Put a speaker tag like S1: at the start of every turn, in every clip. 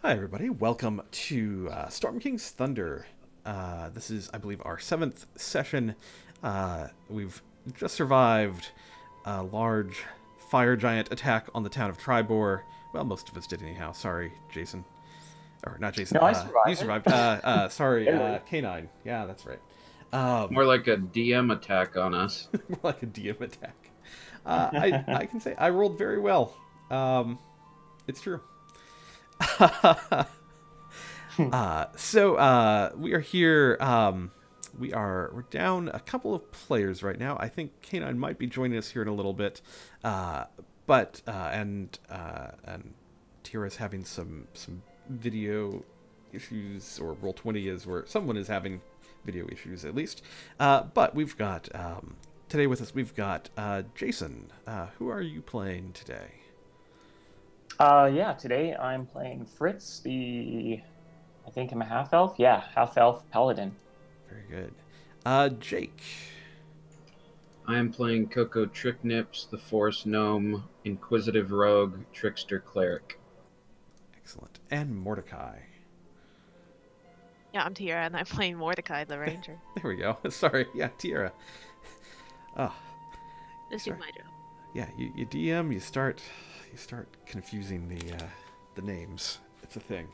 S1: Hi, everybody. Welcome to Storm King's Thunder. This is, I believe, our 7th session. We've just survived a large fire giant attack on the town of Triboar. Well, most of us did anyhow. Sorry, Jason. Or not Jason.
S2: No, I
S1: You
S2: survived it.
S1: survived. Sorry,
S2: Barely.
S1: Canine. Yeah, that's right. Um,
S3: More like a DM attack on us.
S1: more like a DM attack. I can say I rolled very well. It's true. We are here. We're down a couple of players right now. I think Canine might be joining us here in a little bit, and Tira's having some video issues, or Roll20 is where someone is having video issues at least. But we've got today with us. We've got Jason. Who are you playing today?
S2: Yeah, today I'm playing Fritz, I think I'm a half-elf. Yeah, half-elf paladin.
S1: Very good. Jake.
S3: I am playing Coco Tricknips, the Forest Gnome, Inquisitive Rogue, Trickster Cleric.
S1: Excellent. And Mordecai.
S4: Yeah, I'm Tira, and I'm playing Mordecai, the ranger.
S1: There we go. Sorry. Yeah, Tira. Oh,
S4: This is my job.
S1: yeah. You DM. You start confusing the names. It's a thing.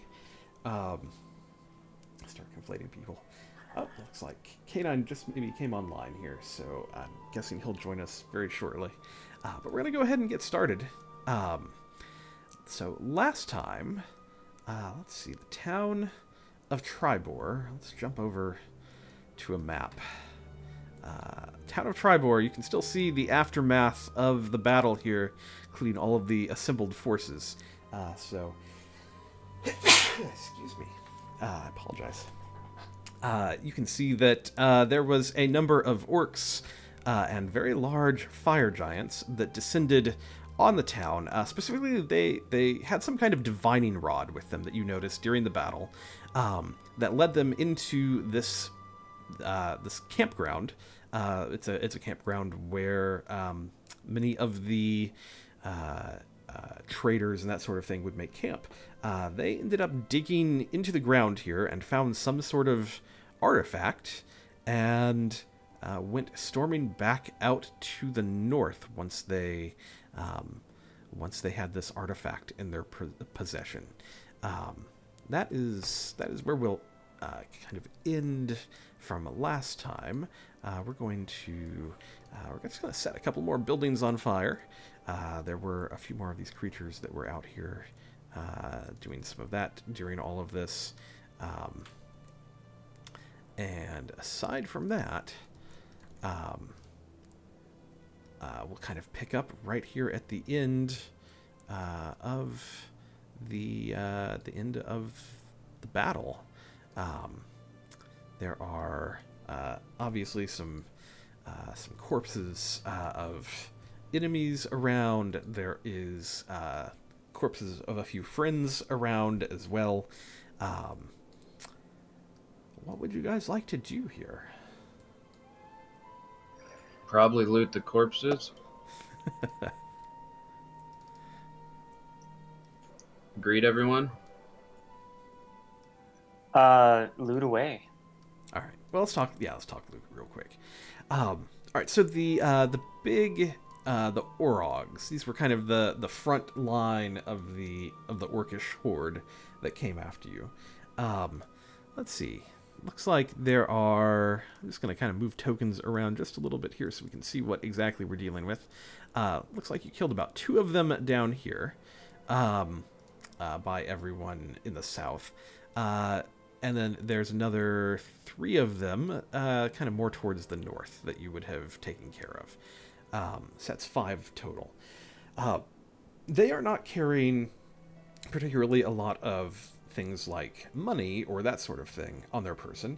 S1: Start conflating people. Oh, looks like Canine just maybe came online here, so I'm guessing he'll join us very shortly. But we're gonna go ahead and get started. So last time, let's see, the town of Triboar. Let's jump over to a map. Town of Triboar, you can still see the aftermath of the battle here, including all of the assembled forces. Excuse me. I apologize. You can see that there was a number of orcs and very large fire giants that descended on the town. Specifically, they had some kind of divining rod with them that you noticed during the battle that led them into this campground. It's a campground where many of the traders and that sort of thing would make camp. They ended up digging into the ground here and found some sort of artifact and went storming back out to the north once they had this artifact in their possession. That is where we'll kind of end from last time. We're just going to set a couple more buildings on fire. There were a few more of these creatures that were out here doing some of that during all of this. And aside from that, we'll kind of pick up right here at the end of the end of the battle. There are obviously some corpses of enemies around. There is corpses of a few friends around as well. What would you guys like to do here?
S3: Probably loot the corpses. Greet everyone.
S2: Loot away.
S1: All right. Well, let's talk. Yeah, let's talk Luke real quick. All right. So the big the Orogs. These were kind of the front line of the orcish horde that came after you. Let's see. Looks like there are. I'm just going to kind of move tokens around just a little bit here so we can see what exactly we're dealing with. Looks like you killed about 2 of them down here by everyone in the south. And then there's another 3 of them kind of more towards the north that you would have taken care of. So that's 5 total. They are not carrying particularly a lot of things like money or that sort of thing on their person.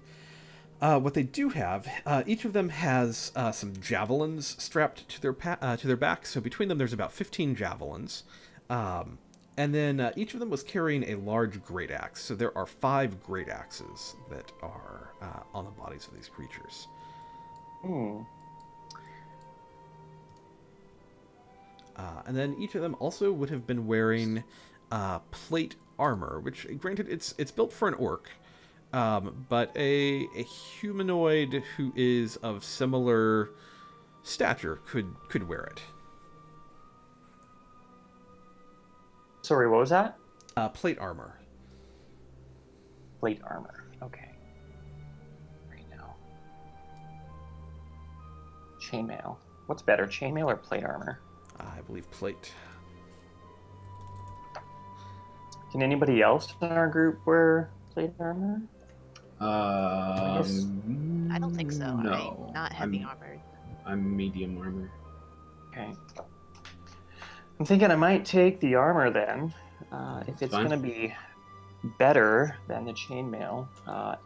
S1: What they do have, each of them has some javelins strapped to their back. So between them, there's about 15 javelins. And then each of them was carrying a large great axe. So there are 5 great axes that are on the bodies of these creatures. And then each of them also would have been wearing plate armor, which, granted, it's built for an orc, but a humanoid who is of similar stature could wear it.
S2: Sorry, what was that?
S1: Plate armor.
S2: Plate armor. Okay. Right now. Chainmail. What's better, chainmail or plate armor?
S1: I believe plate.
S2: Can anybody else in our group wear plate armor?
S4: I don't think so.
S3: No,
S4: I'm not heavy armored.
S3: I'm medium armor.
S2: Okay. I'm thinking I might take the armor then, if it's
S3: Fine.
S2: going to be better than the chainmail.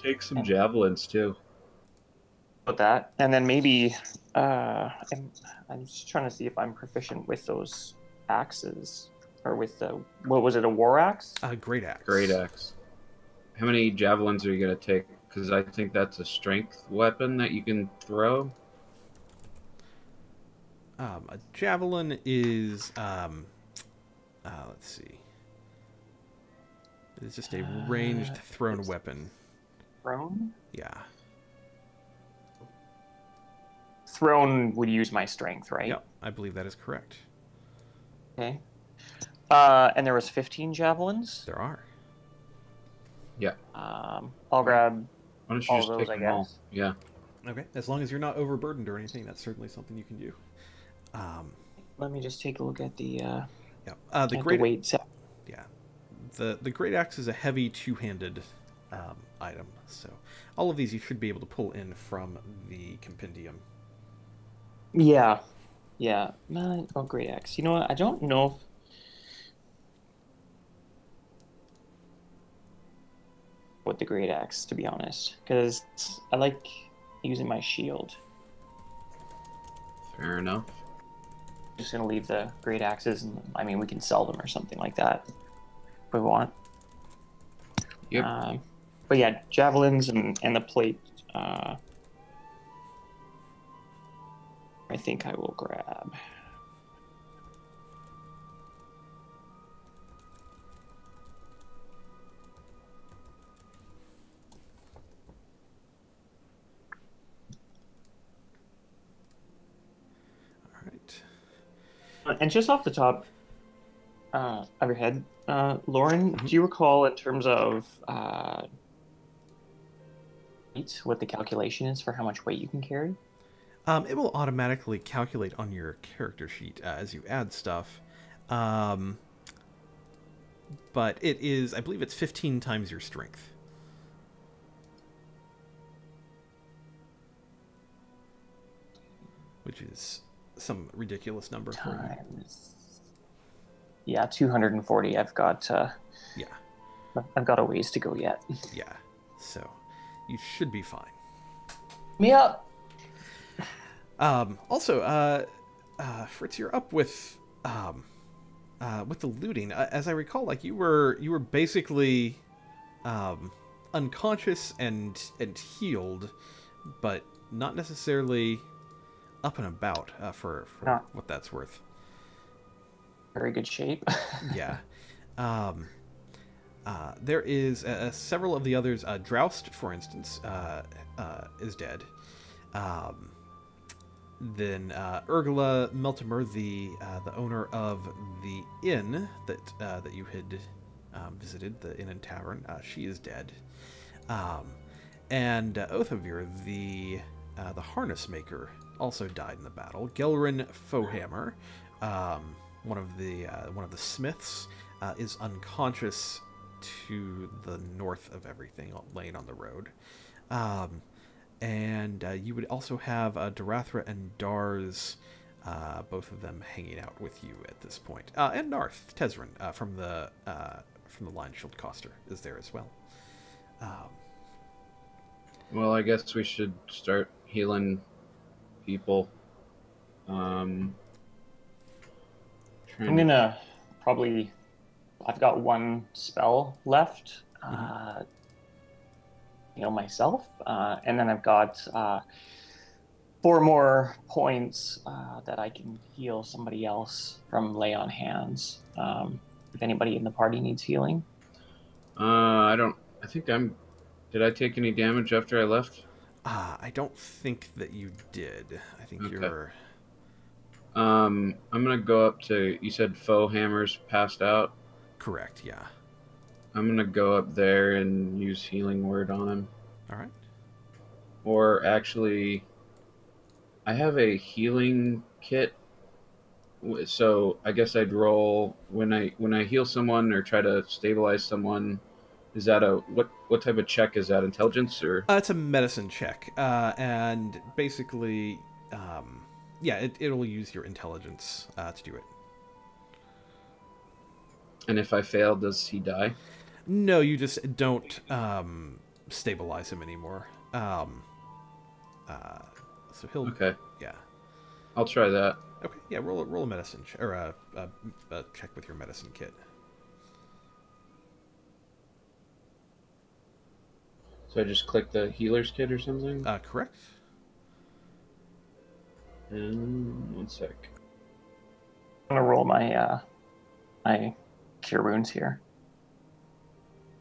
S3: Take some javelins too.
S2: Put that, and then maybe I'm just trying to see if I'm proficient with those axes, or with the, what was it, a war axe?
S1: Great axe.
S3: Great axe. How many javelins are you gonna take? Because I think that's a strength weapon that you can throw.
S1: A javelin is, let's see. It is just a ranged thrown weapon.
S2: Thrown?
S1: Yeah.
S2: Thrown would use my strength, right?
S1: Yep, I believe that is correct.
S2: Okay. And there was 15 javelins.
S1: There are.
S3: Yeah.
S2: I'll grab
S3: Why don't you
S2: all
S3: just
S2: those,
S3: take
S2: I
S3: them all?
S2: guess.
S3: Yeah.
S1: Okay, as long as you're not overburdened or anything, that's certainly something you can do.
S2: Let me just take a look at the
S1: Yeah. The
S2: at
S1: great
S2: the weight set.
S1: Yeah. The great axe is a heavy two-handed item, so all of these you should be able to pull in from the compendium.
S2: Yeah. Yeah. No, oh, great axe. You know what? I don't know if... with the great axe, to be honest, because I like using my shield.
S3: Fair enough.
S2: Just gonna leave the great axes, and I mean, we can sell them or something like that if we want.
S3: Yep.
S2: But yeah, javelins and the plate. I think I will grab.
S1: All right.
S2: And just off the top of your head, Lauren, do you recall in terms of weight, what the calculation is for how much weight you can carry?
S1: It will automatically calculate on your character sheet as you add stuff. But it is, I believe it's 15 times your strength. Which is some ridiculous number for you.
S2: Times. Yeah, 240. I've got
S1: Yeah,
S2: I've got a ways to go yet.
S1: yeah. So you should be fine.
S2: Me up.
S1: Also, Fritz, you're up with the looting. As I recall, like you were basically unconscious and healed, but not necessarily up and about for what that's worth.
S2: Very good shape.
S1: Yeah. There is several of the others. Droust, for instance, is dead. Then Urgla Meltimer, the owner of the inn that you had visited, the Inn and Tavern, she is dead. And Othavir, the harness maker, also died in the battle. Gelrin Foehammer, one of the smiths, is unconscious to the north of everything, laying on the road. And you would also have Darathra and Dars, both of them hanging out with you at this point. And Narth Tezrin from the Lion Shield Coster is there as well.
S3: Well, I guess we should start healing people.
S2: I'm gonna probably. I've got one spell left. Myself, and then I've got 4 more points that I can heal somebody else from lay on hands. If anybody in the party needs healing.
S3: I don't. I think I'm. Did I take any damage after I left?
S1: I don't think that you did. I think
S3: Okay.
S1: you're...
S3: I'm gonna go up to. You said Foehammer's passed out.
S1: Correct, yeah.
S3: I'm gonna go up there and use healing word on him.
S1: All right.
S3: Or actually, I have a healing kit. So I guess I'd roll when I heal someone or try to stabilize someone. Is that a what type of check is that? Intelligence or?
S1: It's a medicine check, and basically, yeah, it'll use your intelligence to do it.
S3: And if I fail, does he die?
S1: No, you just don't stabilize him anymore. So he'll...
S3: Okay.
S1: Yeah.
S3: I'll try that.
S1: Okay, yeah, roll a medicine or a check with your medicine kit.
S3: So I just click the healer's kit or something?
S1: Correct.
S3: And 1 sec.
S2: I'm gonna roll my my cure wounds here.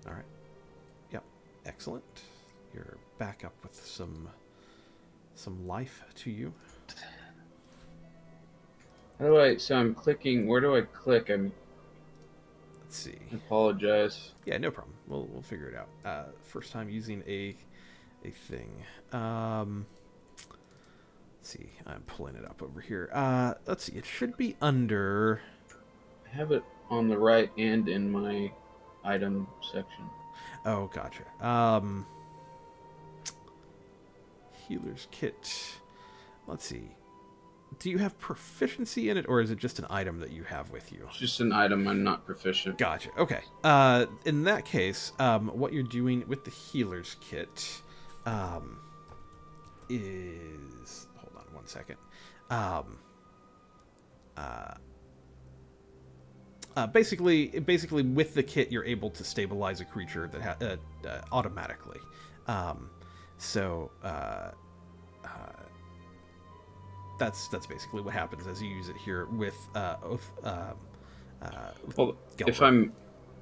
S1: All right. Yep. Excellent. You're back up with some life to you.
S3: How do I? So I'm clicking. Where do I click?
S1: Let's see.
S3: I apologize.
S1: Yeah, no problem. We'll figure it out. First time using a thing. Let's see. I'm pulling it up over here. Let's see. It should be under...
S3: I have it on the right and in my item section.
S1: Oh, gotcha. Healer's kit. Let's see. Do you have proficiency in it, or is it just an item that you have with you?
S3: It's just an item. I'm not proficient.
S1: Gotcha. Okay. In that case, what you're doing with the healer's kit is... Hold on 1 second. Basically, with the kit, you're able to stabilize a creature that automatically. That's basically what happens as you use it here with Oath.
S3: Well, if I'm...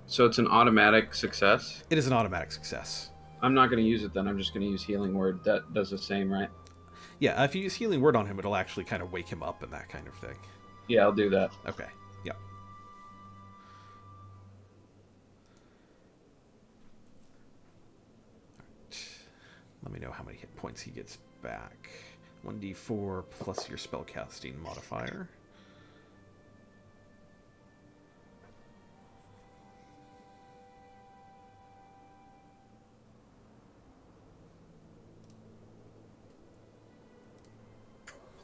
S3: So it's an automatic success?
S1: It is an automatic success.
S3: I'm not going to use it then. I'm just going to use healing word. That does the same, right?
S1: Yeah, if you use healing word on him, it'll actually kind of wake him up and that kind of thing.
S3: Yeah, I'll do that.
S1: Okay. Yep. Alright. Let me know how many hit points he gets back. 1d4 plus your spellcasting modifier.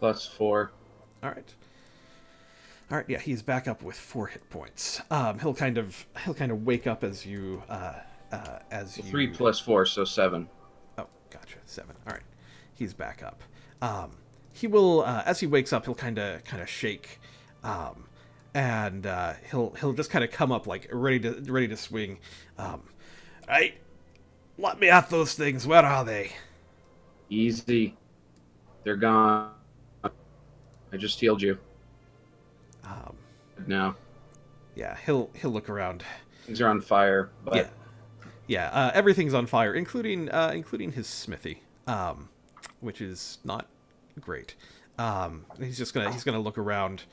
S3: +4.
S1: All right. All right. Yeah, he's back up with 4 hit points. He'll kind of wake up as you
S3: 3 + 4, so 7.
S1: Oh, gotcha. 7. All right. He's back up. He will, as he wakes up, he'll kind of shake, and he'll just kind of come up like ready to swing. Right, let me at those things. Where are they?
S3: Easy. They're gone. I just healed you. Now.
S1: Yeah, he'll look around.
S3: Things are on fire. But...
S1: Yeah. Everything's on fire, including his smithy, which is not great. He's gonna look around.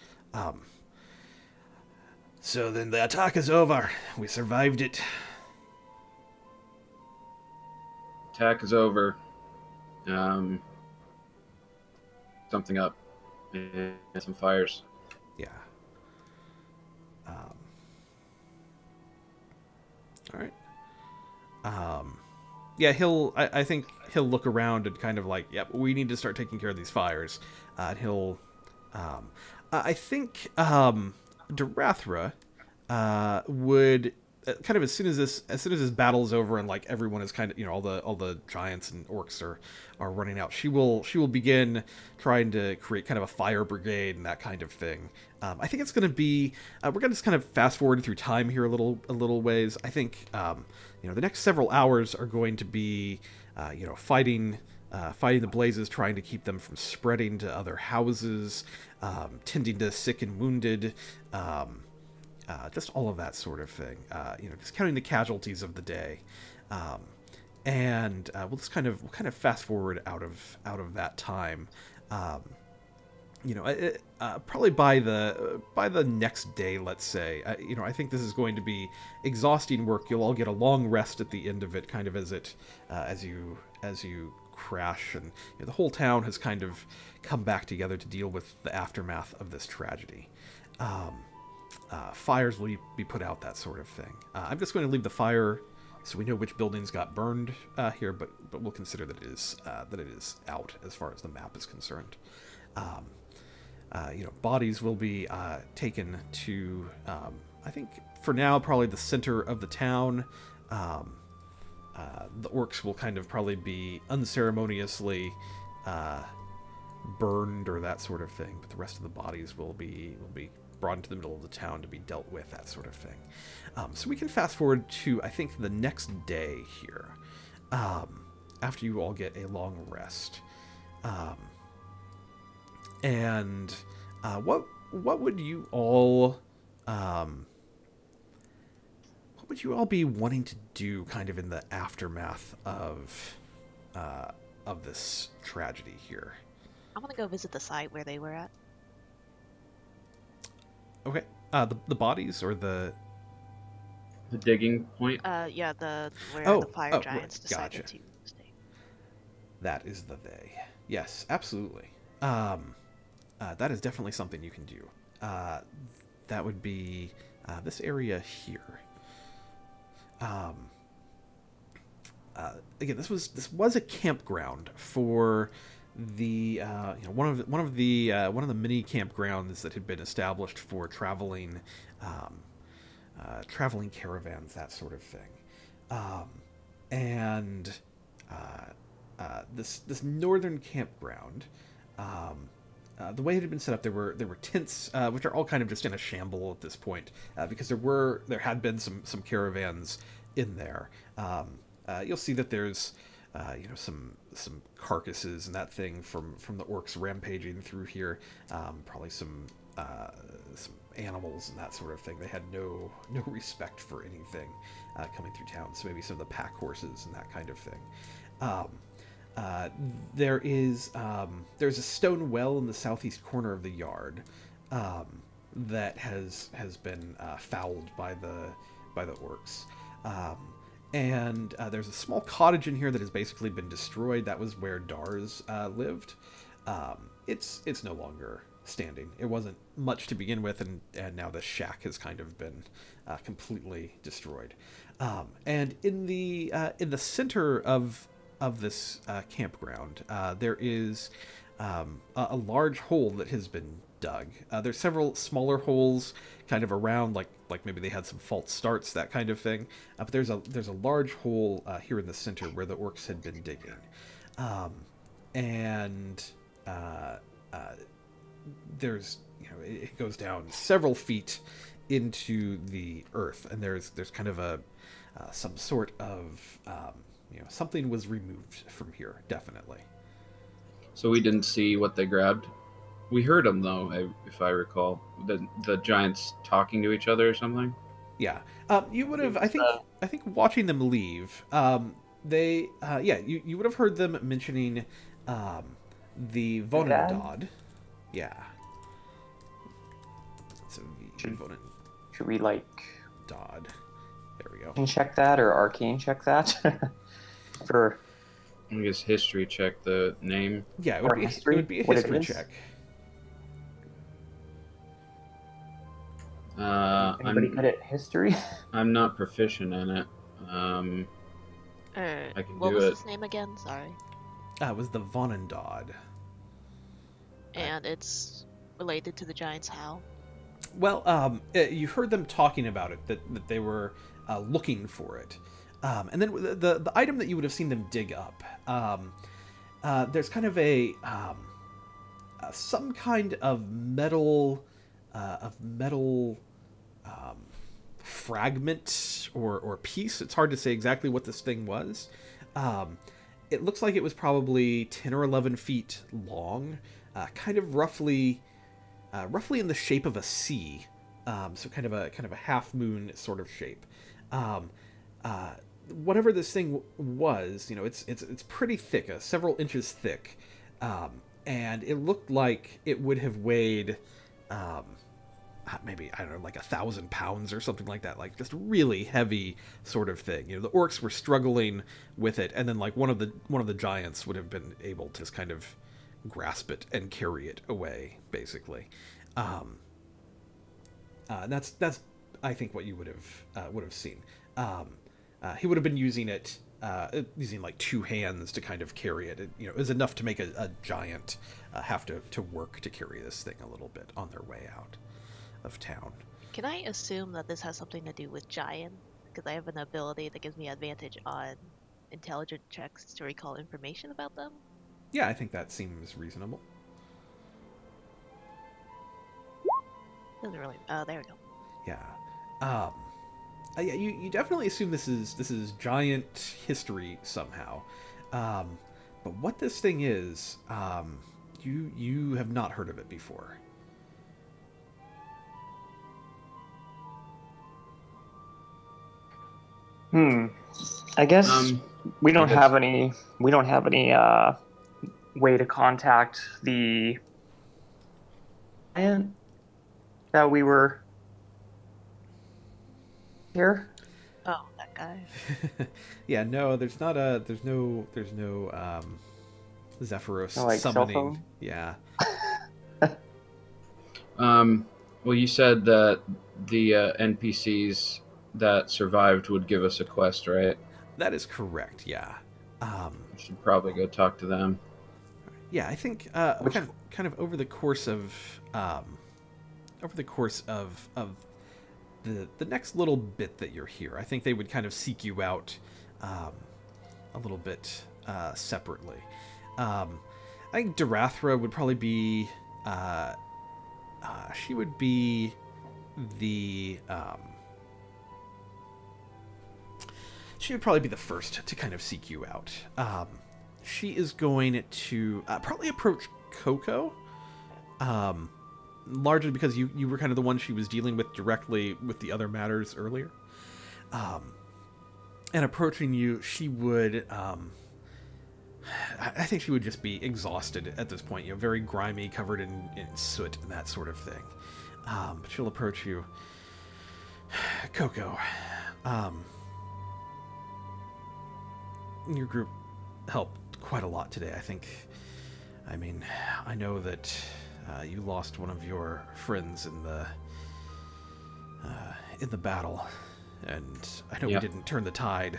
S1: So then the attack is over. We survived it.
S3: Attack is over. Something up. And some fires.
S1: Yeah. All right. Yeah, I think he'll look around and kind of like, yep, we need to start taking care of these fires. And he'll, I think, Darathra would kind of as soon as this battle's over and like everyone is kind of, all the giants and orcs are running out, she will begin trying to create kind of a fire brigade and that kind of thing. I think it's going to be we're going to just kind of fast forward through time here a little ways. I think the next several hours are going to be fighting the blazes, trying to keep them from spreading to other houses, tending to sick and wounded. just all of that sort of thing. Just counting the casualties of the day, and we'll just kind of fast forward out of that time. Probably by the next day, let's say. I think this is going to be exhausting work. You'll all get a long rest at the end of it, kind of as you crash, and the whole town has kind of come back together to deal with the aftermath of this tragedy. Fires will be put out, that sort of thing. I'm just going to leave the fire so we know which buildings got burned here, but we'll consider that it is out as far as the map is concerned. Bodies will be taken to, I think for now, probably the center of the town. The orcs will kind of probably be unceremoniously burned or that sort of thing, but the rest of the bodies will be brought into the middle of the town to be dealt with, that sort of thing. So we can fast forward to, I think, the next day here, after you all get a long rest. And what would you all be wanting to do kind of in the aftermath of this tragedy here?
S4: I want to go visit the site where they were at.
S1: Okay. The bodies or the
S3: digging point?
S4: Yeah, where
S1: Oh,
S4: the fire
S1: oh,
S4: giants decided
S1: gotcha.
S4: to stay.
S1: That is the they. Yes, absolutely. That is definitely something you can do. That would be this area here. Again, this was a campground for the one of the many campgrounds that had been established for traveling caravans, that sort of thing. This northern campground, the way it had been set up, there were tents, which are all kind of just in a shamble at this point, because there had been some caravans in there. You'll see that there's some carcasses and that thing from the orcs rampaging through here. Probably some animals and that sort of thing. They had no respect for anything coming through town. So maybe some of the pack horses and that kind of thing. There's a stone well in the southeast corner of the yard that has been fouled by the orcs. And there's a small cottage in here that has basically been destroyed. That was where Dars lived. It's no longer standing. It wasn't much to begin with, and now the shack has kind of been completely destroyed. And in the center of this campground, there is a large hole that has been dug. There's several smaller holes kind of around, like maybe they had some false starts, that kind of thing. But there's a large hole here in the center where the orcs had been digging, and there's it goes down several feet into the earth, and there's kind of some sort of something was removed from here, definitely.
S3: So we didn't see what they grabbed. We heard them though, if I recall, the giants talking to each other or something.
S1: Yeah, you would have. I think watching them leave, you would have heard them mentioning the Vonendod. Yeah. So Vonendod.
S2: Should we
S1: Dodd. There we go.
S2: Can check that or arcane check that? For
S3: I guess history check the name.
S1: Yeah, it would be a history check.
S2: Anybody good at history?
S3: I'm not proficient in it. I can
S4: what
S3: do
S4: was
S3: it.
S4: his name again? Sorry.
S1: It was the Vonendod.
S4: And it's related to the giant's howl.
S1: Well, you heard them talking about it, that they were looking for it. And then the item that you would have seen them dig up, there's kind of some kind of metal fragment or piece. It's hard to say exactly what this thing was. It looks like it was probably 10 or 11 feet long, kind of roughly in the shape of a C, So kind of a half moon sort of shape. Um, Whatever this thing was, it's pretty thick, several inches thick, and it looked like it would have weighed maybe, I don't know, like 1,000 pounds or something like that, like just really heavy sort of thing. The orcs were struggling with it, and then like one of the giants would have been able to just kind of grasp it and carry it away, basically. That's I think what you would have seen. He would have been using it, using like two hands to kind of carry it. It was enough to make a giant have to work to carry this thing a little bit on their way out of town.
S4: Can I assume that this has something to do with giant? Because I have an ability that gives me advantage on intelligent checks to recall information about them.
S1: Yeah, I think that seems reasonable.
S4: Doesn't really. Oh, there we go.
S1: Yeah. Yeah, you definitely assume this is giant history somehow. But what this thing is, you have not heard of it before.
S2: I guess we don't
S3: I guess-
S2: have any. We don't have any way to contact the giant that we were here.
S4: Oh, that guy.
S1: Yeah, no, there's no Zephyros
S2: No, like, cell
S1: summoning.
S2: phone?
S1: Yeah.
S3: Well, you said that the NPCs that survived would give us a quest, right?
S1: That is correct, yeah.
S3: I should probably go talk to them.
S1: Yeah, I think
S2: Which-
S1: kind of over the course of the next little bit that you're here, I think they would kind of seek you out a little bit separately. I think Darathra would probably be she would be the she would probably be the first to kind of seek you out. She is going to probably approach Coco, largely because you were kind of the one she was dealing with directly with the other matters earlier. And approaching you, she would, I think she would just be exhausted at this point, very grimy, covered in soot and that sort of thing. But she'll approach you. Coco, your group helped quite a lot today, I think. I mean, I know that you lost one of your friends in the battle, and I know we didn't turn the tide,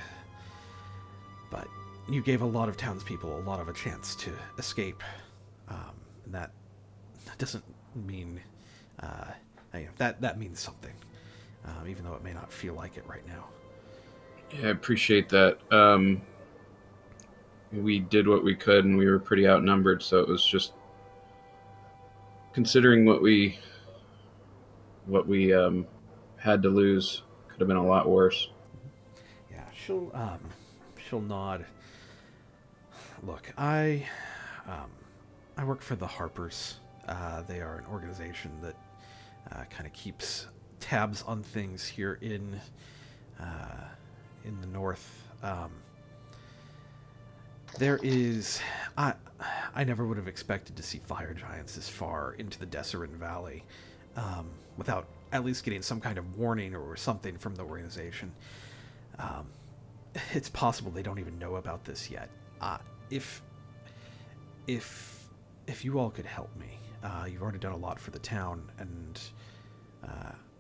S1: but you gave a lot of townspeople a lot of a chance to escape, and that doesn't mean that means something, even though it may not feel like it right now.
S3: Yeah, I appreciate that. We did what we could, and we were pretty outnumbered, so it was just considering what we had to lose could have been a lot worse.
S1: Yeah, she'll nod. Look, I work for the Harpers. They are an organization that kind of keeps tabs on things here in the north. There is... I never would have expected to see fire giants this far into the Deserain Valley without at least getting some kind of warning or something from the organization. It's possible they don't even know about this yet. If you all could help me, you've already done a lot for the town, and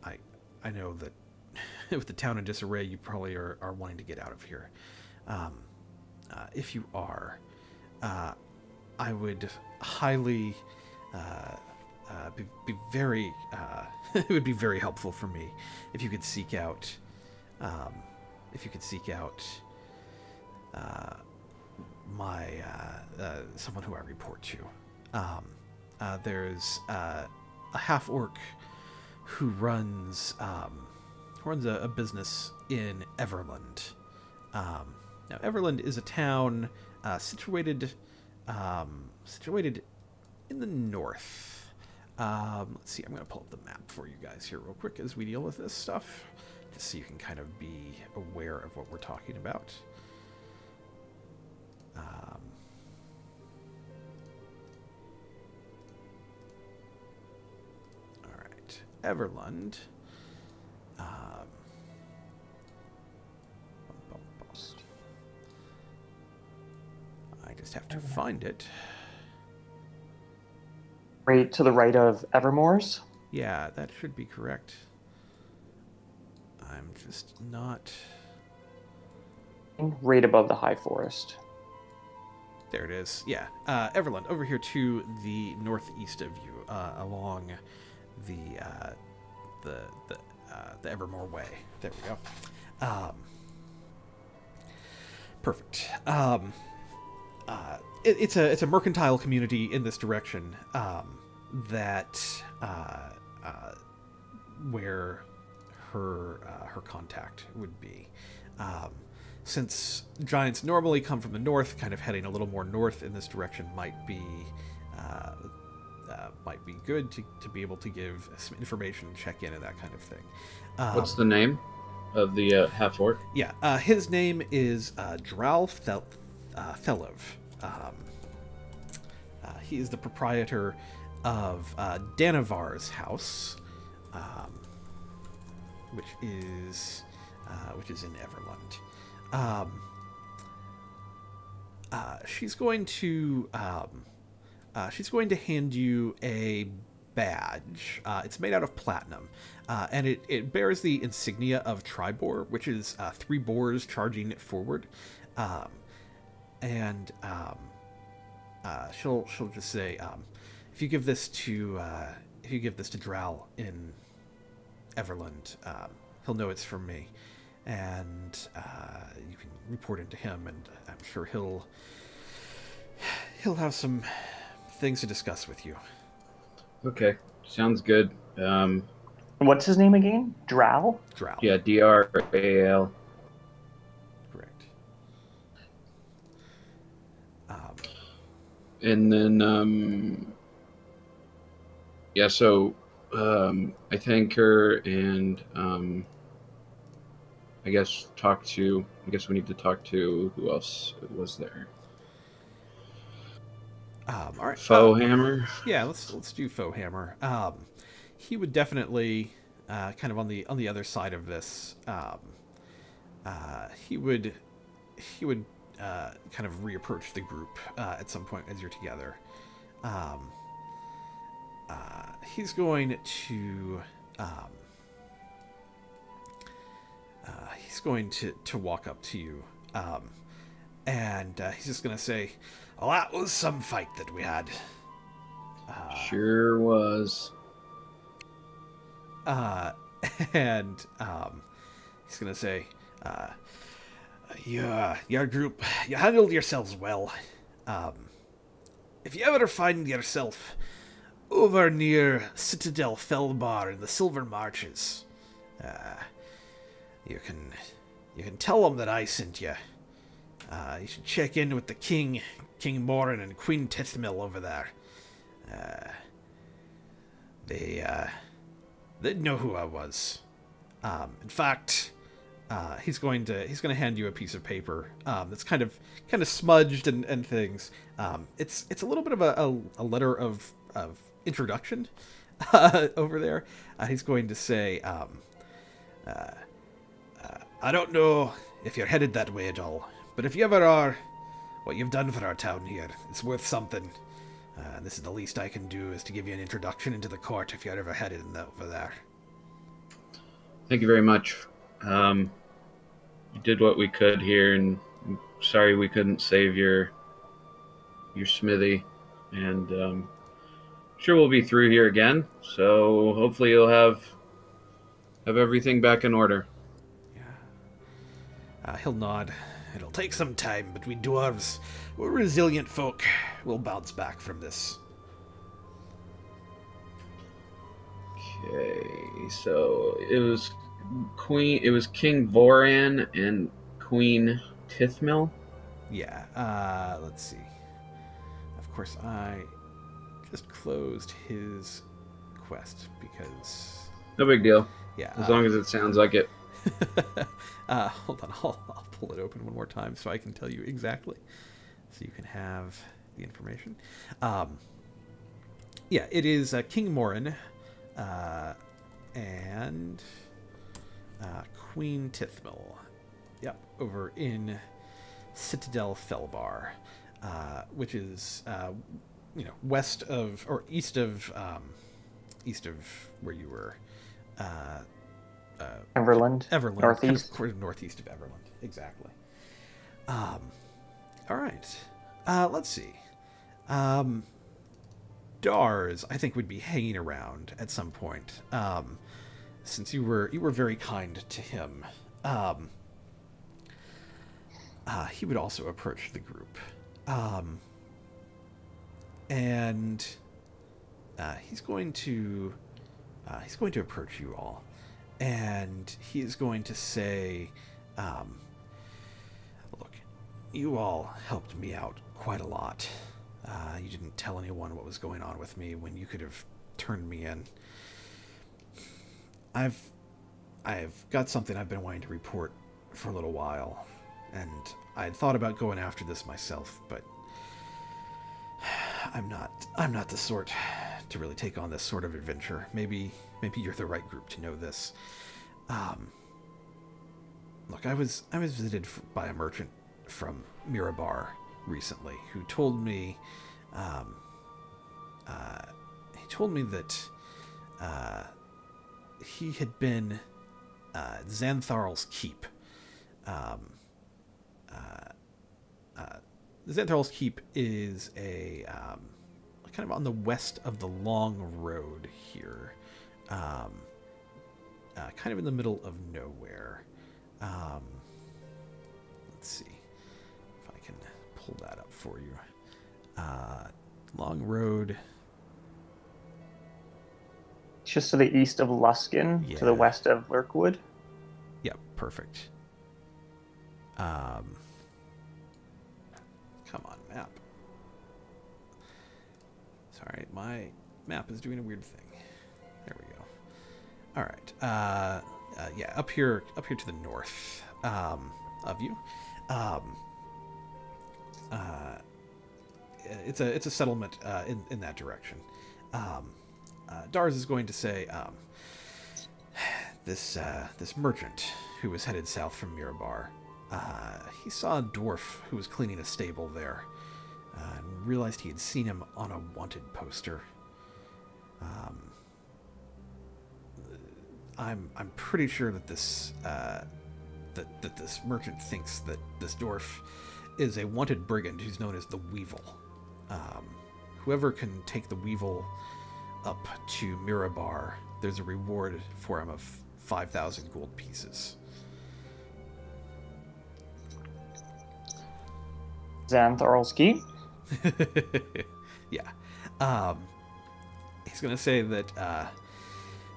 S1: I know that with the town in disarray, you probably are wanting to get out of here. If you are, I would highly be very it would be very helpful for me if you could seek out my someone who I report to. There's a half orc who runs a business in Everland. Now, Everland is a town situated in the north. Let's see, I'm going to pull up the map for you guys here real quick as we deal with this stuff, just so you can kind of be aware of what we're talking about. All right, Everlund. I just have to find it.
S2: Right to the right of Evermore's?
S1: Yeah, that should be correct. I'm just not...
S2: Right above the High Forest.
S1: There it is. Yeah, Everlund, over here to the northeast of you, along the Evermore Way. There we go. Perfect. It's a mercantile community in this direction. Where her contact would be. Since giants normally come from the north, kind of heading a little more north in this direction might be good to be able to give some information, check in, and that kind of thing.
S3: What's the name of the half-orc?
S1: Yeah, his name is Drow Thelov. He is the proprietor of Danavar's house, which is in Everlund. She's going to hand you a badge. It's made out of platinum, and it bears the insignia of Triboar, which is 3 boars charging it forward. She'll just say, if you give this to Drow in Everlund, he'll know it's from me, and you can report it to him, and I'm sure he'll have some things to discuss with you.
S3: Okay, sounds good.
S2: What's his name again? Drow?
S1: Drow.
S3: Yeah, Dral.
S1: Correct.
S3: And then, yeah, so I thank her, and I guess we need to talk to who else was there.
S1: All right.
S3: Foehammer.
S1: Yeah, let's do Foehammer. He would definitely kind of on the other side of this. He would kind of reapproach the group at some point as you're together. He's going to walk up to you, and he's just going to say, "Well, that was some fight that we had."
S3: Sure was.
S1: And he's going to say, your group, you handled yourselves well. If you ever find yourself over near Citadel Felbar in the Silver Marches, you can tell them that I sent you. You should check in with the King Morin and Queen Tithmil over there. They'd know who I was. In fact, he's going to hand you a piece of paper that's kind of smudged and things. It's a little bit of a letter of introduction over there. He's going to say, I don't know if you're headed that way at all, but if you ever are, what you've done for our town here, it's worth something. This is the least I can do, is to give you an introduction into the court if you're ever headed over there.
S3: Thank you very much. You did what we could here, and I'm sorry we couldn't save your smithy. And sure we'll be through here again, so hopefully you'll have everything back in order.
S1: Yeah. He'll nod. It'll take some time, but we dwarves, we're resilient folk. We'll bounce back from this.
S3: Okay, so it was King Voran and Queen Tithmil.
S1: Yeah, let's see. Of course, I just closed his quest because
S3: No big deal.
S1: yeah,
S3: As long as it sounds like it.
S1: hold on, I'll pull it open one more time so I can tell you exactly, so you can have the information. Yeah, it is King Morin and Queen Tithmil. Yep, over in Citadel Felbar, which is west of or east of where you were.
S2: Everland.
S1: Everland,
S2: Northeast.
S1: kind of northeast of Everland, exactly. All right. Let's see. Dars, I think, would be hanging around at some point, since you were very kind to him. He would also approach the group, and he's going to approach you all. And he is going to say, look, you all helped me out quite a lot. You didn't tell anyone what was going on with me when you could have turned me in. I've got something I've been wanting to report for a little while, and I had thought about going after this myself, but I'm not the sort to really take on this sort of adventure. Maybe you're the right group to know this. Look, I was visited by a merchant from Mirabar recently who told me that he had been Xantharl's Keep. Xantharl's Keep is a kind of on the west of the Long Road here, kind of in the middle of nowhere. Let's see if I can pull that up for you. Long Road.
S2: Just to the east of Luskin,
S1: Yeah.
S2: to the west of Lurkwood.
S1: Yep, perfect. Come on, map. Sorry, my map is doing a weird thing. There we go. All right. Yeah, up here to the north of you. It's a settlement in that direction. Dars is going to say, this merchant who was headed south from Mirabar, he saw a dwarf who was cleaning a stable there, and realized he had seen him on a wanted poster. I'm pretty sure that this that this merchant thinks that this dwarf is a wanted brigand who's known as the Weevil. Whoever can take the Weevil up to Mirabar, there's a reward for him of 5,000 gold pieces.
S2: Xantharl's Keep.
S1: Yeah. He's going to say that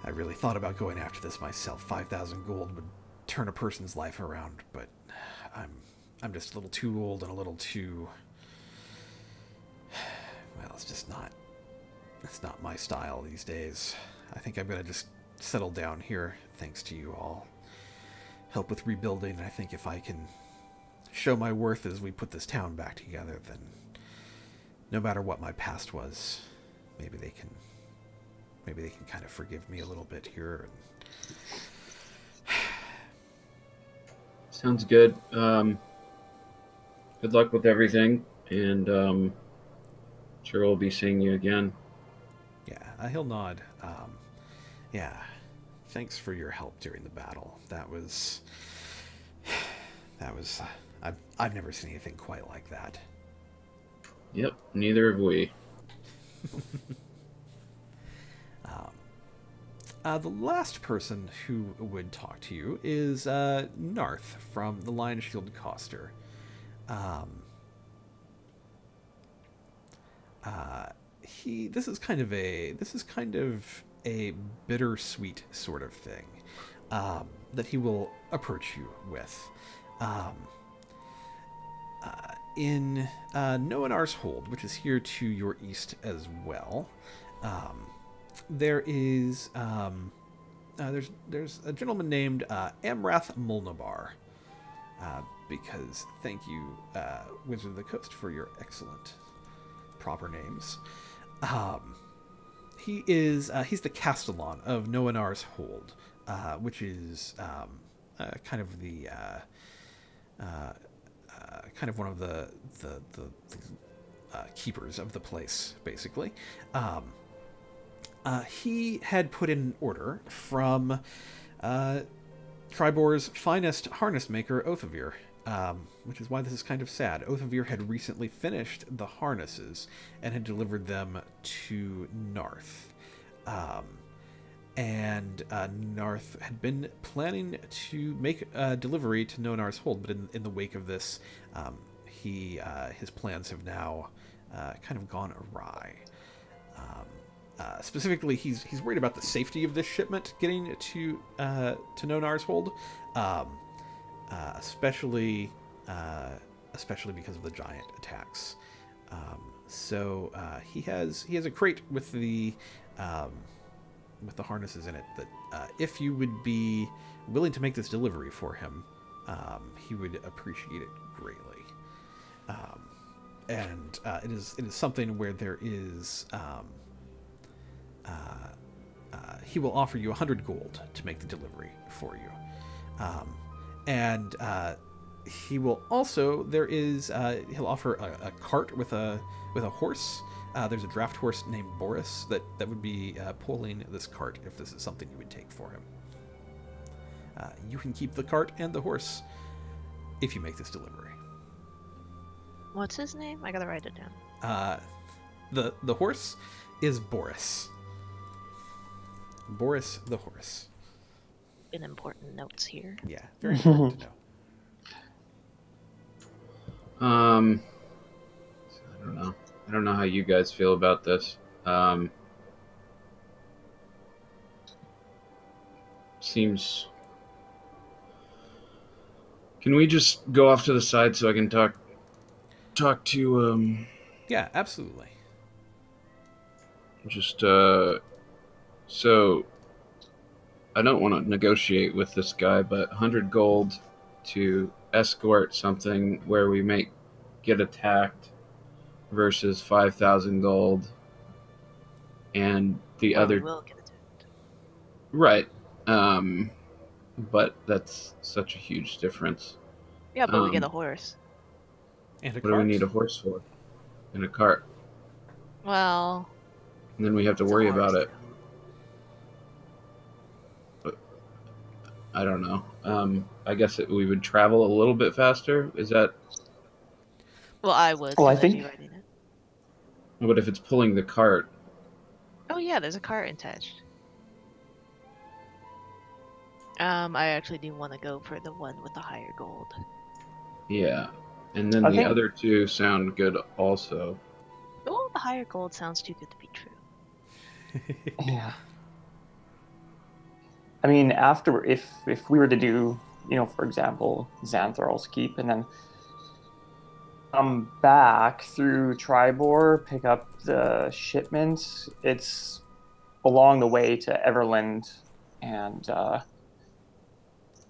S1: I really thought about going after this myself. 5,000 gold would turn a person's life around, but I'm just a little too old and a little too... Well, it's not my style these days. I think I'm going to just settle down here, thanks to you all. Help with rebuilding, and I think if I can show my worth as we put this town back together, then no matter what my past was, maybe they can kind of forgive me a little bit here.
S3: Sounds good. Good luck with everything, and sure we'll be seeing you again.
S1: Yeah, he'll nod. Yeah, thanks for your help during the battle. That was I've never seen anything quite like that.
S3: Yep, neither have we.
S1: The last person who would talk to you is Narth from the Lion Shield Coster. This is kind of a bittersweet sort of thing that he will approach you with. In Noanar's Hold, which is here to your east as well, there is there's a gentleman named Amrath Mulnabar. Because thank you, Wizard of the Coast, for your excellent proper names. He's the Castellan of Noanar's Hold, which is kind of the kind of one of the keepers of the place, basically. He had put in an order from Triboar's finest harness maker, Othavir, which is why this is kind of sad. Othavir had recently finished the harnesses and had delivered them to Narth. And Narth had been planning to make a delivery to Nonar's Hold, but in the wake of this, his plans have now kind of gone awry. Specifically, he's worried about the safety of this shipment getting to Nonar's Hold, especially because of the giant attacks. So he has a crate with the harnesses in it that if you would be willing to make this delivery for him, he would appreciate it greatly. And it is something where there is. He will offer you 100 gold to make the delivery for you, and he will also he'll offer a cart with a horse. There's a draft horse named Boris that would be pulling this cart if this is something you would take for him. You can keep the cart and the horse if you make this delivery.
S4: What's his name? I gotta write it down.
S1: The horse is Boris. Boris the horse.
S4: In important notes here.
S1: Yeah, very important to know.
S3: I don't know. I don't know how you guys feel about this. Seems. Can we just go off to the side so I can talk to
S1: Yeah, absolutely.
S3: Just so I don't want to negotiate with this guy, but 100 gold to escort something where we may get attacked versus 5,000 gold, and the other
S4: We will get attacked.
S3: right. But that's such a huge difference.
S4: Yeah, but we get a horse.
S1: And a
S3: What
S1: cart.
S3: do we need a horse for? And a cart.
S4: Well,
S3: And then we have to
S4: it's a
S3: worry
S4: horse.
S3: about it. But I don't know. I guess we would travel a little bit faster. Is that?
S4: Well, I would.
S2: Well, I
S4: 'cause I'd be
S2: think-
S4: riding it.
S3: But if it's pulling the cart,
S4: Oh yeah, there's a cart attached. I actually do want to go for the one with the higher gold.
S3: yeah. And then
S2: I
S3: the
S2: think-
S3: other two sound good also.
S4: Oh, the higher gold sounds too good to be true.
S2: Yeah. I mean, after if we were to do, for example, Xantharl's Keep, and then come back through Triboar, pick up the shipment, it's along the way to Everland and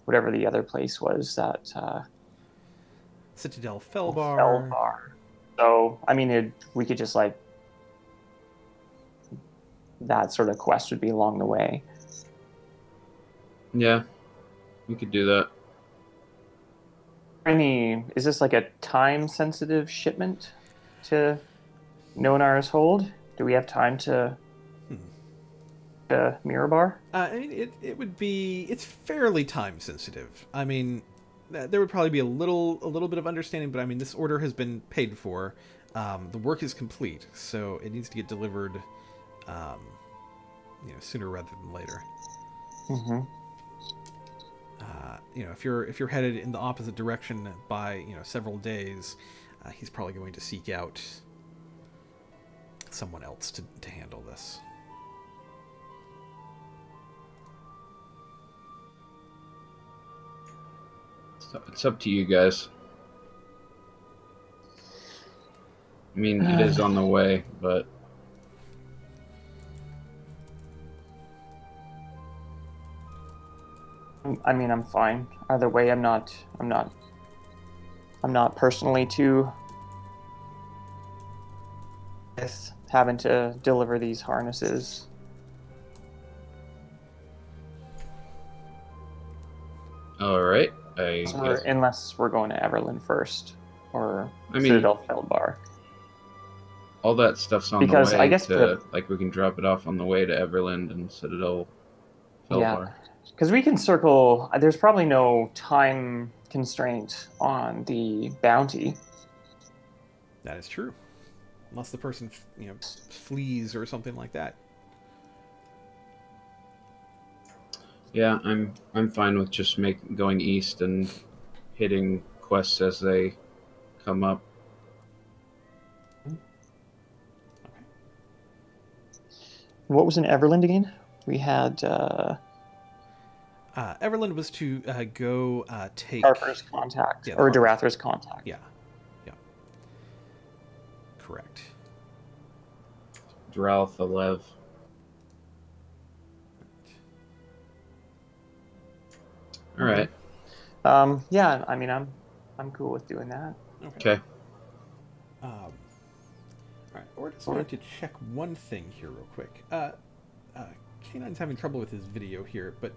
S2: whatever the other place was that
S1: Citadel Felbar.
S2: Felbar. So I mean, we could just that sort of quest would be along the way.
S3: Yeah, we could do that.
S2: Is this like a time-sensitive shipment to Nonar's Hold? Do we have time to Mirabar?
S1: I mean, it would be. It's fairly time sensitive. I mean, there would probably be a little bit of understanding, but I mean, this order has been paid for. The work is complete, so it needs to get delivered, sooner rather than later.
S2: Mm-hmm.
S1: If you're headed in the opposite direction by several days, he's probably going to seek out someone else to handle this.
S3: It's up to you guys. I mean, it is on the way, but
S2: I mean, I'm fine. Either way, I'm not personally too with having to deliver these harnesses.
S3: All right. I guess.
S2: Unless we're going to Everland first, or
S3: I mean,
S2: Citadel Feldbar.
S3: all that stuff's on
S2: Because
S3: the way
S2: I guess
S3: like we can drop it off on the way to Everland and Citadel Feldbar.
S2: Yeah, because we can circle. There's probably no time constraint on the bounty.
S1: That is true, unless the person flees or something like that.
S3: Yeah, I'm fine with just going east and hitting quests as they come up.
S1: Okay.
S2: What was in Everland again? We had
S1: Everland was to go take
S2: Harper's contact,
S1: yeah,
S2: or
S1: Harper's...
S2: Darathar's contact.
S1: Yeah, correct.
S3: Dralth Alev. All right.
S2: Yeah, I mean, I'm cool with doing that.
S3: Okay.
S1: All right, we're just going to check one thing here real quick. Canine's having trouble with his video here, but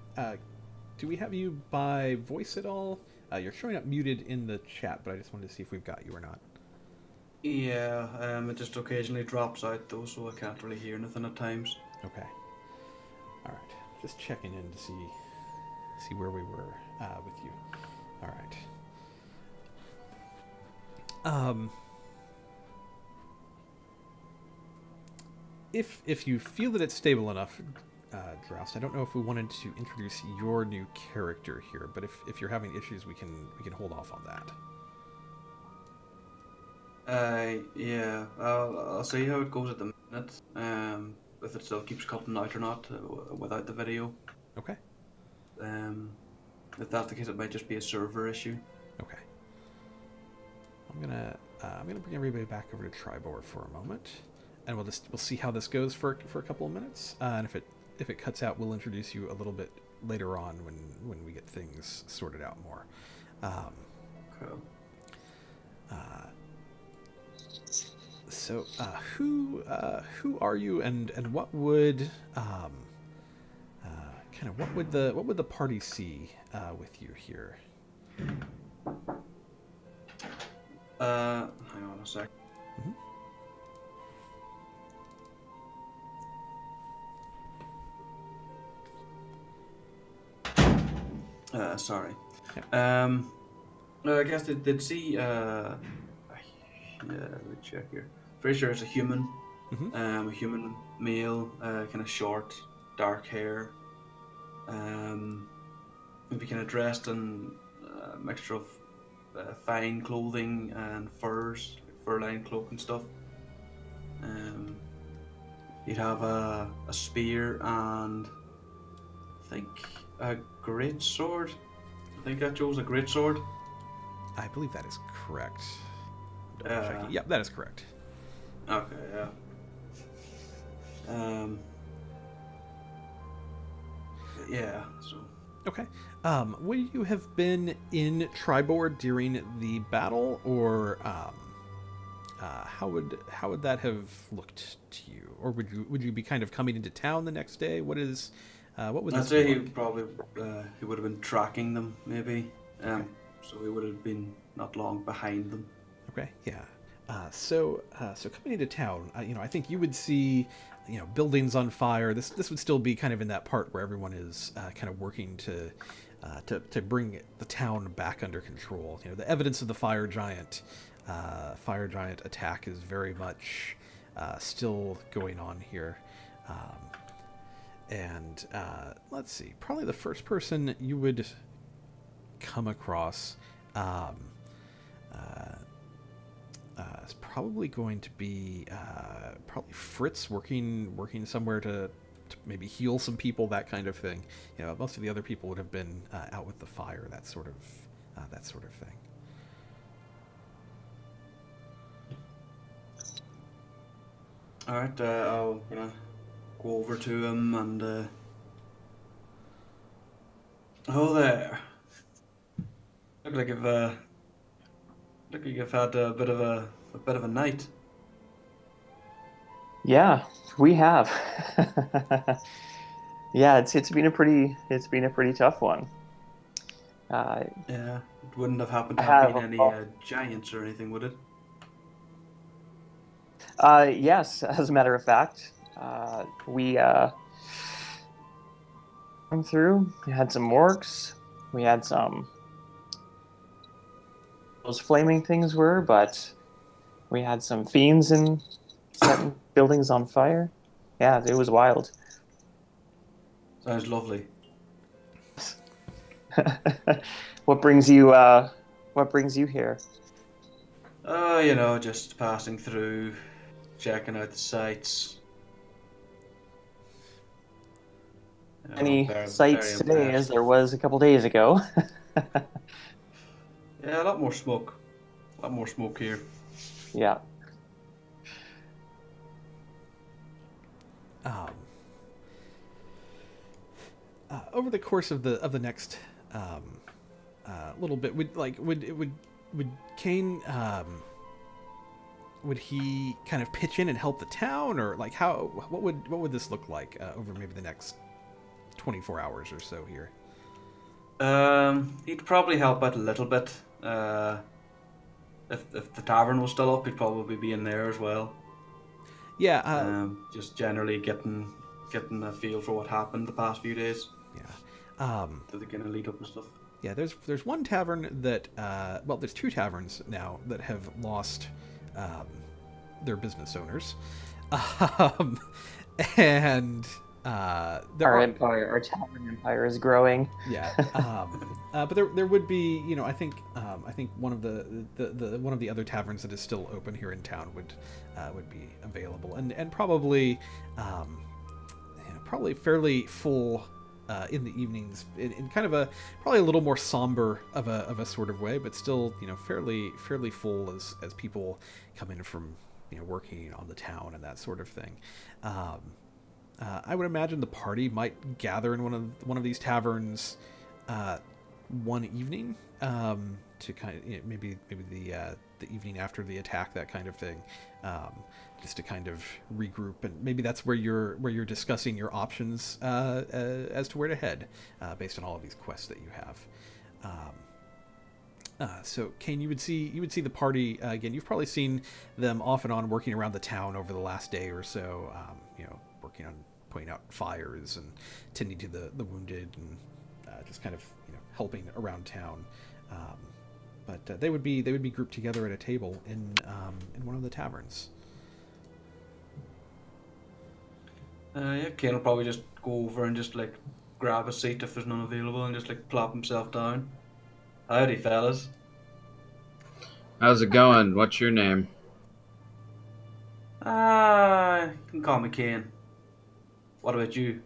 S1: do we have you by voice at all? You're showing up muted in the chat, but I just wanted to see if we've got you or not.
S5: Yeah, it just occasionally drops out though, so I can't really hear anything at times.
S1: Okay. All right, just checking in to see where we were with you. All right. If you feel that it's stable enough, Droust, I don't know if we wanted to introduce your new character here, but if you're having issues, we can hold off on that.
S5: Yeah, I'll see how it goes at the minute. If it still keeps cutting out or not without the video.
S1: Okay.
S5: If that's the case, it might just be a server issue.
S1: Okay. I'm gonna bring everybody back over to Triboar for a moment, and we'll see how this goes for a couple of minutes. And if it cuts out, we'll introduce you a little bit later on when we get things sorted out more.
S5: Cool.
S1: So, who are you, and what would what would the party see with you here?
S5: Hang on a sec. Sorry.
S1: Yeah.
S5: I guess they'd see. Yeah, let me check here. Pretty sure it's a human. A human male, kind of short, dark hair. Maybe kind of dressed in a mixture of fine clothing and furs, fur-lined cloak and stuff. He'd have a spear and I think a great sword. I think that chose a great sword.
S1: I believe that is correct. Checking. Yep, that is correct.
S5: Okay, yeah. Yeah, so.
S1: Okay. Would you have been in Triboar during the battle, or how would that have looked to you, or would you be kind of coming into town the next day? What would
S5: I'd
S1: this
S5: say
S1: be
S5: he
S1: like?
S5: probably he would have been tracking them maybe.
S1: Okay.
S5: So he would have been not long behind them.
S1: Okay. Yeah. So coming into town, I think you would see, buildings on fire. This would still be kind of in that part where everyone is kind of working to bring the town back under control. The evidence of the fire giant attack is very much still going on here. And let's see, probably the first person you would come across is probably going to be probably Fritz working somewhere to maybe heal some people, that kind of thing. Most of the other people would have been out with the fire, that sort of thing.
S5: All right, I'll go over to him and Oh there. Look like you've had a bit of a night.
S2: Yeah, we have. Yeah, it's been a pretty tough one.
S5: Yeah, it wouldn't have happened
S2: I
S5: to have
S2: have
S5: been any giants or anything, would it?
S2: yes, as a matter of fact, we come through. We had some orcs. We had some those flaming things were, but we had some fiends and setting buildings on fire. Yeah, it was wild.
S5: Sounds lovely.
S2: What brings you here?
S5: Oh, you know, just passing through, checking out the sights. You know,
S2: Any
S5: very, very
S2: sights today as
S5: impressed.
S2: there was a couple days ago?
S5: Yeah, a lot more smoke. A lot more smoke here.
S2: Yeah.
S1: Over the course of the next little bit, would Kane would he kind of pitch in and help the town, or like what would this look like over maybe the next 24 hours or so here?
S5: He'd probably help out a little bit. If the tavern was still up, he'd probably be in there as well.
S1: Yeah.
S5: Just generally getting a feel for what happened the past few days.
S1: Yeah.
S5: To the kind of lead up and stuff.
S1: Yeah, there's one tavern that there's two taverns now that have lost their business owners, and
S2: our tavern empire is growing.
S1: Yeah, but there would be, you know, I think one of the other taverns that is still open here in town would be available, and probably probably fairly full. In the evenings, in kind of probably a little more somber of a sort of way, but still, you know, fairly full as people come in from, you know, working on the town and that sort of thing. I would imagine the party might gather in one of these taverns one evening to kind of, you know, maybe the evening after the attack, that kind of thing. Just to kind of regroup, and maybe that's where you're discussing your options as to where to head based on all of these quests that you have. So Kane, you would see the party again. You've probably seen them off and on working around the town over the last day or so. You know, working on putting out fires and tending to the wounded, and just kind of, you know, helping around town. But they would be grouped together at a table in one of the taverns.
S5: Yeah, Kane will probably just go over and just like grab a seat if there's none available and just like plop himself down. Howdy, fellas.
S3: How's it going? What's your name?
S5: You can call me Kane. What about you?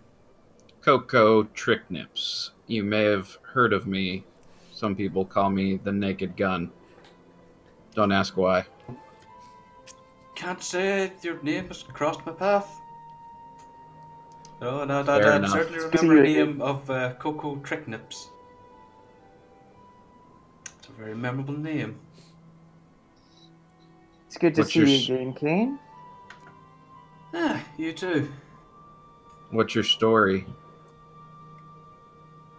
S3: Coco Tricknips. You may have heard of me. Some people call me the Naked Gun. Don't ask why.
S5: Can't say your name has crossed my path. No, I certainly remember the name of Coco Tricknips. It's a very memorable name.
S2: It's good to see you again, Kane.
S5: Ah, you too.
S3: What's your story?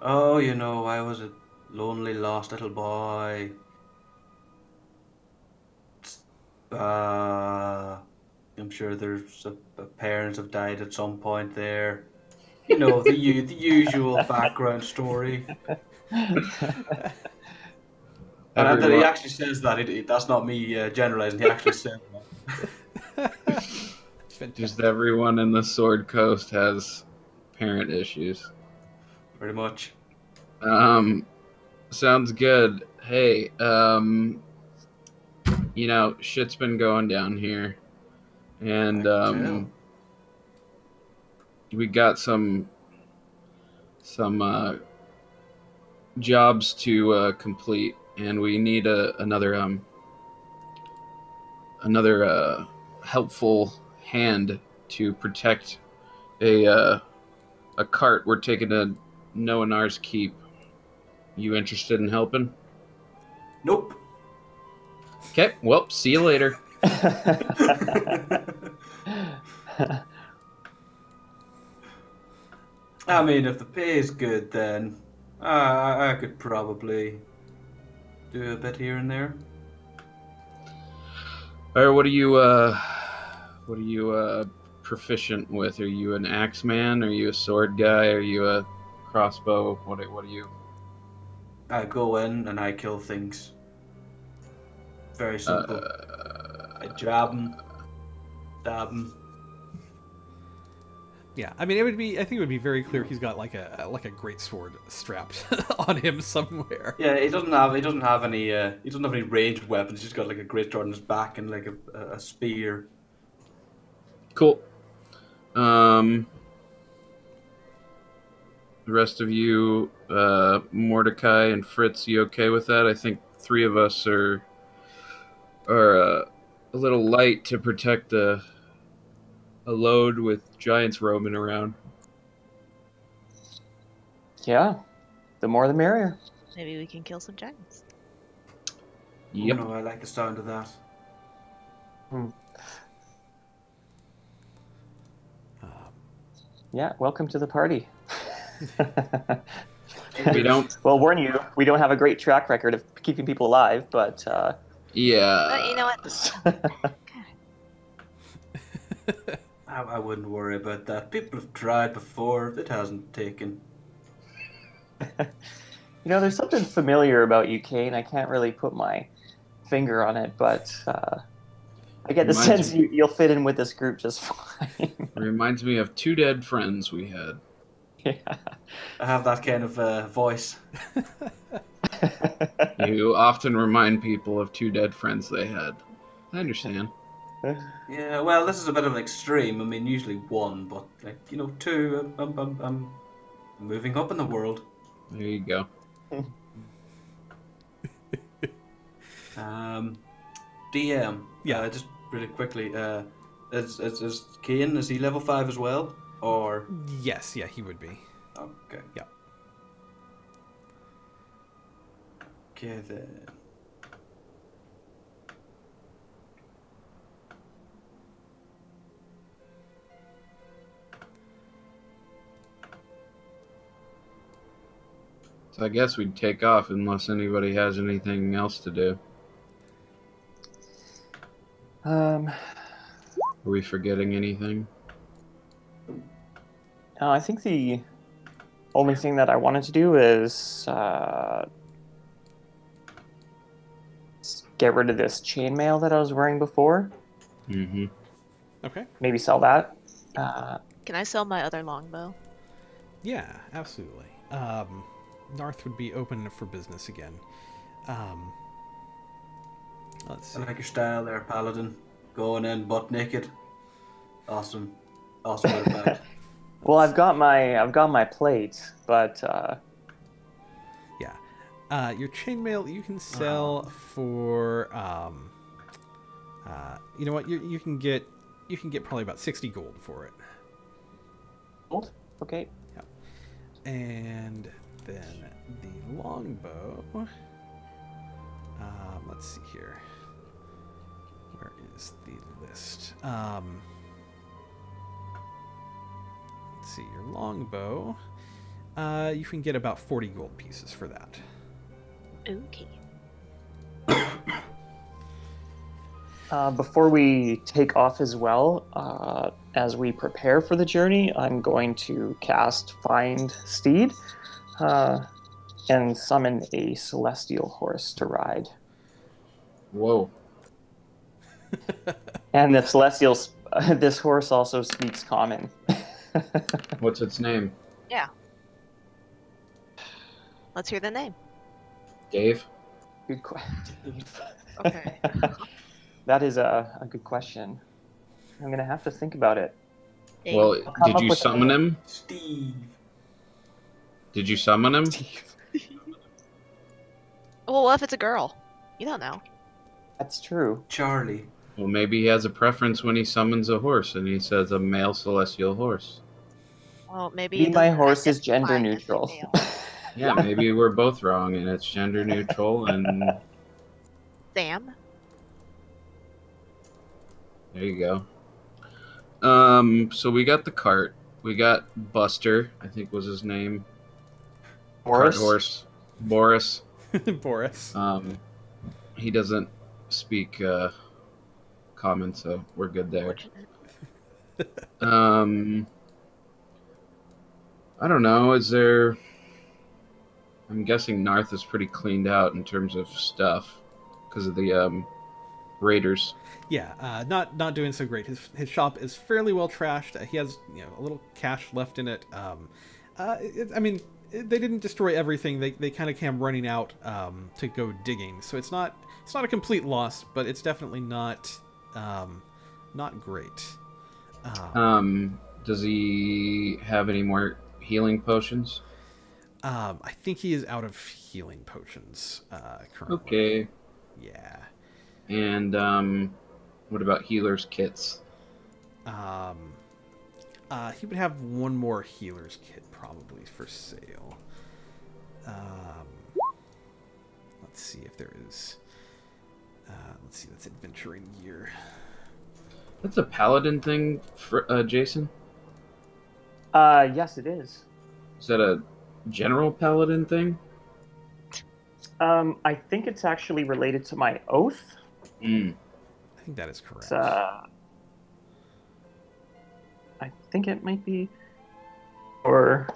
S5: Oh, you know, I was a lonely, lost little boy. I'm sure there's parents have died at some point there. You know, the usual background story. And he actually says that. That's not me generalizing. He actually said that.
S3: Just everyone in the Sword Coast has parent issues.
S5: Pretty much.
S3: Sounds good. Hey, you know, shit's been going down here. And we got some jobs to complete, and we need another helpful hand to protect a cart we're taking to Noanar's Keep. You interested in helping?
S5: Nope.
S3: Okay, well, see you later.
S5: I mean, if the pay is good, then I could probably do a bit here and there.
S3: Or what are you proficient with? Are you an axeman? Are you a sword guy? Are you a crossbow? What are you?
S5: I go in and I kill things. Very simple. I jab them, stab them.
S1: Yeah, I mean, I think it would be very clear he's got like a great sword strapped on him somewhere.
S5: Yeah, he doesn't have any ranged weapons. He's just got like a great sword on his back and like a spear.
S3: Cool. The rest of you, Mordecai and Fritz, you okay with that? I think 3 of us are a little light to protect a load with giants roaming around.
S2: Yeah, the more the merrier.
S4: Maybe we can kill some giants.
S3: Yep.
S5: Oh, no, I like the sound of that.
S2: Yeah, welcome to the party.
S3: We don't.
S2: Well, warn you, we don't have a great track record of keeping people alive, but
S3: Yeah.
S4: But you know what?
S5: I wouldn't worry about that. People have tried before. It hasn't taken.
S2: there's something familiar about you, Kane. I can't really put my finger on it, but I get the sense you'll fit in with this group just fine.
S3: It reminds me of 2 dead friends we had.
S2: Yeah.
S5: I have that kind of voice.
S3: You often remind people of 2 dead friends they had. I understand.
S5: Yeah, well, this is a bit of an extreme. I mean, usually 1, but like 2. I'm moving up in the world.
S3: There you go.
S5: DM.
S1: Yeah.
S5: Just really quickly. Is Kane? Is he level 5 as well? Or
S1: Yes, yeah, he would be.
S5: okay.
S1: Yeah.
S5: Okay then.
S3: So I guess we'd take off unless anybody has anything else to do. Are we forgetting anything?
S2: No, I think the only thing that I wanted to do is get rid of this chainmail that I was wearing before.
S3: Mm-hmm.
S1: Okay.
S2: Maybe sell that.
S4: Can I sell my other longbow?
S1: Yeah, absolutely. Narth would be open for business again. Let's see.
S5: I like your style there, Paladin. Going in butt naked. Awesome. Awesome artifact.
S2: Well, I've got my plate, but
S1: yeah. Your chainmail you can sell for you know what, you can get probably about 60 gold for it.
S2: gold. Okay.
S1: Yeah. And then the longbow. Let's see here. Where is the list? Let's see, your longbow. You can get about 40 gold pieces for that.
S4: Okay.
S2: Before we take off as well, as we prepare for the journey, I'm going to cast Find Steed and summon a celestial horse to ride.
S3: Whoa.
S2: And the this horse also speaks common.
S3: What's its name?
S4: Yeah. Let's hear the name.
S3: Dave?
S2: Good question.
S4: Okay.
S2: That is a good question. I'm going to have to think about it.
S4: Dave.
S3: Well,
S2: come
S3: did
S2: up
S3: you
S2: with
S3: summon him?
S5: Steve.
S3: Did you summon him?
S4: Well, what if it's a girl? You don't know.
S2: That's true.
S5: Charlie.
S3: Well, maybe he has a preference when he summons a horse and he says a male celestial horse.
S4: Well, maybe
S2: Be
S4: it
S2: my
S4: doesn't
S2: horse is
S4: identify
S2: gender
S4: as a
S2: neutral.
S4: male.
S3: Yeah, maybe we're both wrong and it's gender neutral, and
S4: Sam?
S3: there you go. So we got the cart. We got Buster, I think was his name. Cart
S2: Boris?
S3: horse. Boris.
S1: Boris.
S3: He doesn't speak common, so we're good there. I don't know. Is there? I'm guessing Narth is pretty cleaned out in terms of stuff because of the raiders.
S1: Yeah, not doing so great. His shop is fairly well trashed. He has a little cash left in it. I mean, they didn't destroy everything. They kind of came running out to go digging. So it's not a complete loss, but it's definitely not great.
S3: Does he have any more healing potions?
S1: I think he is out of healing potions currently.
S3: Okay.
S1: Yeah.
S3: And what about healer's kits?
S1: He would have one more healer's kit probably for sale. Let's see if there is. Let's see. That's adventuring gear.
S3: That's a paladin thing, for, Jason?
S2: Yes, it is.
S3: Is that a general paladin thing?
S2: I think it's actually related to my oath.
S3: Mm.
S1: I think that is correct.
S2: It's, I think it might be, or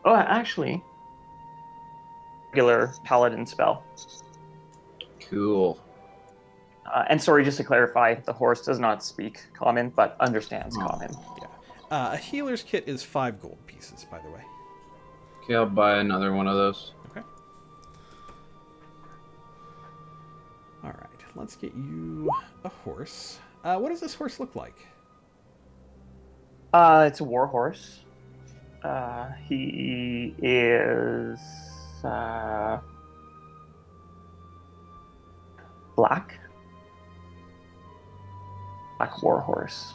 S2: actually, regular paladin spell.
S3: Cool.
S2: And sorry, just to clarify, the horse does not speak common, but understands common.
S1: Yeah. A healer's kit is 5 gold pieces, by the way.
S3: Okay, I'll buy another one of those.
S1: Okay. All right, let's get you a horse. What does this horse look like?
S2: It's a war horse. He is black. Black war horse.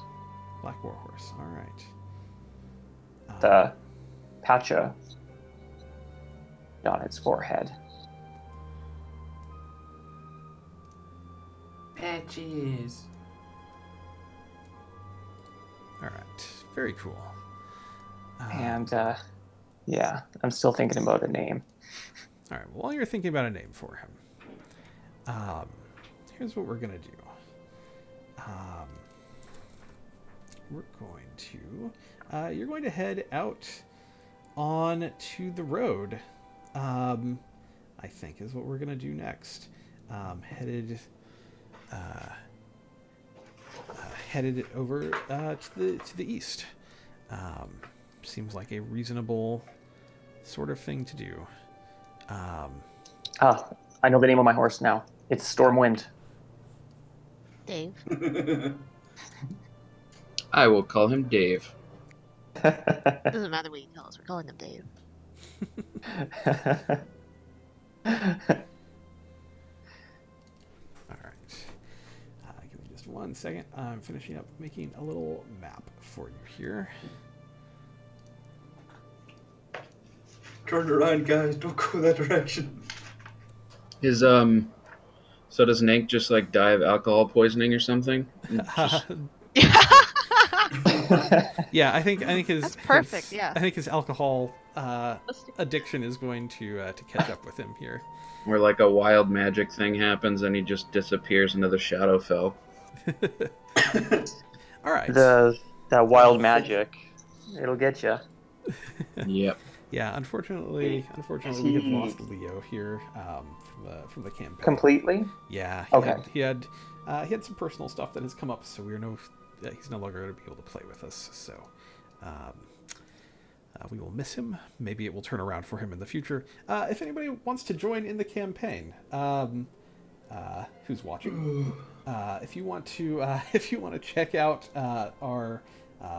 S1: Black war horse. All right.
S2: The patcha on its forehead.
S5: Patches.
S1: All right. Very cool.
S2: And yeah, I'm still thinking about a name.
S1: All right. Well, while you're thinking about a name for him, here's what we're gonna do. We're going to. You're going to head out on to the road. I think is what we're gonna do next. Headed over to the east. Seems like a reasonable sort of thing to do.
S2: I know the name of my horse now. It's Stormwind.
S4: Dave.
S3: I will call him Dave.
S4: Doesn't matter what you tell us. We're calling him Dave.
S1: All right. Give me just 1 second. I'm finishing up making a little map for you here.
S5: Turn around, guys. Don't go that direction.
S3: His so does Nank just like die of alcohol poisoning or something?
S1: Yeah, I think his
S4: That's perfect.
S1: his-
S4: Yeah.
S1: I think his alcohol addiction is going to catch up with him here.
S3: Where like a wild magic thing happens and he just disappears into the Shadowfell.
S1: All right.
S2: That wild magic, it'll get you.
S3: Yep.
S1: Yeah, unfortunately, we have lost Leo here from the campaign.
S2: Completely?
S1: Yeah. He had some personal stuff that has come up, so he's no longer going to be able to play with us. So we will miss him. Maybe it will turn around for him in the future. If anybody wants to join in the campaign, who's watching, if you want to check out our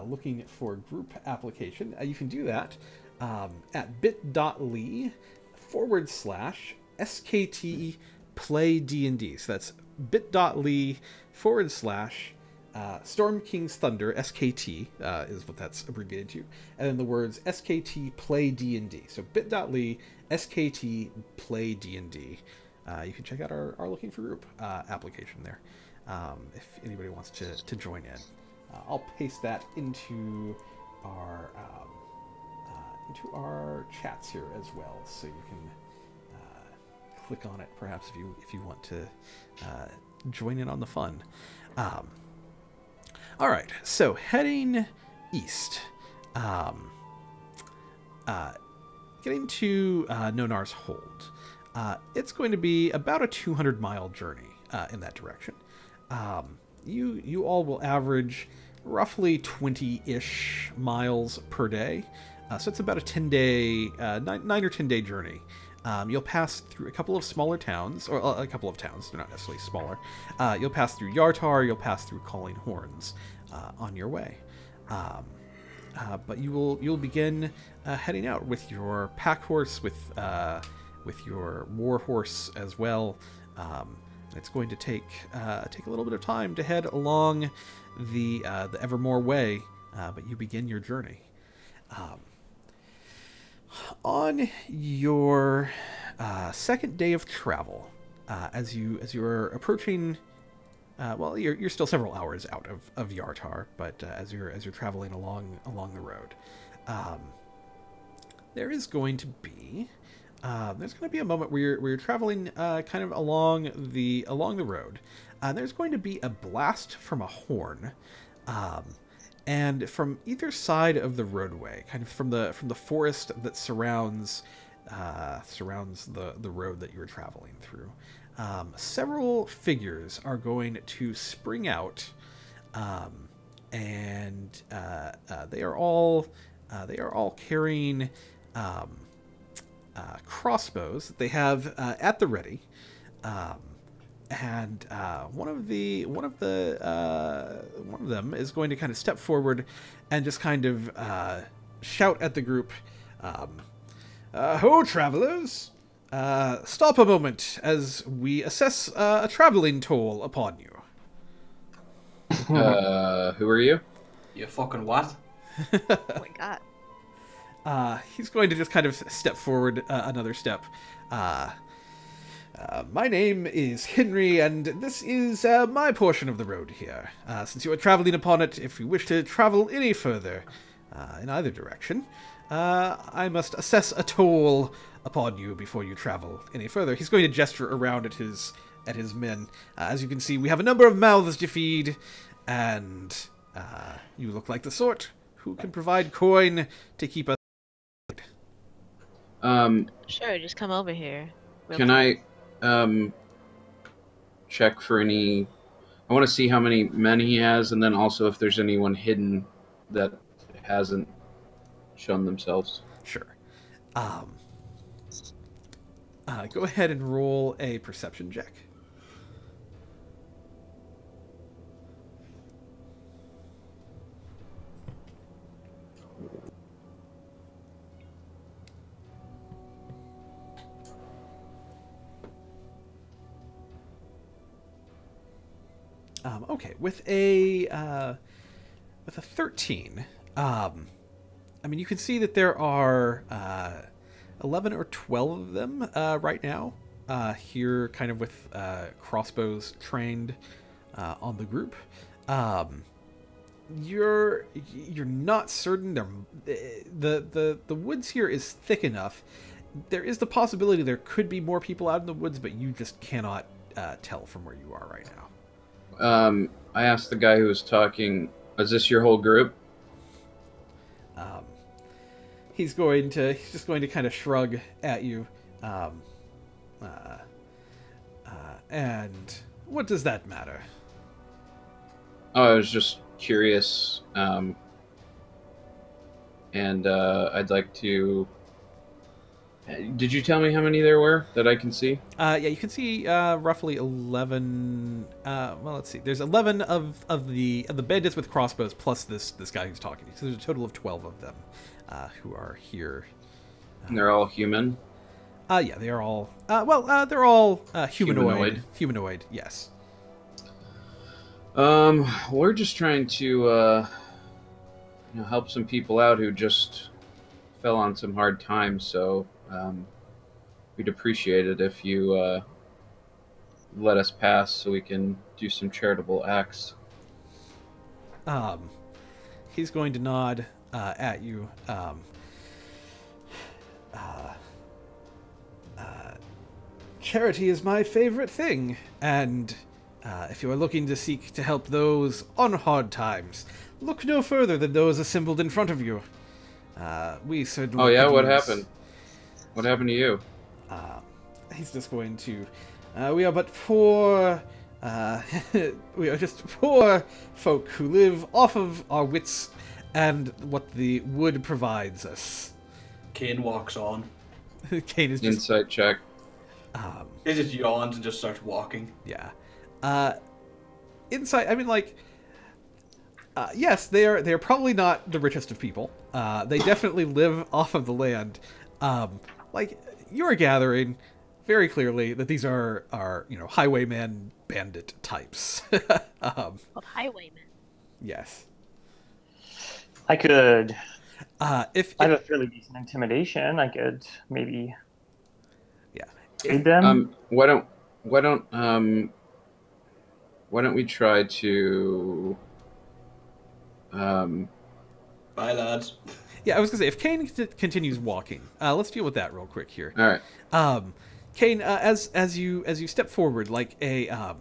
S1: looking for group application, you can do that at bit.ly/SKT play D&D. So that's bit.ly/SKT Storm King's Thunder, SKT, is what that's abbreviated to, and then the words SKT play D&D. So bit.ly SKT play D&D. You can check out our Looking for Group application there if anybody wants to join in. I'll paste that into our chats here as well, so you can click on it perhaps if you want to join in on the fun. All right, so heading east, getting to Nonar's Hold. It's going to be about a 200-mile journey in that direction. You all will average roughly 20-ish miles per day, so it's about a 10-day, 9 or 10-day journey. You'll pass through a couple of smaller towns, or a couple of towns, they're not necessarily smaller. You'll pass through Yartar, you'll pass through Calling Horns on your way. But you'll begin heading out with your pack horse, with your war horse as well. It's going to take a little bit of time to head along the Evermore Way, but you begin your journey. On your second day of travel, as you're approaching, well, you're still several hours out of Yartar, but as you're traveling along the road, there's going to be a moment where you're traveling kind of along the road. There's going to be a blast from a horn. And from either side of the roadway, kind of from the forest that surrounds the road that you're traveling through, several figures are going to spring out, and they are all carrying crossbows that they have at the ready. And one of them is going to kind of step forward and just kind of shout at the group, "Ho, travelers! Stop a moment as we assess a traveling toll upon you."
S3: Who are you?
S5: You fucking what?
S4: Oh my god.
S1: He's going to just kind of step forward another step. My name is Henry, and this is my portion of the road here. Since you are traveling upon it, if you wish to travel any further in either direction, I must assess a toll upon you before you travel any further. He's going to gesture around at his men. As you can see, we have a number of mouths to feed, and you look like the sort who can provide coin to keep us.
S4: Sure, just come over here.
S3: Can I check for any... I want to see how many men he has, and then also if there's anyone hidden that hasn't shown themselves.
S1: Sure. Go ahead and roll a perception check. Okay, with a 13, I mean, you can see that there are 11 or 12 of them right now here, kind of with crossbows trained on the group. You're not certain. The woods here is thick enough. There is the possibility there could be more people out in the woods, but you just cannot tell from where you are right now.
S3: I asked the guy who was talking, is this your whole group?
S1: He's just going to kind of shrug at you. And what does that matter?
S3: Oh, I was just curious. And I'd like to... Did you tell me how many there were that I can see?
S1: Yeah, you can see roughly 11. Well, let's see. There's 11 of the bandits with crossbows plus this guy who's talking to you. So there's a total of 12 of them who are here.
S3: And they're all human?
S1: Yeah, they are all. They're all humanoid. Humanoid, yes.
S3: We're just trying to help some people out who just fell on some hard times. So we'd appreciate it if you let us pass so we can do some charitable acts.
S1: He's going to nod at you. Charity is my favorite thing, and if you are looking to seek to help those on hard times, look no further than those assembled in front of you. We certainly.
S3: Oh yeah,
S1: could
S3: what
S1: use-
S3: happened? What happened to you?
S1: He's just going to. We are but poor. We are just poor folk who live off of our wits and what the wood provides us.
S5: Kane walks on.
S1: Kane is just.
S3: Insight check.
S5: He just yawns and just starts walking.
S1: Yeah. Insight. I mean, like. Yes, they're probably not the richest of people. They definitely live off of the land. Like you're gathering very clearly that these are highwayman bandit types.
S4: Called highwaymen.
S1: Yes.
S2: I could.
S1: If
S2: I have a fairly decent intimidation. I could maybe
S1: yeah.
S2: aid them.
S3: Why don't we try to
S5: Bye, lads.
S1: Yeah, I was gonna say if Kane continues walking, let's deal with that real quick here.
S3: all right.
S1: Kane, as you step forward, like a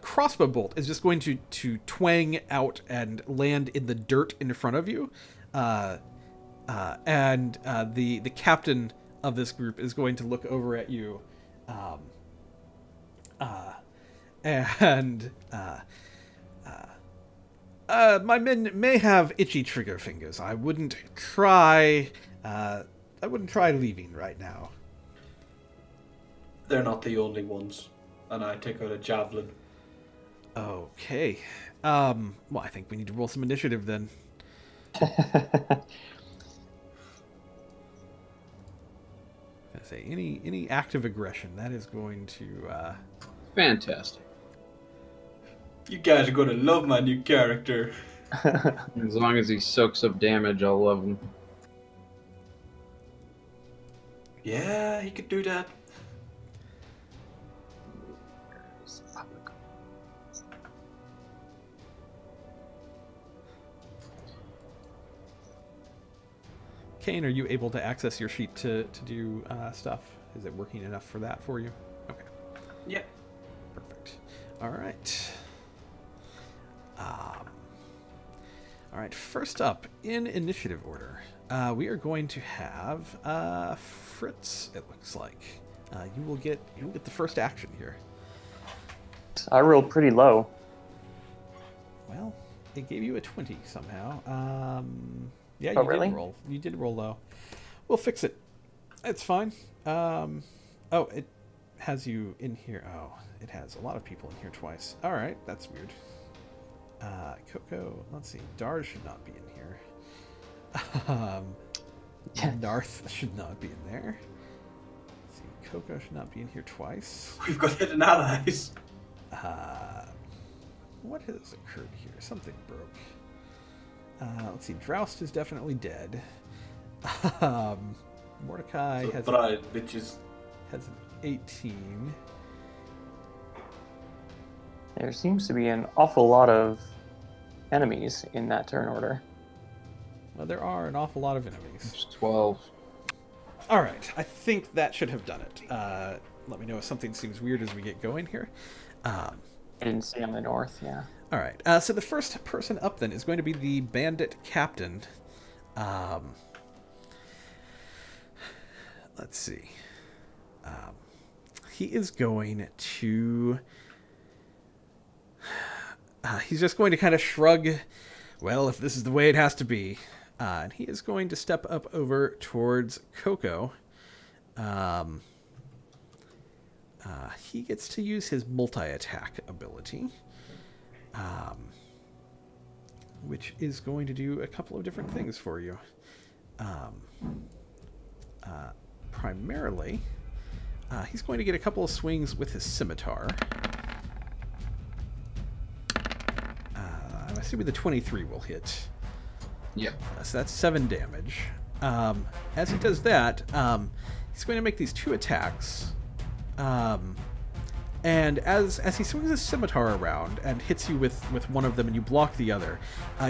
S1: crossbow bolt is just going to twang out and land in the dirt in front of you, and the captain of this group is going to look over at you, and my men may have itchy trigger fingers. I wouldn't try leaving right now.
S5: They're not the only ones. And I take out a javelin.
S1: Okay. Well, I think we need to roll some initiative then. I say any act of aggression that is going to.
S3: Fantastic.
S5: You guys are going to love my new character.
S3: As long as he soaks up damage, I'll love him.
S5: Yeah, he could do that.
S1: Kane, are you able to access your sheet to do stuff? Is it working enough for that for you? Okay.
S5: Yeah.
S1: Perfect. All right. All right. First up in initiative order, we are going to have Fritz. It looks like you will get the first action here.
S2: I rolled pretty low.
S1: Well, it gave you a 20 somehow. Yeah,
S2: Oh,
S1: you
S2: really?
S1: did roll. You did roll low. We'll fix it. It's fine. Oh, it has you in here. Oh, it has a lot of people in here twice. All right, that's weird. Coco, let's see. Dar should not be in here. Narth should not be in there. Let's see. Coco should not be in here twice.
S5: We've got hidden allies.
S1: What has occurred here? Something broke. Let's see. Droust is definitely dead. Mordecai has
S5: Surprise, bitches.
S1: an 18.
S2: There seems to be an awful lot of enemies in that turn order.
S1: Well, there are an awful lot of enemies.
S3: It's 12.
S1: All right. I think that should have done it. Let me know if something seems weird as we get going here.
S2: I didn't see on the north, yeah.
S1: All right. So the first person up then is going to be the bandit captain. Let's see. He is going to. He's just going to kind of shrug. Well, if this is the way it has to be, and he is going to step up over towards Coco. He gets to use his multi-attack ability. Which is going to do a couple of different things for you. Primarily, he's going to get a couple of swings with his scimitar. I'm assuming the 23 will hit.
S3: Yep.
S1: So that's 7 damage. As he does that, he's going to make these 2 attacks. And as he swings his scimitar around and hits you with one of them and you block the other,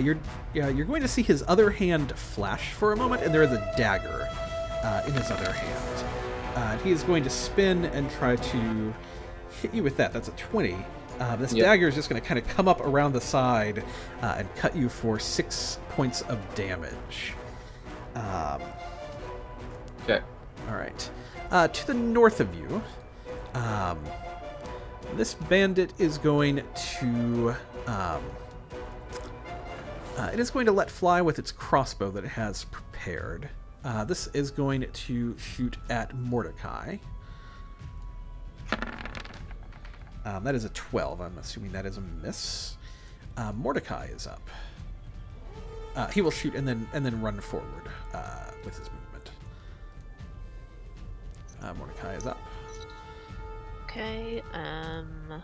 S1: you're going to see his other hand flash for a moment, and there is a dagger in his other hand. And he is going to spin and try to hit you with that. That's a 20. This dagger is just going to kind of come up around the side and cut you for 6 points of damage.
S3: Okay.
S1: All right. To the north of you, this bandit is going to it is going to let fly with its crossbow that it has prepared. This is going to shoot at Mordecai. That is a 12. I'm assuming that is a miss. Mordecai is up. He will shoot and then run forward with his movement. Mordecai is up.
S4: Okay, I'm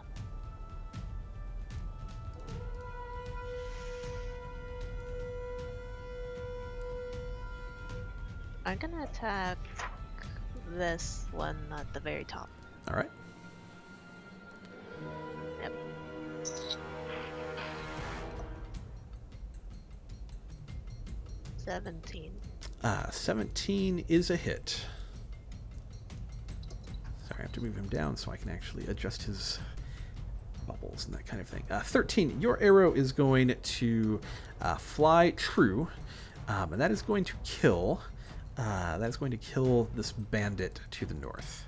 S4: gonna attack this one at the very top.
S1: All right.
S4: Yep. $17.
S1: 17 is a hit. Sorry, I have to move him down so I can actually adjust his bubbles and that kind of thing. 13, your arrow is going to fly true, and that is going to kill. That is going to kill this bandit to the north.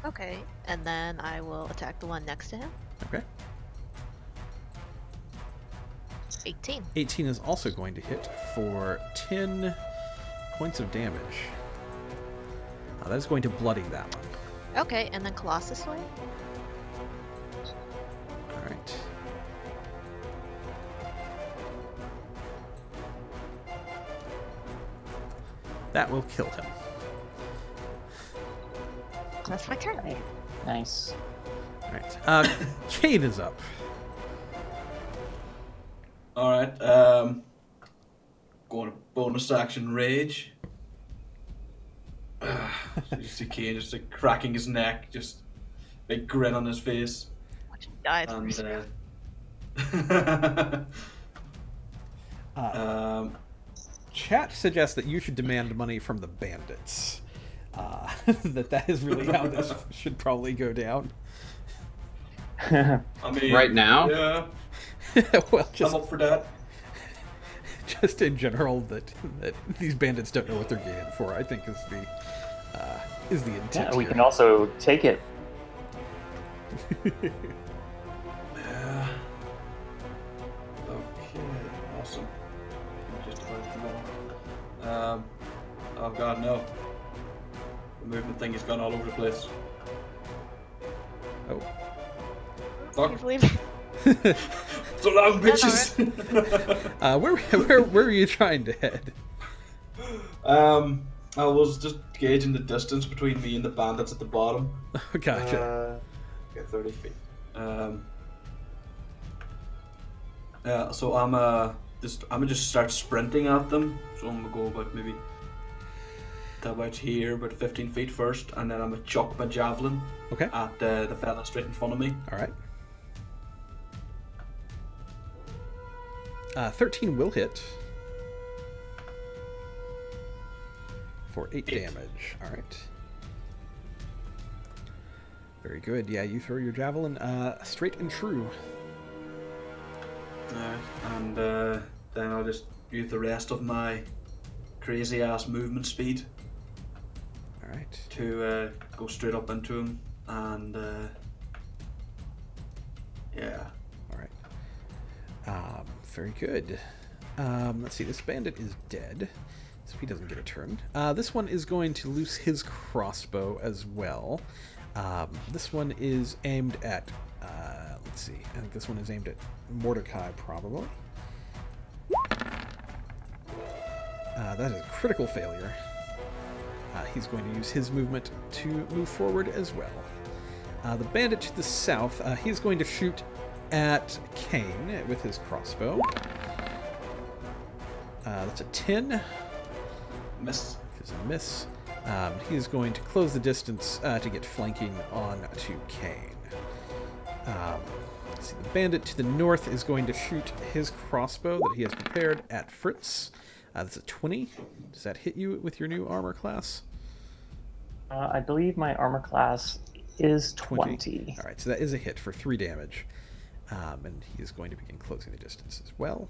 S4: Okay, and then I will attack the one next to him.
S1: Okay.
S4: 18.
S1: 18 is also going to hit for 10 points of damage. That is going to bloody that one.
S4: Okay, and then Colossus Way.
S1: All right. That will kill him.
S4: That's my turn.
S2: Right. Nice.
S1: All right. Kane is up.
S5: All right. Going to bonus action rage. So you see Kane just like cracking his neck, just big grin on his face.
S4: Watch him die.
S1: Chat suggests that you should demand money from the bandits. That is really how this should probably go down.
S5: I mean,
S3: Right now?
S5: Yeah,
S1: Well,
S5: I'm up for that.
S1: just in general, that these bandits don't know what they're getting for, I think is the intent.
S2: Yeah, we
S1: here.
S2: can also take it.
S5: Yeah. Okay, awesome. Just about to go. Oh god, no. The movement thing has gone all over the place.
S1: Oh.
S5: Fuck.
S4: He's leaving.
S5: So long, bitches!
S1: Where were you trying to head?
S5: I was just gauging the distance between me and the bandits at the bottom.
S1: Gotcha.
S5: Okay, 30 feet. So I'm gonna just start sprinting at them. So I'm gonna go about maybe about here, about 15 feet first, and then I'm gonna chuck my javelin
S1: Okay.
S5: at the fella straight in front of me.
S1: All right. 13 will hit for 8 damage. All right. Very good. Yeah, you throw your javelin straight and true.
S5: And then I'll just use the rest of my crazy ass movement speed
S1: All right.
S5: to go straight up into him, and yeah.
S1: All right. Very good. Let's see. This bandit is dead, so he doesn't get a turn. This one is going to loose his crossbow as well. This one is aimed at. Let's see. I think this one is aimed at Mordecai, probably. That is a critical failure. He's going to use his movement to move forward as well. The bandit to the south, he's going to shoot at Kane with his crossbow. That's a 10.
S5: Miss.
S1: Is a miss. He's going to close the distance to get flanking on to Kane. See, the bandit to the north is going to shoot his crossbow that he has prepared at Fritz. That's a 20. Does that hit you with your new armor class?
S2: I believe my armor class is 20.
S1: All right, so that is a hit for 3 damage. And he is going to begin closing the distance as well.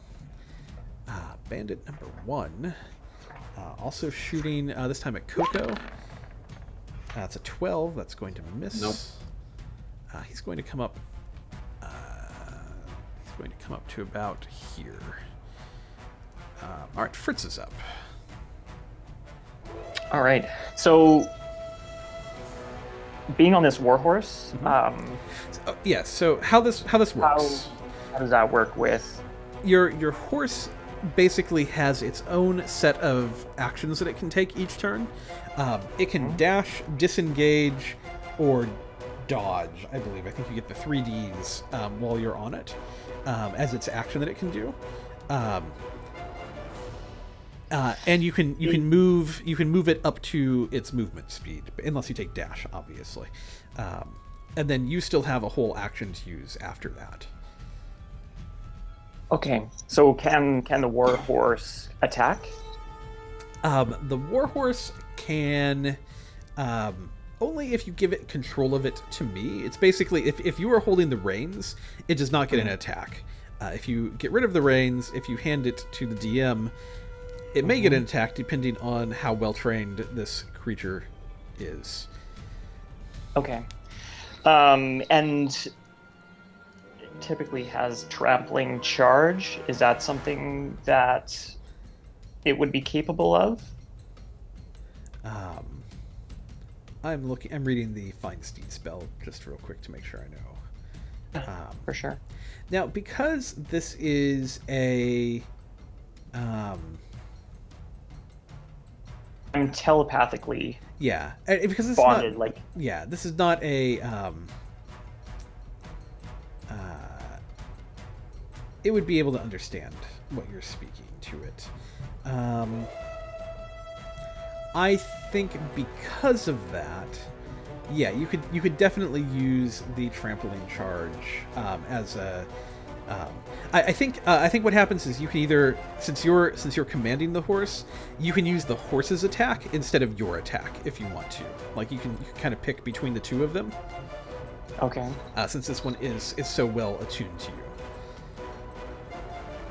S1: Bandit number 1. Also shooting this time at Coco. That's a 12. That's going to miss.
S3: Nope.
S1: He's going to come up. He's going to come up to about here. All right, Fritz is up.
S2: All right. So, being on this warhorse,
S1: Yeah. So how this works?
S2: How does that work with
S1: Your horse basically has its own set of actions that it can take each turn. It can dash, disengage, or dodge, I believe. I think you get the 3Ds while you're on it as its action that it can do. And you can move it up to its movement speed, unless you take dash, obviously. And then you still have a whole action to use after that.
S2: Okay, so can the warhorse attack?
S1: The warhorse can only if you give it control of it to me. It's basically if you are holding the reins, it does not get an attack. If you get rid of the reins, if you hand it to the DM, it may get an attack depending on how well trained this creature is.
S2: Okay, and typically has trampling charge. Is that something that it would be capable of?
S1: I'm reading the Feinstein spell just real quick to make sure I know.
S2: For sure.
S1: Now, because this is a
S2: I'm telepathically
S1: because it's
S2: bonded,
S1: not this is not a it would be able to understand what you're speaking to it. I think because of that, you could definitely use the trampling charge as a. I think what happens is you can either, since you're commanding the horse, you can use the horse's attack instead of your attack if you want to. Like you can kind of pick between the two of them.
S2: Okay.
S1: Since this one is so well attuned to you.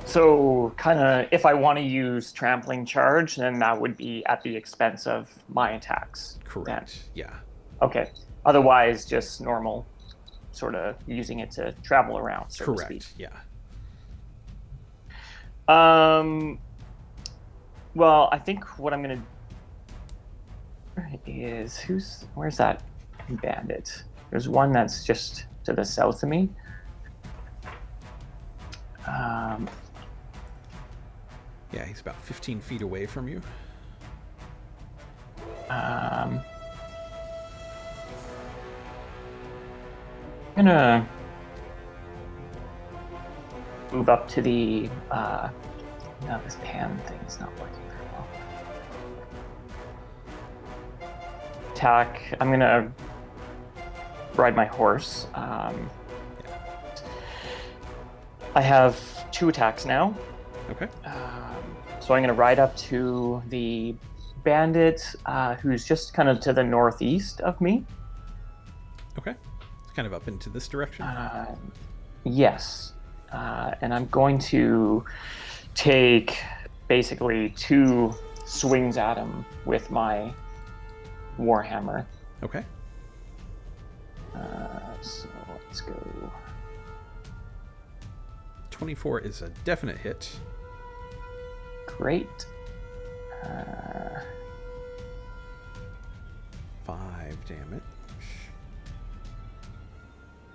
S2: So, kind of, if I want to use trampling charge, then that would be at the expense of my attacks.
S1: Correct.
S2: Then.
S1: Yeah.
S2: Okay. Otherwise, just normal, sort of using it to travel around. So
S1: Correct.
S2: To speak.
S1: Yeah.
S2: Well, I think what I'm gonna is where's that bandit? There's one that's just to the south of me.
S1: Yeah, he's about 15 feet away from you.
S2: I'm gonna move up to the no, this pan thing is not working very well. Attack. I'm gonna ride my horse. I have 2 attacks now.
S1: Okay.
S2: So I'm going to ride up to the bandit who's just kind of to the northeast of me.
S1: Okay. It's kind of up into this direction.
S2: Yes. And I'm going to take basically 2 swings at him with my warhammer.
S1: Okay.
S2: So let's go.
S1: 24 is a definite hit.
S2: Great.
S1: 5 damage.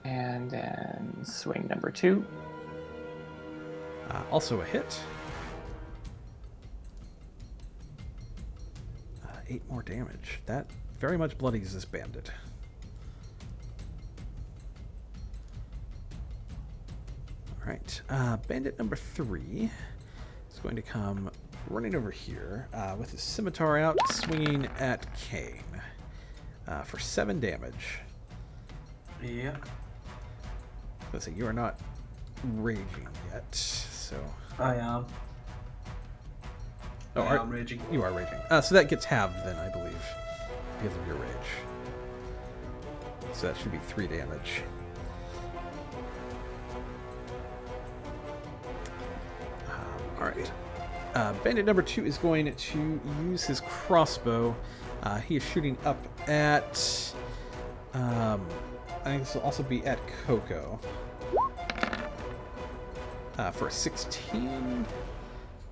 S2: And then swing number 2.
S1: Also a hit. 8 more damage. That very much bloodies this bandit. All right. Bandit number 3 is going to come running over here with his scimitar out, swinging at Kane for 7 damage.
S5: Yeah.
S1: Let's see, you are not raging yet, so...
S5: I am.
S1: Oh,
S5: I am raging.
S1: You are raging. So that gets halved then, I believe, because of your rage. So that should be 3 damage. Alright. Bandit number 2 is going to use his crossbow. He is shooting up at... I think this will also be at Coco. For a 16.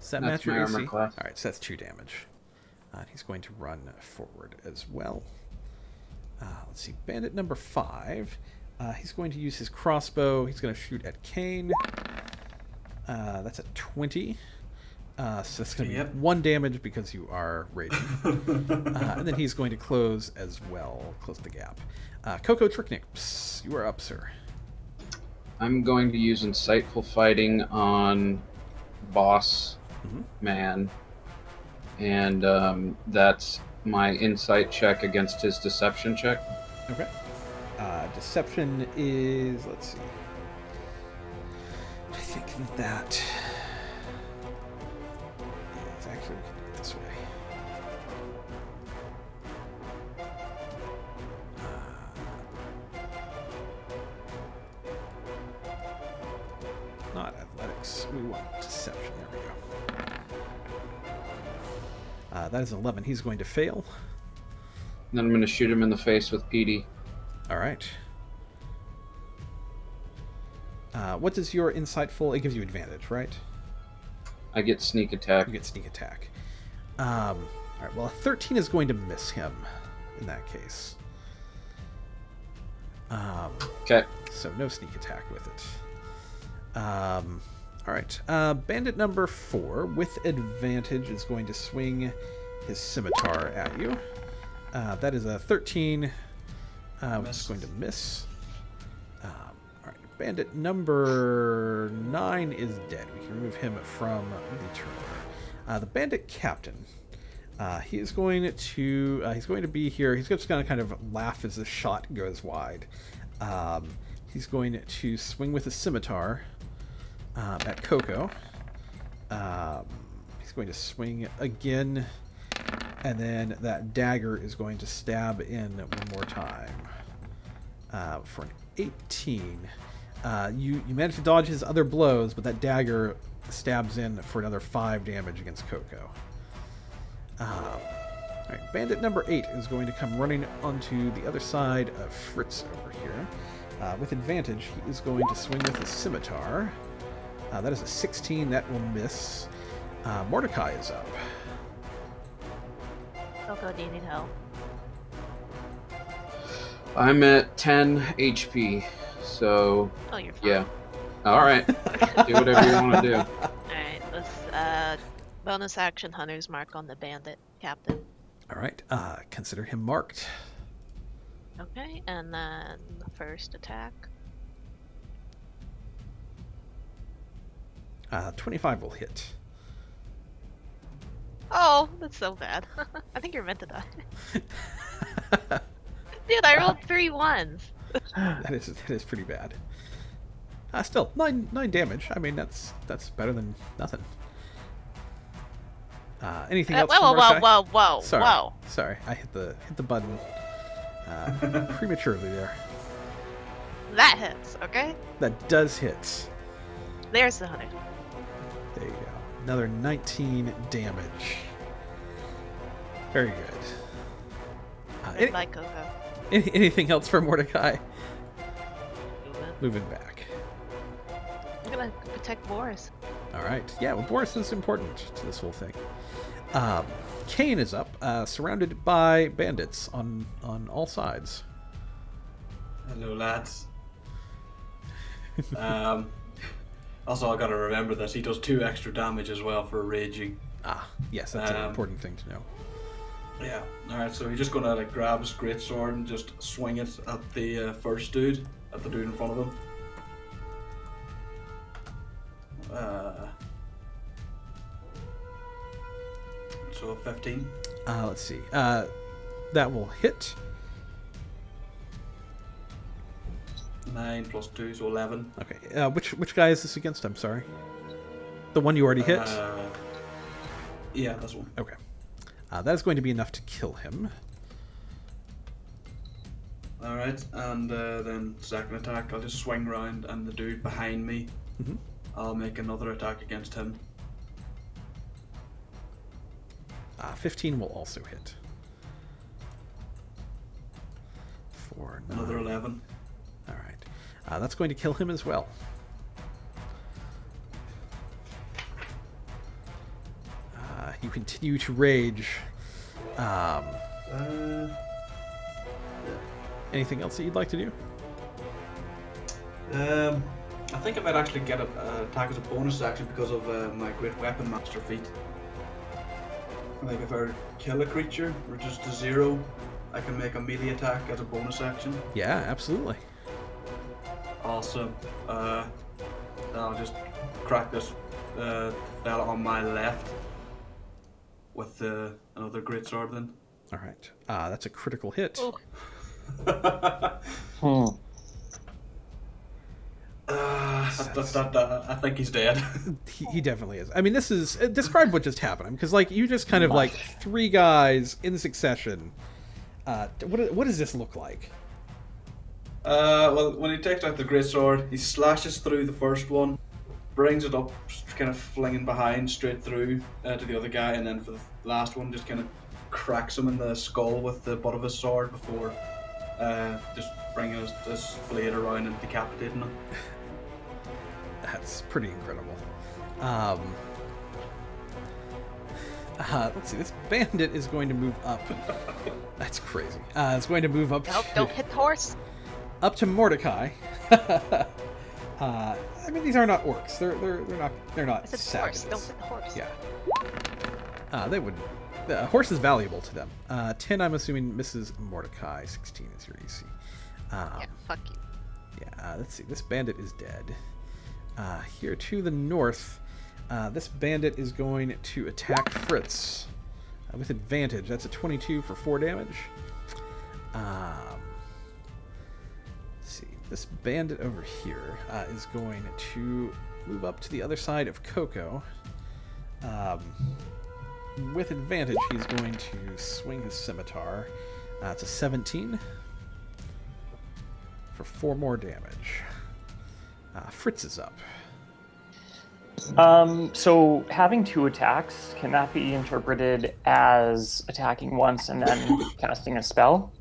S1: Does that match your AC? Alright, so that's 2 damage. He's going to run forward as well. Let's see, Bandit number 5. He's going to use his crossbow. He's going to shoot at Kane. That's a 20. So that's going to be 1 damage because you are raging. And then he's going to close as well. Close the gap. Coco Tricknips, you are up, sir.
S3: I'm going to use Insightful Fighting on Boss Man. And that's my insight check against his deception check.
S1: Okay. Deception is, let's see. I think that... It's actually, we can do it this way. Not athletics. We want deception. There we go. That is 11. He's going to fail.
S3: And then I'm going to shoot him in the face with PD.
S1: All right. What does your insightful? It gives you advantage, right?
S3: I get sneak attack.
S1: You get sneak attack. All right. Well, a 13 is going to miss him in that case.
S3: Okay.
S1: So no sneak attack with it. All right. Bandit number 4 with advantage is going to swing his scimitar at you. That is a 13, which is going to miss. All right. Bandit number 9 is dead. We can remove him from the turn. The bandit captain. He is going to he's going to be here. He's just going to kind of laugh as the shot goes wide. He's going to swing with a scimitar at Coco. He's going to swing again, and then that dagger is going to stab in one more time for an 18. You managed to dodge his other blows, but that dagger stabs in for another 5 damage against Coco. Alright, bandit number 8 is going to come running onto the other side of Fritz over here. With advantage, he is going to swing with his scimitar. That is a 16. That will miss. Mordecai is up.
S4: Coco, do you need help?
S3: I'm at 10 HP, so...
S4: Oh, you're fine.
S3: Yeah. Alright. Do whatever you want to do.
S4: Alright, let's bonus action Hunter's Mark on the bandit captain.
S1: Alright, consider him marked.
S4: Okay, and then the first attack.
S1: 25 will hit.
S4: Oh, that's so bad. I think you're meant to die. Dude, I rolled 3 ones.
S1: That is pretty bad. Still, 9 damage. I mean, that's better than nothing. Anything else?
S4: Whoa!
S1: Sorry, I hit the button prematurely there.
S4: That hits, okay?
S1: That does hit.
S4: There's the 100.
S1: There you go. Another 19 damage. Very good.
S4: Goodbye, Coco.
S1: Anything else for Mordecai? Moving back.
S4: I'm gonna protect Boris.
S1: Alright. Yeah, well, Boris is important to this whole thing. Kane is up, surrounded by bandits on all sides.
S5: Hello, lads. Also, I gotta remember that he does 2 extra damage as well for raging.
S1: Yes, that's an important thing to know.
S5: Yeah. Alright, so he's just gonna like grab his greatsword and just swing it at the first dude, at the dude in front of him. So 15.
S1: Let's see. That will hit.
S5: 9 plus 2, so 11.
S1: Okay. Which guy is this against? I'm sorry. The one you already hit?
S5: Yeah, this one.
S1: Okay. That is going to be enough to kill him.
S5: Alright, and then second attack, I'll just swing round and the dude behind me, I'll make another attack against him.
S1: 15 will also hit. For
S5: Another 11.
S1: Alright. That's going to kill him as well. You continue to rage. Anything else that you'd like to do?
S5: I think I might actually get an attack as a bonus action because of my great weapon master feat. Like if I kill a creature, reduced to 0, I can make a melee attack as a bonus action.
S1: Yeah, absolutely.
S5: Awesome. I'll just crack this fella on my left with another greatsword then.
S1: Alright. That's a critical hit.
S5: I think he's dead.
S1: He definitely is. I mean, this is... describe what just happened. Because, like, you just kind of, like, 3 guys in succession. What does this look like?
S5: Well, when he takes out the greatsword, he slashes through the first one, brings it up, kind of flinging behind, straight through to the other guy, and then for the last one, just kind of cracks him in the skull with the butt of his sword before just bringing his blade around and decapitating him.
S1: That's pretty incredible. Let's see. This bandit is going to move up. That's crazy. It's going to move up.
S4: Nope, don't hit the horse.
S1: Up to Mordecai. I mean, these are not orcs. They're not
S4: It's a
S1: savages.
S4: horse. Don't hit the horse.
S1: Yeah. They would. The horse is valuable to them. 10, I'm assuming, misses Mordecai. 16 is your AC.
S4: Yeah, fuck you.
S1: Yeah. Let's see. This bandit is dead. Here to the north, this bandit is going to attack Fritz with advantage. That's a 22 for 4 damage. Let's see. This bandit over here is going to move up to the other side of Coco. With advantage, he's going to swing his scimitar. It's a 17 for 4 more damage. Fritz is up.
S2: So having 2 attacks, can that be interpreted as attacking once and then casting a spell?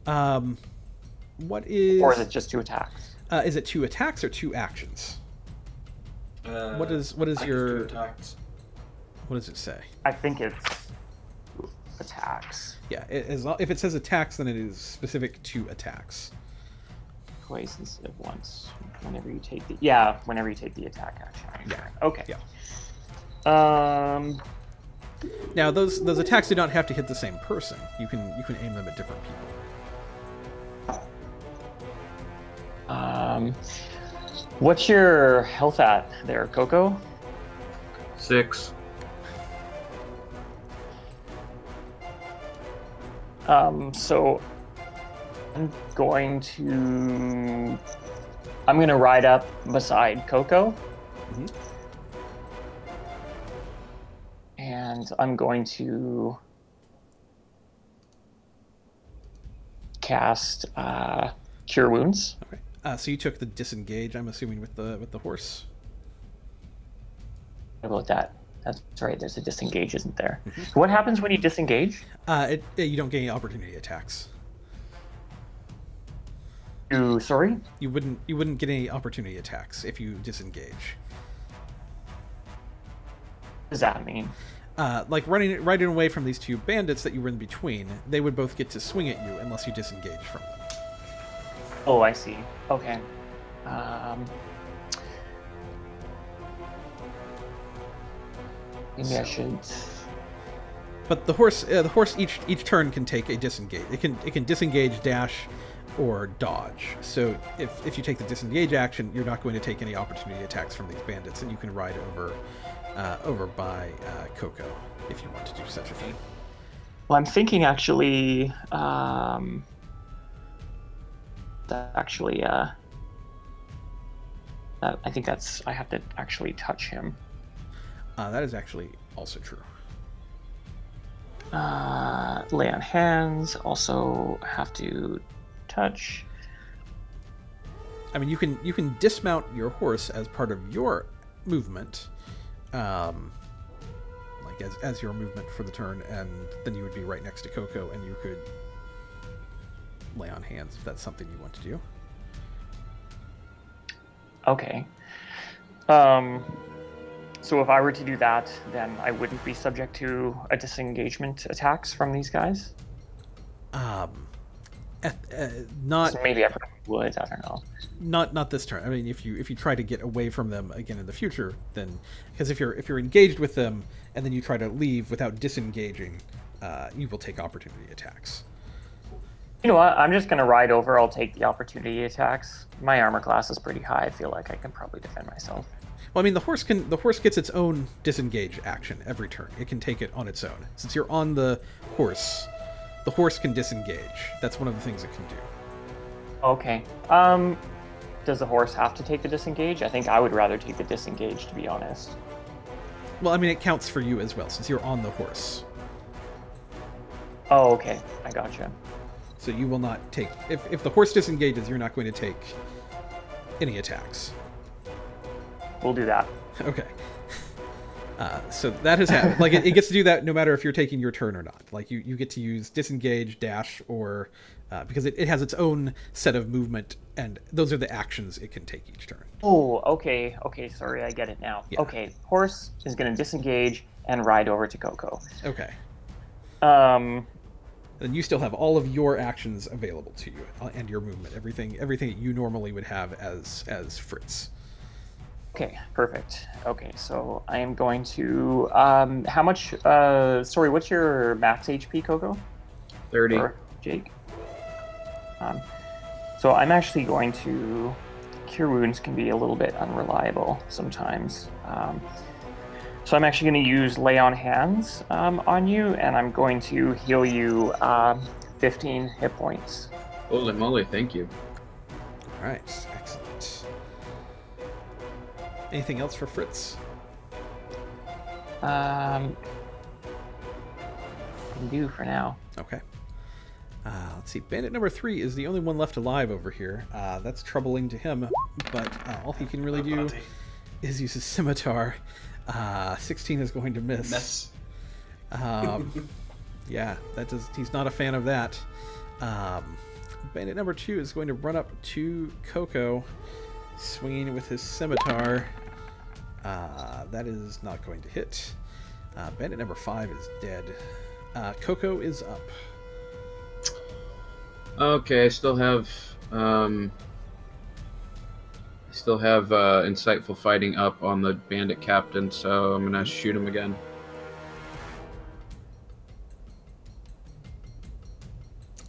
S1: What is...
S2: Or is it just 2 attacks?
S1: Is it 2 attacks or 2 actions? What is your...
S5: 2 attacks.
S1: What does it say?
S2: I think it's attacks.
S1: Yeah, if it says attacks, then it is specific to attacks.
S2: Twice instead of once. Whenever you take the attack action.
S1: Yeah.
S2: Okay.
S1: Yeah. Now those attacks do not have to hit the same person. You can aim them at different people.
S2: What's your health at there, Coco?
S3: 6.
S2: So I'm going to ride up beside Coco.
S1: Mm-hmm.
S2: And I'm going to cast Cure Wounds.
S1: Okay. So you took the disengage, I'm assuming, with the horse.
S2: How about that? That's right. There's a disengage, isn't there?
S1: Mm-hmm.
S2: What happens when you disengage?
S1: You don't get any opportunity attacks.
S2: Sorry?
S1: You wouldn't get any opportunity attacks if you disengage.
S2: What does that mean?
S1: Like running away from these 2 bandits that you were in between, they would both get to swing at you unless you disengage from them.
S2: Oh, I see. Okay. Maybe I should.
S1: But the horse each turn can take a disengage. It can disengage, dash, or dodge. So if you take the disengage action, you're not going to take any opportunity attacks from these bandits, and you can ride over by Coco if you want to do such a thing.
S2: Well, I'm thinking actually, I think I have to actually touch him.
S1: That is actually also true.
S2: Lay on hands, also have to touch.
S1: I mean, you can dismount your horse as part of your movement, like as your movement for the turn, and then you would be right next to Coco, and you could lay on hands if that's something you want to do.
S2: Okay. So if I were to do that, then I wouldn't be subject to a disengagement attacks from these guys?
S1: Not
S2: So maybe I would, I don't know.
S1: not this turn. I mean, if you try to get away from them again in the future, then because if you're engaged with them and then you try to leave without disengaging, you will take opportunity attacks.
S2: You know what? I'm just going to ride over. I'll take the opportunity attacks. My armor class is pretty high. I feel like I can probably defend myself.
S1: Well, I mean, the horse gets its own disengage action every turn. It can take it on its own. Since you're on the horse can disengage. That's one of the things it can do.
S2: Okay. Does the horse have to take the disengage? I think I would rather take the disengage, to be honest.
S1: Well, I mean, it counts for you as well, since you're on the horse.
S2: Oh, okay. I gotcha.
S1: So you will not take... If the horse disengages, you're not going to take any attacks.
S2: We'll do that.
S1: Okay. So that has happened. Like, it gets to do that no matter if you're taking your turn or not. Like, you get to use disengage, dash, or... because it has its own set of movement, and those are the actions it can take each turn.
S2: Oh, okay. Okay, sorry. I get it now.
S1: Yeah.
S2: Okay. Horse is going to disengage and ride over to Coco.
S1: Okay.
S2: Um...
S1: Then you still have all of your actions available to you, and your movement, everything that you normally would have as Fritz.
S2: Okay, perfect. Okay, so I am going to how much sorry, what's your max HP, Coco?
S3: 30.
S2: Or Jake? So I'm actually going to... Cure wounds can be a little bit unreliable sometimes. So I'm actually going to use Lay on Hands on you, and I'm going to heal you 15 hit points.
S3: Holy moly, thank you.
S1: All right, excellent. Anything else for Fritz?
S2: Can do for now.
S1: Okay. Let's see. Bandit number 3 is the only one left alive over here. That's troubling to him, but all he can really do is use his scimitar. 16 is going to miss. Yeah, he's not a fan of that. Bandit number 2 is going to run up to Coco, swinging with his scimitar. That is not going to hit. Bandit number 5 is dead. Coco is up.
S3: Okay, I still have insightful fighting up on the bandit captain, so I'm gonna shoot him again.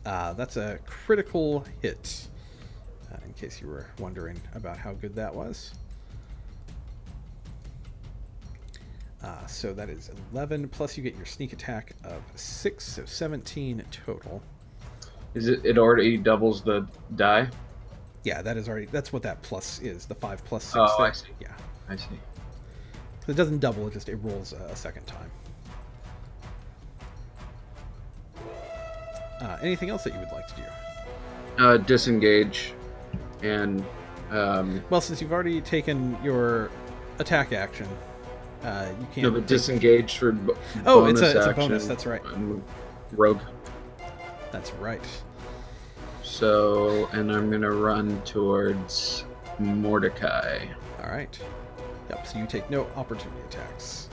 S1: That's a critical hit, in case you were wondering about how good that was. So that is 11, plus you get your sneak attack of 6, so 17 total.
S3: Is it already doubles the die?
S1: Yeah, that's what that plus is, the 5 plus 6.
S3: Oh, I see.
S1: Yeah.
S3: I see.
S1: It doesn't double, it rolls a second time. Anything else that you would like to do?
S3: Disengage, and
S1: well, since you've already taken your attack action, you can't.
S3: No, but disengage for
S1: bonus
S3: it's
S1: a bonus. That's right.
S3: Rogue.
S1: That's right.
S3: So, and I'm gonna run towards Mordecai.
S1: All right. Yep. So you take no opportunity attacks.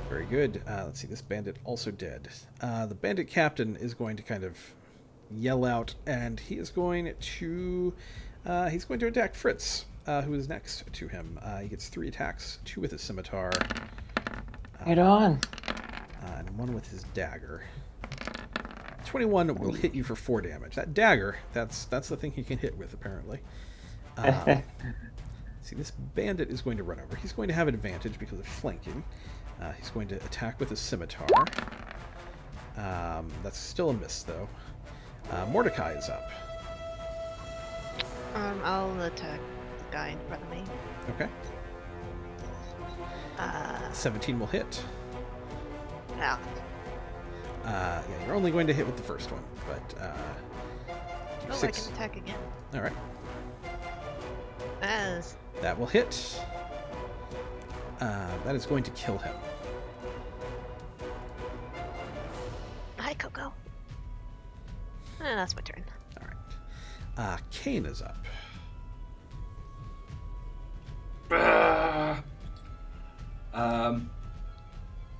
S1: Very good. Let's see. This bandit also dead. The bandit captain is going to kind of yell out, and he is going to attack Fritz, who is next to him. He gets 3 attacks: 2 with his scimitar,
S2: Right on.
S1: and 1 with his dagger. 21 will hit you for 4 damage. That dagger, that's the thing he can hit with, apparently. See, this bandit is going to run over. He's going to have advantage because of flanking. He's going to attack with his scimitar. That's still a miss, though. Mordecai is up.
S4: I'll attack the guy in front of me.
S1: Okay. 17 will hit.
S4: Yeah.
S1: Yeah, you're only going to hit with the first one, but
S4: Oh,
S1: 6.
S4: I can attack again.
S1: All right.
S4: As
S1: That will hit. That is going to kill him.
S4: hi, Coco. And that's my turn.
S1: All right. Kane is up.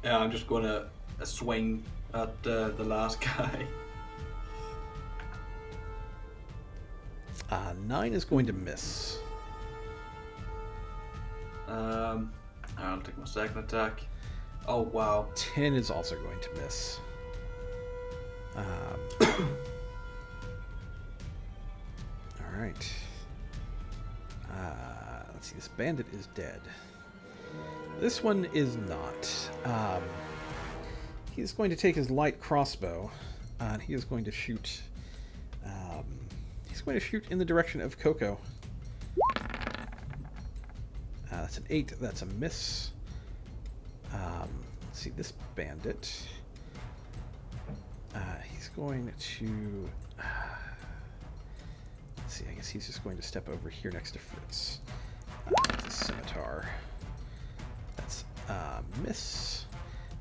S5: Yeah, I'm just going to swing at the last guy.
S1: 9 is going to miss.
S5: I'll take my second attack. Oh, wow.
S1: 10 is also going to miss. Alright. Let's see, this bandit is dead. This one is not. He's going to take his light crossbow, and he is going to shoot... he's going to shoot in the direction of Coco. That's an 8. That's a miss. Let's see, this bandit. He's going to... let's see, I guess he's just going to step over here next to Fritz. That's a scimitar. That's a miss.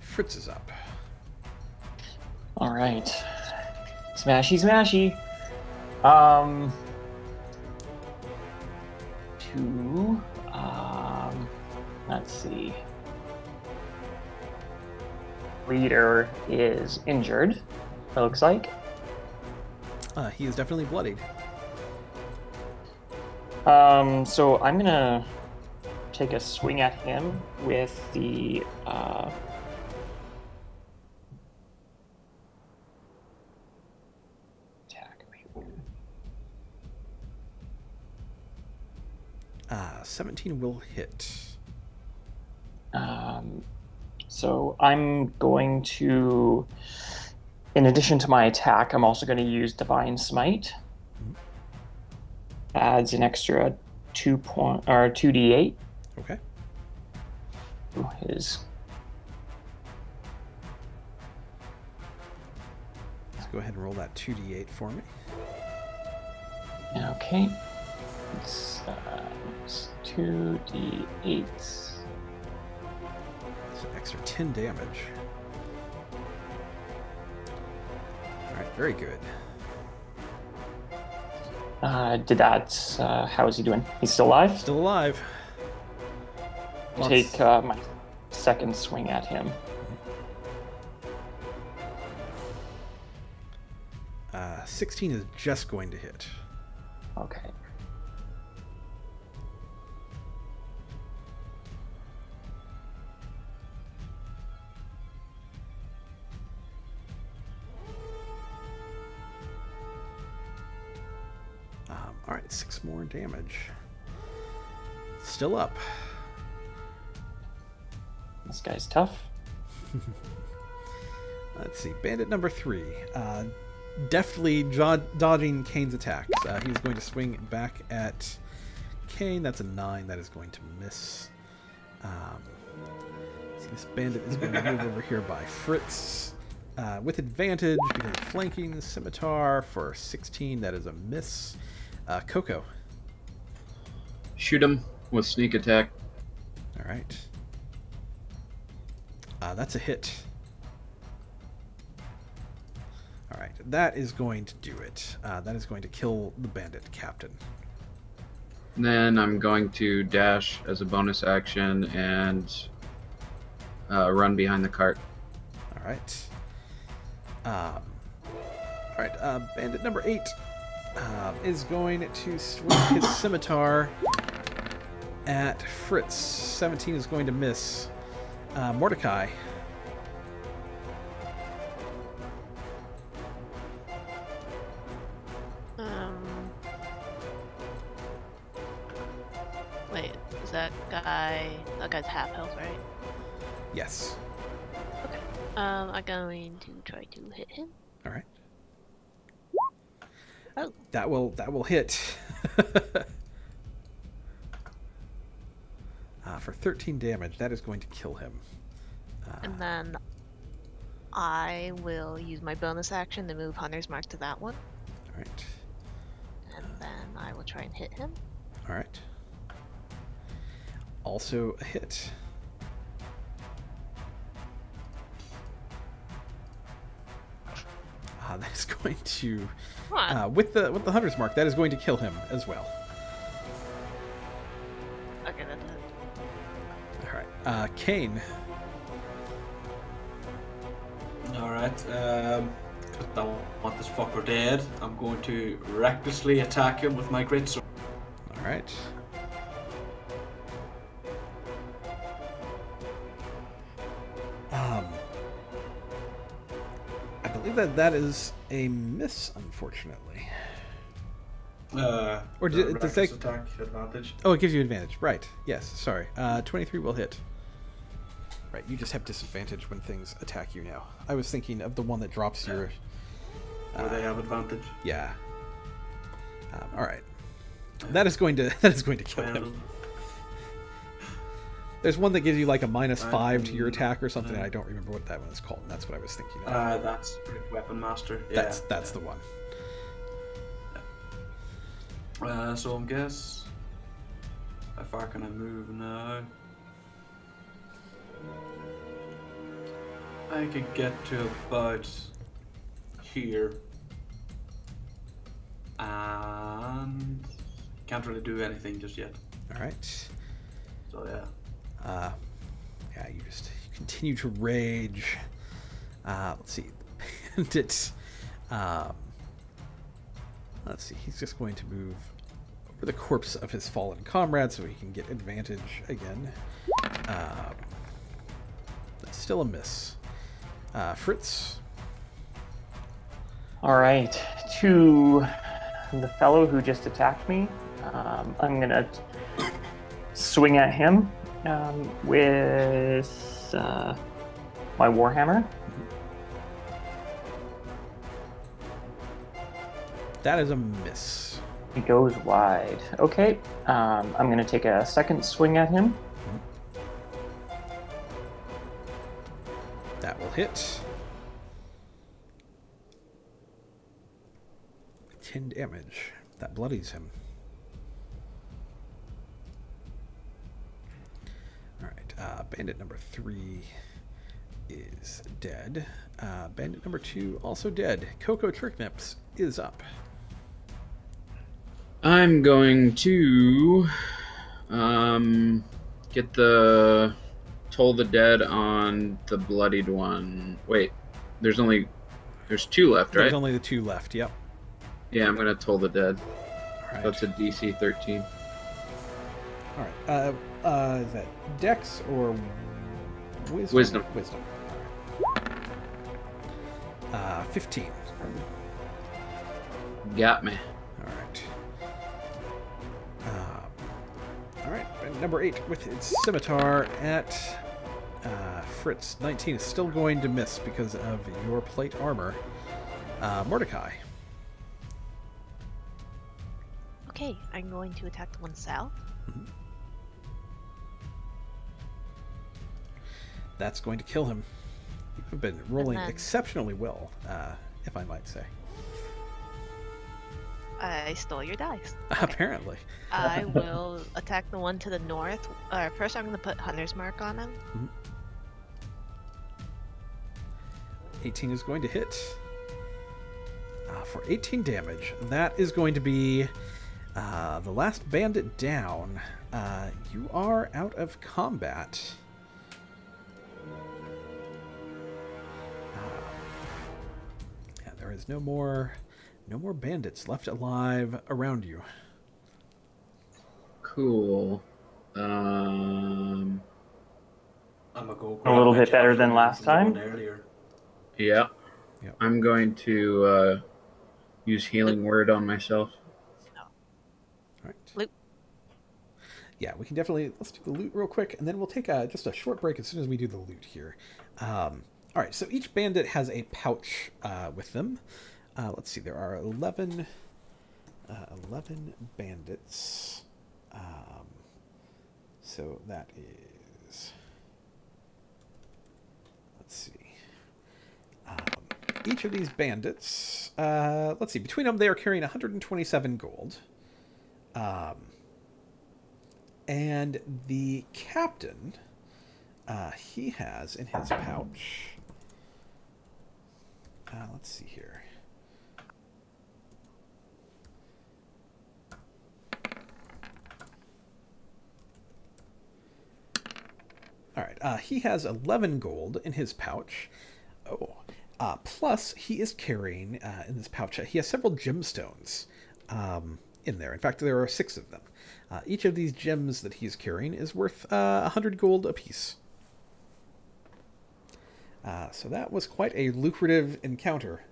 S1: Fritz is up.
S2: All right. Smashy, smashy. 2. Let's see. Leader is injured, it looks like.
S1: He is definitely bloodied.
S2: So I'm gonna take a swing at him with the attack.
S1: 17 will hit.
S2: So I'm going to, in addition to my attack, I'm also going to use Divine Smite. Adds an extra 2d8.
S1: Okay.
S2: To his.
S1: Let's go ahead and roll that 2d8 for me.
S2: Okay. It's 2d8.
S1: It's an extra 10 damage. Alright, very good.
S2: Did that, how is he doing? He's still alive?
S1: Still alive.
S2: Take my second swing at him.
S1: 16 is just going to hit.
S2: Okay.
S1: Alright, 6 more damage. Still up.
S2: This guy's tough.
S1: Let's see. Bandit number 3. Deftly dodging Kane's attacks. He's going to swing back at Kane. That's a 9. That is going to miss. See, this bandit is going to move over here by Fritz. With advantage because of flanking the scimitar for 16. That is a miss. Coco.
S3: Shoot him with sneak attack.
S1: Alright. That's a hit. Alright, that is going to do it. That is going to kill the bandit captain.
S3: Then I'm going to dash as a bonus action and run behind the cart.
S1: Alright. Alright, bandit number 8 is going to swing his scimitar at Fritz. 17 is going to miss. Mordecai.
S4: Wait, is that guy's half health, right?
S1: Yes.
S4: Okay. I'm going to try to hit him.
S1: All right.
S4: Oh.
S1: That will hit. For 13 damage, that is going to kill him.
S4: And then I will use my bonus action to move Hunter's Mark to that one.
S1: All right.
S4: And then I will try and hit him.
S1: All right. Also a hit. That's going to, with the Hunter's Mark, that is going to kill him as well.
S4: Okay, that's it.
S1: All right. Kane.
S5: Alright, because I don't want this fucker dead, I'm going to recklessly attack him with my greatsword.
S1: All right. I believe that is a miss, unfortunately.
S5: Or
S1: does that
S5: attack advantage?
S1: Oh, it gives you advantage. Right. Yes. Sorry. 23 will hit. Right. You just have disadvantage when things attack you now. I was thinking of the one that drops your.
S5: Where they have advantage.
S1: Yeah. All right. That is going to kill him. There's one that gives you like a -5 to your attack or something. I don't remember what that one is called. And that's what I was thinking of.
S5: That's Weapon Master. Yeah.
S1: That's the one.
S5: So I guess how far can I move now? I could get to about here, and can't really do anything just yet.
S1: All right.
S5: So yeah.
S1: Yeah, you continue to rage. Let's see. Bandit. Let's see. He's just going to move over the corpse of his fallen comrade so he can get advantage again. That's still a miss. Fritz.
S2: All right, to the fellow who just attacked me, I'm gonna swing at him with my warhammer.
S1: That is a miss.
S2: He goes wide. Okay, I'm going to take a second swing at him.
S1: That will hit. 10 damage. That bloodies him. Alright, bandit number 3 is dead. Bandit number 2 also dead. Coco Tricknips is up.
S3: I'm going to get the Toll the Dead on the bloodied one. Wait, there's 2 left, right?
S1: There's only the 2 left, yep.
S3: Yeah, I'm gonna Toll the Dead.
S1: Alright.
S3: That's a DC 13.
S1: Alright, is that Dex or Wisdom?
S3: Wisdom.
S1: Wisdom. Alright. 15.
S3: Got me.
S1: Alright. Alright, number 8 with its scimitar at Fritz. 19 is still going to miss because of your plate armor. Mordecai.
S4: Okay, I'm going to attack the one south.
S1: Mm-hmm. That's going to kill him. You've been rolling exceptionally well, if I might say.
S4: I stole your dice. Okay.
S1: Apparently.
S4: I will attack the one to the north. First, I'm going to put Hunter's Mark on him.
S1: Mm-hmm. 18 is going to hit. For 18 damage. That is going to be the last bandit down. You are out of combat. Yeah, there is no more bandits left alive around you.
S3: Cool.
S5: I'm gonna go
S2: A little bit better than last time.
S3: Yeah.
S1: Yep.
S3: I'm going to use Healing Word on myself.
S1: Right.
S4: Luke.
S1: yeah, we can definitely, let's do the loot real quick, and then we'll take just a short break as soon as we do the loot here. All right, so each bandit has a pouch with them. Let's see, there are 11 bandits. So that is, let's see. Each of these bandits, let's see, between them they are carrying 127 gold. And the captain, he has in his pouch, let's see here. All right, he has 11 gold in his pouch. Oh, plus he is carrying in this pouch, he has several gemstones in there. In fact, there are 6 of them. Each of these gems that he's carrying is worth 100 gold apiece. So that was quite a lucrative encounter.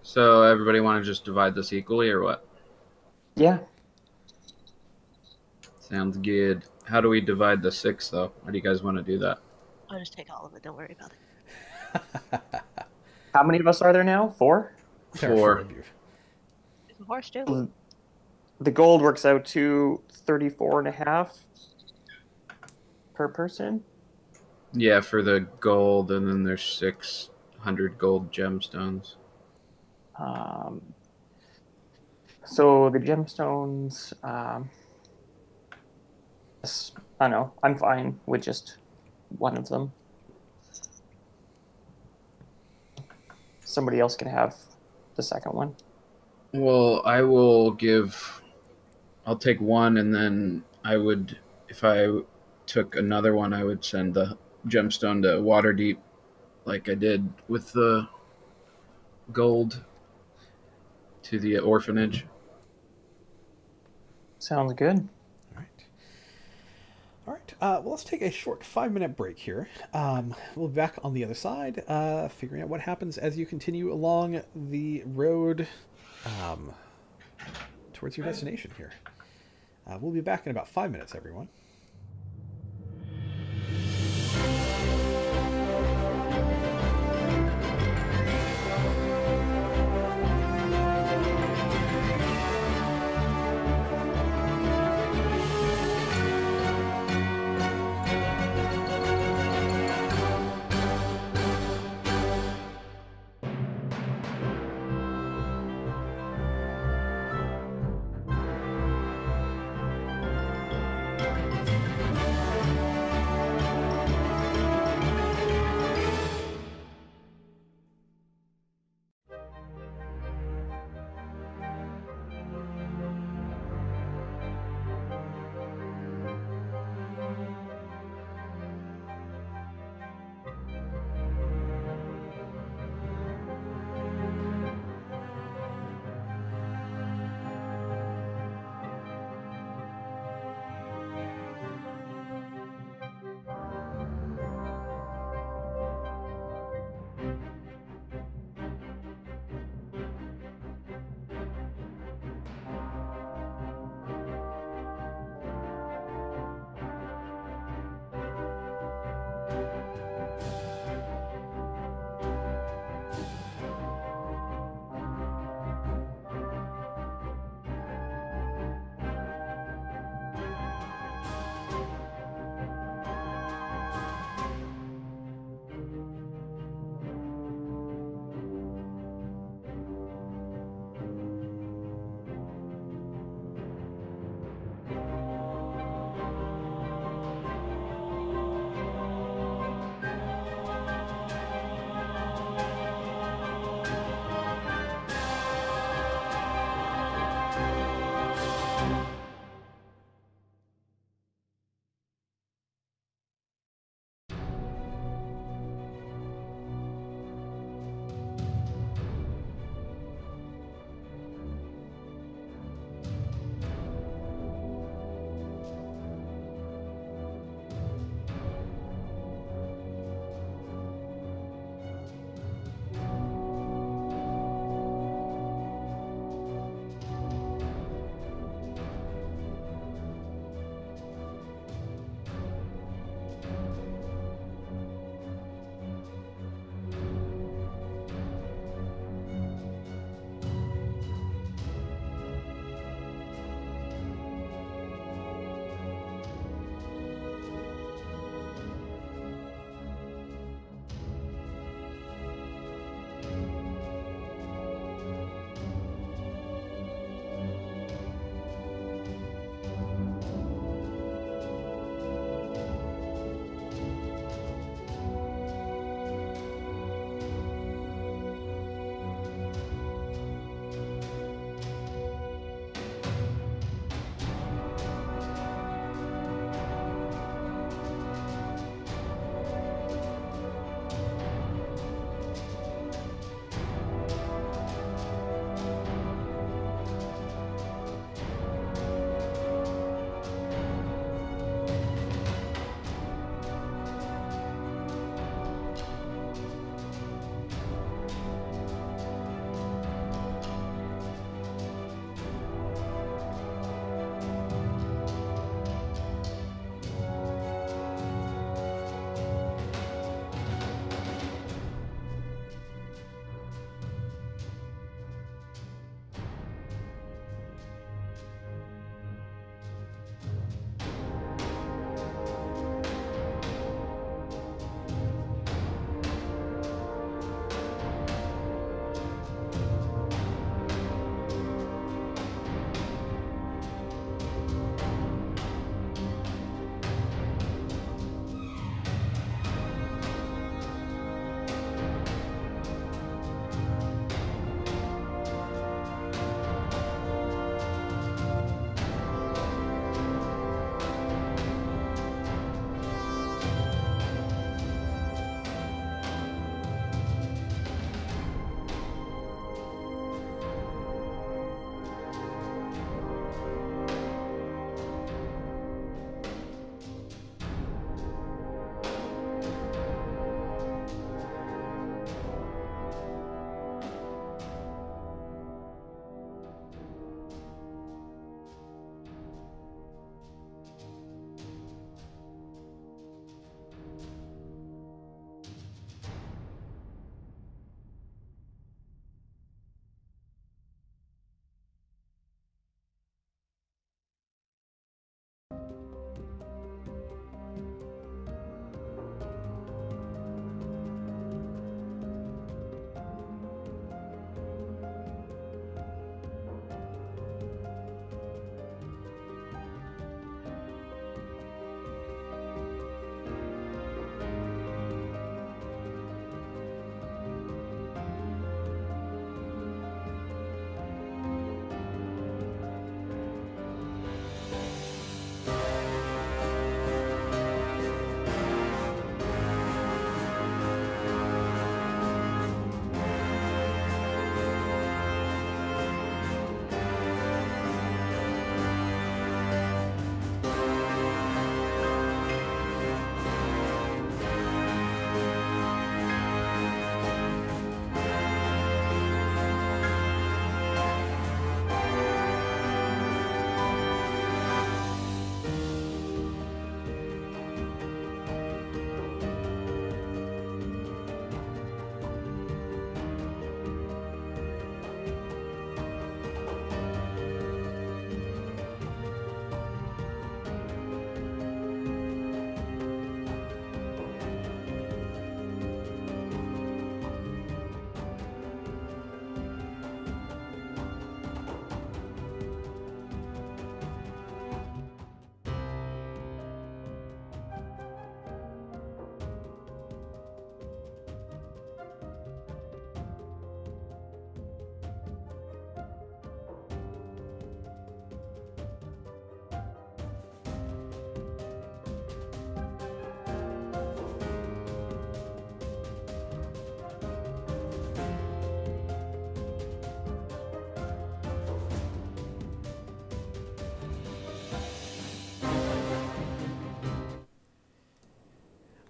S3: So everybody want to just divide this equally, or what?
S2: Yeah.
S3: Sounds good. How do we divide the 6, though? How do you guys want to do that?
S4: I'll just take all of it. Don't worry about it.
S2: How many of us are there now? 4?
S1: There are
S3: 4.
S1: of you.
S4: There's a horse too.
S2: The gold works out to 34.5 per person.
S3: Yeah, for the gold, and then there's 600 gold gemstones.
S2: So the gemstones, yes, I don't know. I'm fine with just one of them. Somebody else can have the second one.
S3: Well, I'll take one, and then if I took another one, I would send the gemstone to Waterdeep, like I did with the gold to the orphanage.
S2: Sounds good.
S1: All right. All right. Well, let's take a short 5-minute break here. We'll be back on the other side, figuring out what happens as you continue along the road towards your destination here. We'll be back in about 5 minutes, everyone.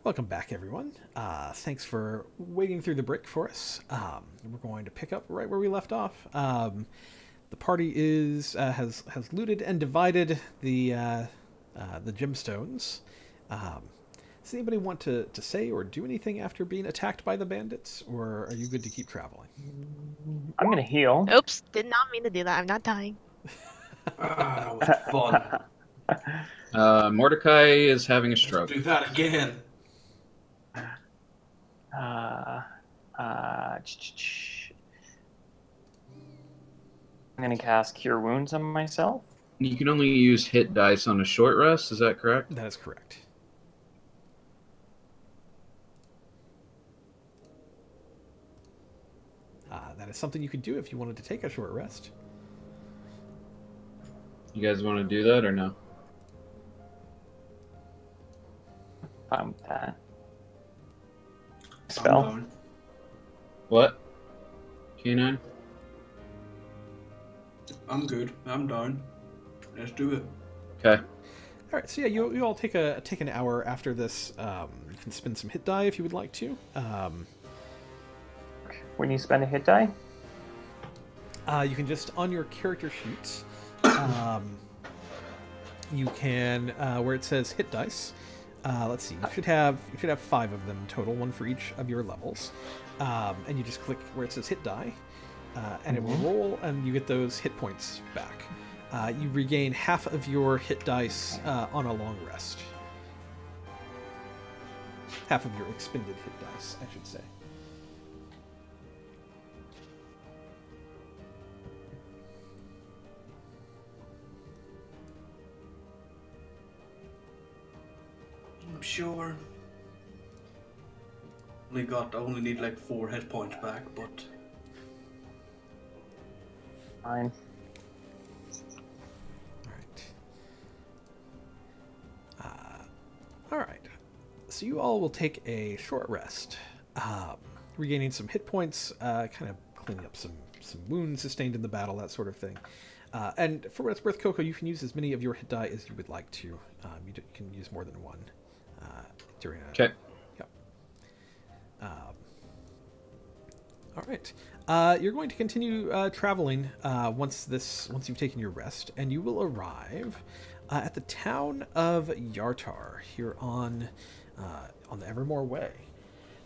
S1: Welcome back, everyone. Thanks for wading through the brick for us. We're going to pick up right where we left off. The party has looted and divided the gemstones. Does anybody want to say or do anything after being attacked by the bandits, or are you good to keep traveling?
S2: I'm gonna heal.
S4: Oops, did not mean to do that. I'm not dying.
S5: That was fun.
S3: Mordecai is having a stroke.
S5: Do that again.
S2: I'm gonna cast Cure Wounds on myself.
S3: You can only use hit dice on a short rest, is that correct?
S1: That is correct. That is something you could do if you wanted to take a short rest.
S3: You guys want to do that or no?
S2: Fine with that.
S5: I'm
S2: Spell.
S5: down.
S3: What? K9?
S5: I'm good. I'm down. Let's do it.
S3: Okay.
S1: All right, so yeah, you all take an hour after this. You can spend some hit die if you would like to.
S2: When you spend a hit die,
S1: You can just on your character sheet, you can where it says hit dice. Let's see. You should have 5 of them total, one for each of your levels, and you just click where it says hit die, and it will roll, and you get those hit points back. You regain half of your hit dice on a long rest. Half of your expended hit dice, I should say.
S5: I'm sure. I only need like 4 hit points back, but
S2: fine.
S1: All right. So you all will take a short rest, regaining some hit points, kind of cleaning up some wounds sustained in the battle, that sort of thing. And for what it's worth, Coco, you can use as many of your hit die as you would like to. You can use more than one during a...
S3: Okay.
S1: Yep. All right. You're going to continue traveling once you've taken your rest, and you will arrive at the town of Yartar here on the Evermore Way.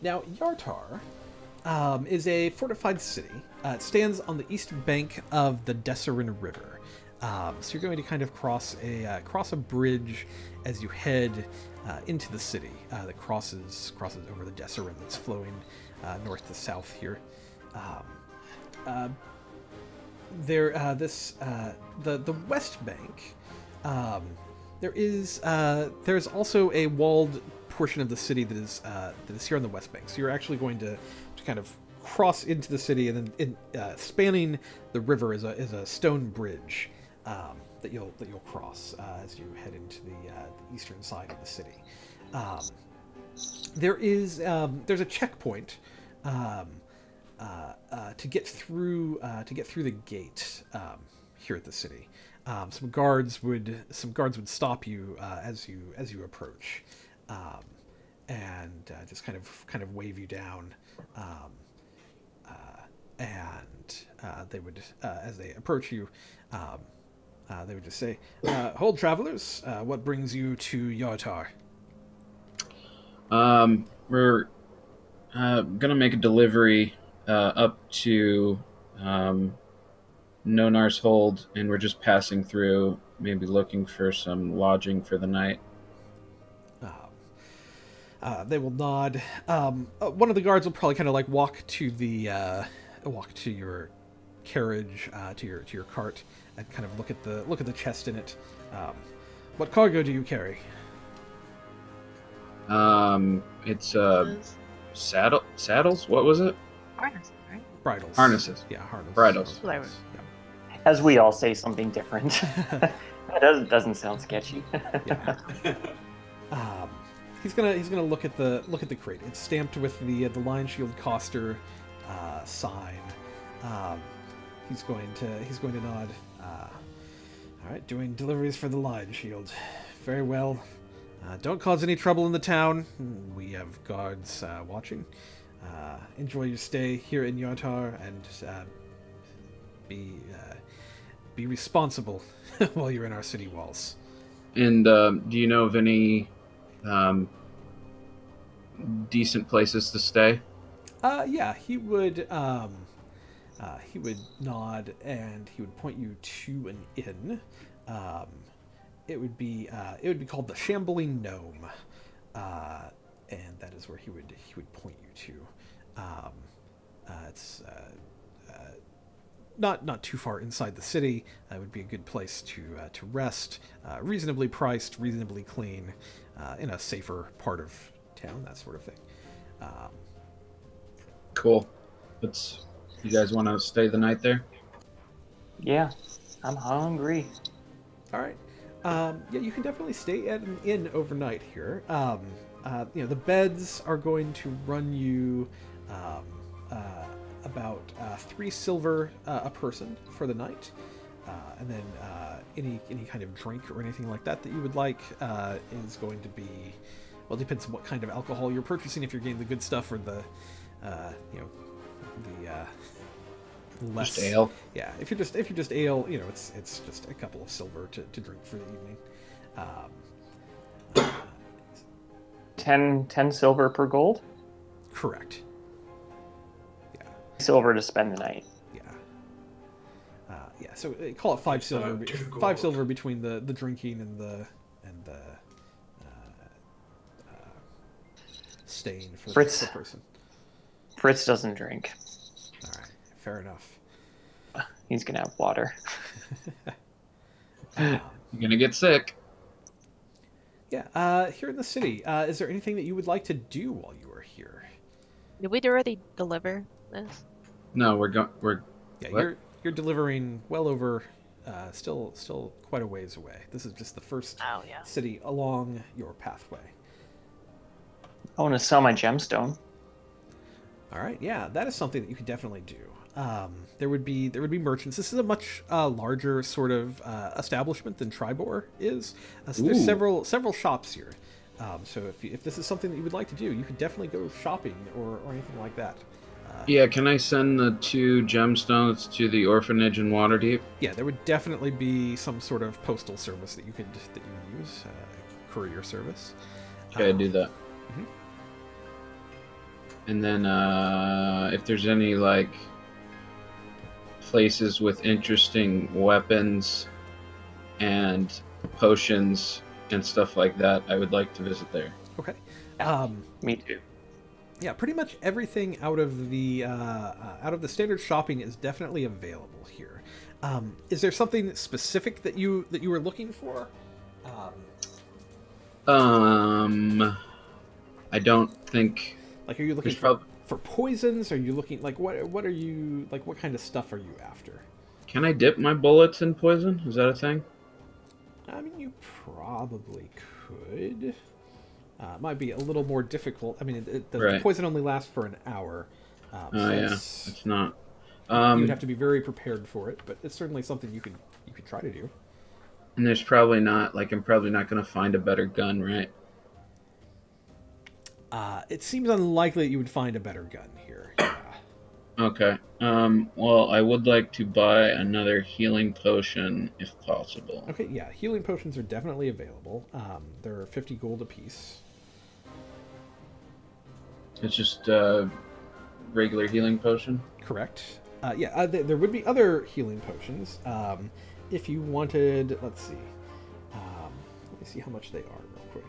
S1: Now, Yartar is a fortified city. It stands on the east bank of the Desolates River. So you're going to kind of cross a bridge as you head into the city that crosses over the Desolates that's flowing north to south here. The West Bank. There's also a walled portion of the city that is here on the West Bank. So you're actually going to kind of cross into the city, and then spanning the river is a stone bridge that you'll cross as you head into the eastern side of the city. There's a checkpoint to get through the gate here at the city. Some guards would stop you as you approach, and just kind of wave you down. They would, as they approach you, they would just say, "Hold, travelers. What brings you to Yartar?"
S3: We're gonna make a delivery up to Nonar's Hold, and we're just passing through, maybe looking for some lodging for the night.
S1: They will nod. One of the guards will probably kind of like walk to your carriage, to your cart, and kind of look at the chest in it. What cargo do you carry?
S3: It's saddles. What was it?
S4: Harnesses, right?
S1: Bridles.
S3: Harnesses.
S1: Yeah, harnesses.
S3: Bridles.
S1: Yeah.
S2: As we all say something different. That doesn't sound sketchy.
S1: Yeah. He's gonna look at the crate. It's stamped with the Lion Shield Coster sign. He's going to nod. All right, doing deliveries for the Lion Shield. Very well. Don't cause any trouble in the town. We have guards watching. Enjoy your stay here in Yartar, and be responsible while you're in our city walls.
S3: And do you know of any decent places to stay?
S1: Yeah, he would nod, and he would point you to an inn. It would be called the Shambling Gnome, and that is where he would point you to. It's not too far inside the city. It would be a good place to rest. Reasonably priced, reasonably clean, in a safer part of town, that sort of thing.
S3: Cool. You guys want to stay the night there?
S2: Yeah, I'm hungry.
S1: All right. Yeah, you can definitely stay at an inn overnight here. The beds are going to run you about 3 silver a person for the night, and then any kind of drink or anything like that you would like is going to be, well, it depends on what kind of alcohol you're purchasing. If you're getting the good stuff or the less
S3: just ale.
S1: Yeah, if you're just ale, it's just a couple of silver to drink for the evening.
S2: 10 silver per gold?
S1: Correct. Yeah.
S2: Silver to spend the night.
S1: Yeah. Yeah. So call it 5 silver. 5 silver between the drinking and the staying for the person.
S2: Fritz doesn't drink.
S1: All right. Fair enough.
S2: He's gonna have water.
S3: You're gonna get sick.
S1: Yeah. Here in the city, is there anything that you would like to do while you are here?
S4: Did we already deliver this?
S3: No, we're
S1: Yeah,
S3: what?
S1: you're delivering well over, still quite a ways away. This is just the first city along your pathway.
S2: I want to sell my gemstone.
S1: All right, yeah, that is something that you could definitely do. There would be merchants. This is a much larger sort of establishment than Triboar is. So there's several shops here. So if this is something that you would like to do, you could definitely go shopping or anything like that.
S3: Yeah, can I send the 2 gemstones to the orphanage in Waterdeep?
S1: Yeah, there would definitely be some sort of postal service that you could use, courier service.
S3: Okay, do that.
S1: Mm-hmm.
S3: And then if there's any like places with interesting weapons and potions and stuff like that, I would like to visit there.
S1: Okay.
S2: Me too.
S1: Yeah, pretty much everything out of the standard shopping is definitely available here. Is there something specific that you were looking for?
S3: I don't think.
S1: Like, are you looking for poisons? Are you looking like what are you like? What kind of stuff are you after?
S3: Can I dip my bullets in poison? Is that a thing?
S1: I mean, you probably could. It might be a little more difficult. I mean, the poison only lasts for an hour.
S3: Yeah, it's not.
S1: You'd have to be very prepared for it, but it's certainly something you could try to do.
S3: And there's probably not, like, I'm probably not going to find a better gun, right?
S1: It seems unlikely that you would find a better gun here. Yeah.
S3: Okay. Well, I would like to buy another healing potion if possible.
S1: Okay, yeah, healing potions are definitely available. They're 50 gold apiece.
S3: It's just regular healing potion?
S1: Correct. Yeah, there would be other healing potions. If you wanted, let's see. Let me see how much they are real quick.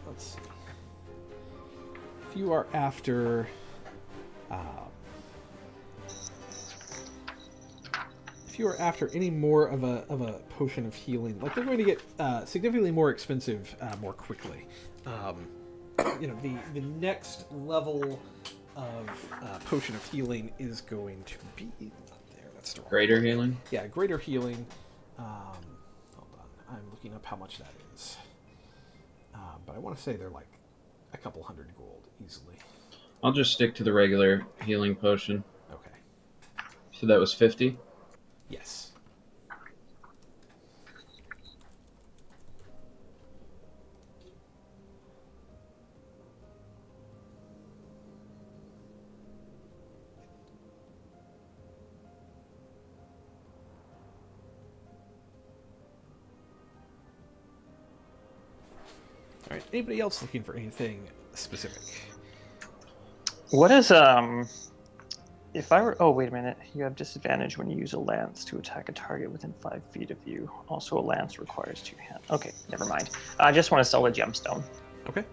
S1: Let's see. If you are after, any more of a potion of healing, like they're going to get significantly more expensive more quickly. The next level of potion of healing is going to be up there. That's the wrong
S3: Greater
S1: one.
S3: healing?
S1: Yeah, greater healing. Hold on, I'm looking up how much that is. But I want to say they're like a couple hundred gold easily.
S3: I'll just stick to the regular healing potion.
S1: Okay.
S3: So that was 50?
S1: Yes. All right. Anybody else looking for anything specific?
S2: What is if I were... Oh, wait a minute. You have disadvantage when you use a lance to attack a target within 5 feet of you. Also, a lance requires 2 hands. Okay, never mind. I just want to sell a gemstone.
S1: Okay.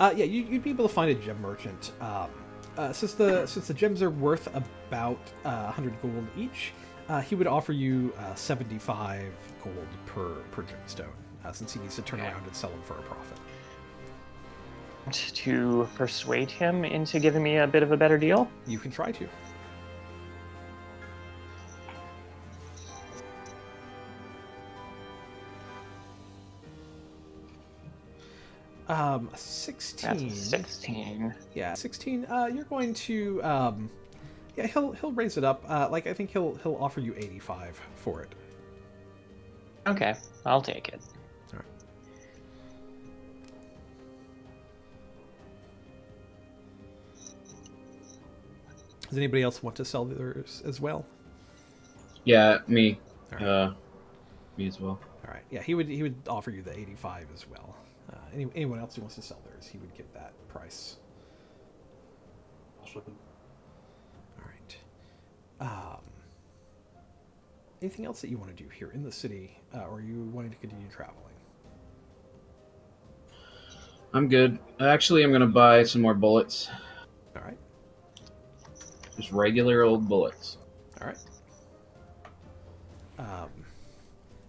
S1: Yeah, you'd be able to find a gem merchant. Since the gems are worth about 100 gold each, he would offer you 75 gold per gemstone, since he needs to turn around and sell them for a profit.
S2: To persuade him into giving me a bit of a better deal?
S1: You can try to. Um, 16.
S2: That's a 16.
S1: Yeah, 16. You're going to yeah, he'll raise it up. Like I think he'll offer you 85 for it.
S2: Okay, I'll take it.
S1: All right. Does anybody else want to sell theirs as well?
S3: Yeah, me.
S1: All right.
S3: Me as well.
S1: All right. Yeah, he would offer you the 85 as well. Anyone else who wants to sell theirs, he would give that price.
S5: Awesome.
S1: All right. Anything else that you want to do here in the city, or are you wanting to continue traveling?
S3: I'm good. Actually, I'm going to buy some more bullets.
S1: All right.
S3: Just regular old bullets.
S1: All right.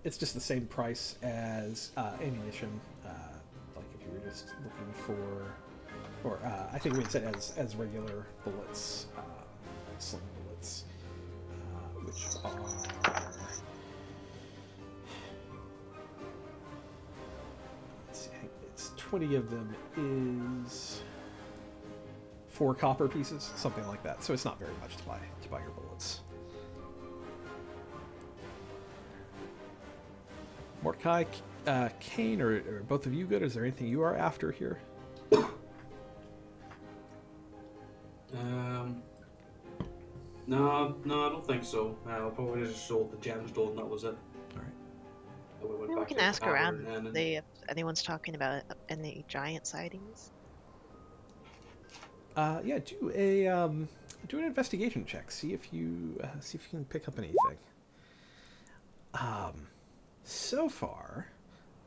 S1: It's just the same price as ammunition. Like if you were just looking for, or I think we had said as regular bullets, like sling bullets, which are. Let's see, I think it's 20 of them is 4 copper pieces, something like that. So it's not very much to buy your bullets. Mordecai, Kane, or both of you good? Is there anything you are after here?
S5: No, I don't think so. I'll probably just sold the gemstone and that was it.
S1: All right.
S4: Maybe we can ask around if anyone's talking about any giant sightings.
S1: Yeah, do an investigation check. See if you can pick up anything. So far,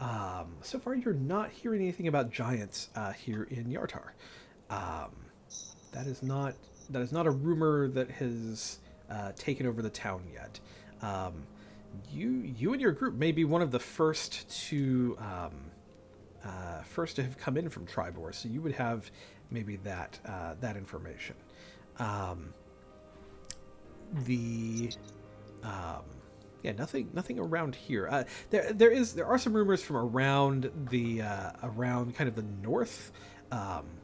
S1: you're not hearing anything about giants here in Yartar. That is not a rumor that has taken over the town yet. You and your group may be one of the first to have come in from Triboar, so you would have maybe that information. Nothing around here. There are some rumors from around around kind of the north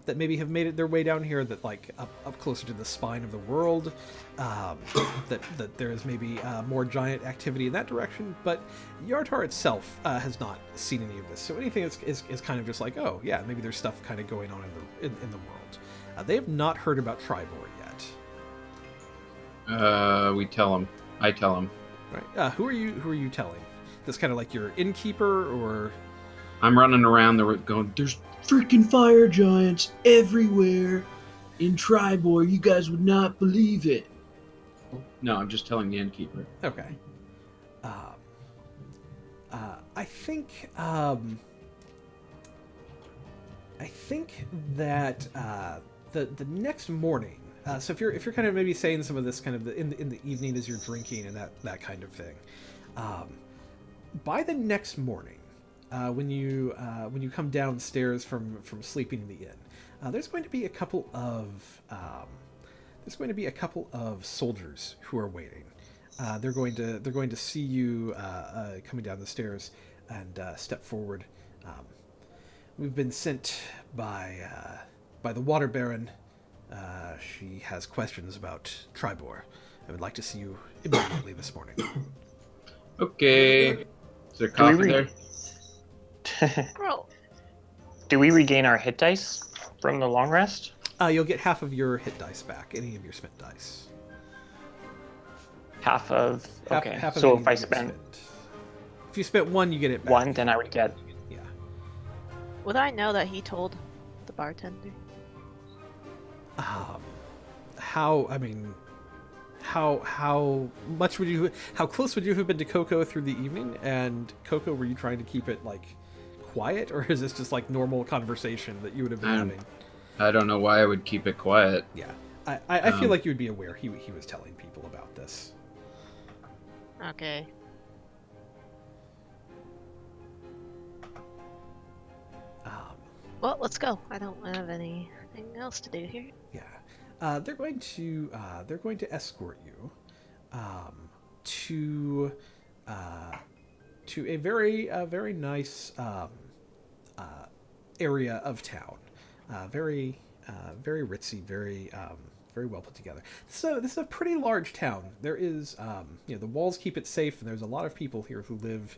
S1: that maybe have made their way down here, that like up closer to the spine of the world, that there is maybe more giant activity in that direction. But Yartar itself has not seen any of this, so anything is kind of just like, oh yeah, maybe there's stuff kind of going on in the world. They have not heard about Triboar yet.
S3: We tell them. I tell them.
S1: Right. Who are you telling? This kind of like your innkeeper, or?
S3: I'm running around the going, there's freaking fire giants everywhere in Triboar. You guys would not believe it. No, I'm just telling the innkeeper.
S1: Okay. I think that the next morning. So if you're kind of maybe saying some of this kind of in the evening as you're drinking and that kind of thing, by the next morning, when you come downstairs from sleeping in the inn, there's going to be a couple of soldiers who are waiting. They're going to see you coming down the stairs and step forward. We've been sent by the Water Baron. She has questions about Triboar. I would like to see you immediately this morning.
S3: Okay. Is there coffee there?
S4: Bro.
S2: Do we regain our hit dice from the long rest?
S1: You'll get half of your hit dice back, any of your spent dice.
S2: Half of... Okay,
S1: half of
S2: so
S1: anything
S2: if I
S1: you
S2: spend...
S1: If you spent one, you get it back.
S2: One, then I would get...
S1: Yeah.
S4: Would I know that he told the bartender?
S1: How much would you? How close would you have been to Coco through the evening? And Coco, were you trying to keep it like quiet, or is this just like normal conversation that you would have been having?
S3: I don't know why I would keep it quiet.
S1: Yeah, I feel like you would be aware he was telling people about this.
S4: Okay. Well, let's go. I don't have anything else to do here.
S1: Yeah, they're going to escort you to a very nice area of town. Very ritzy, very well put together. So this is a pretty large town. There is the walls keep it safe, and there's a lot of people here who live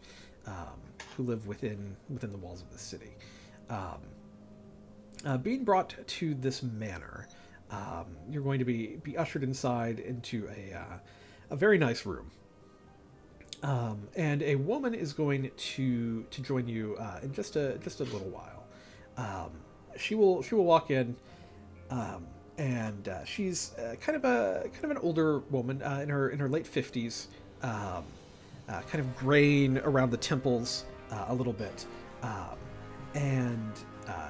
S1: within the walls of the city. Being brought to this manor, you're going to be ushered inside into a very nice room, and a woman is going to join you in just a little while. She will walk in, and she's kind of an older woman in her late 50s, kind of graying around the temples a little bit, and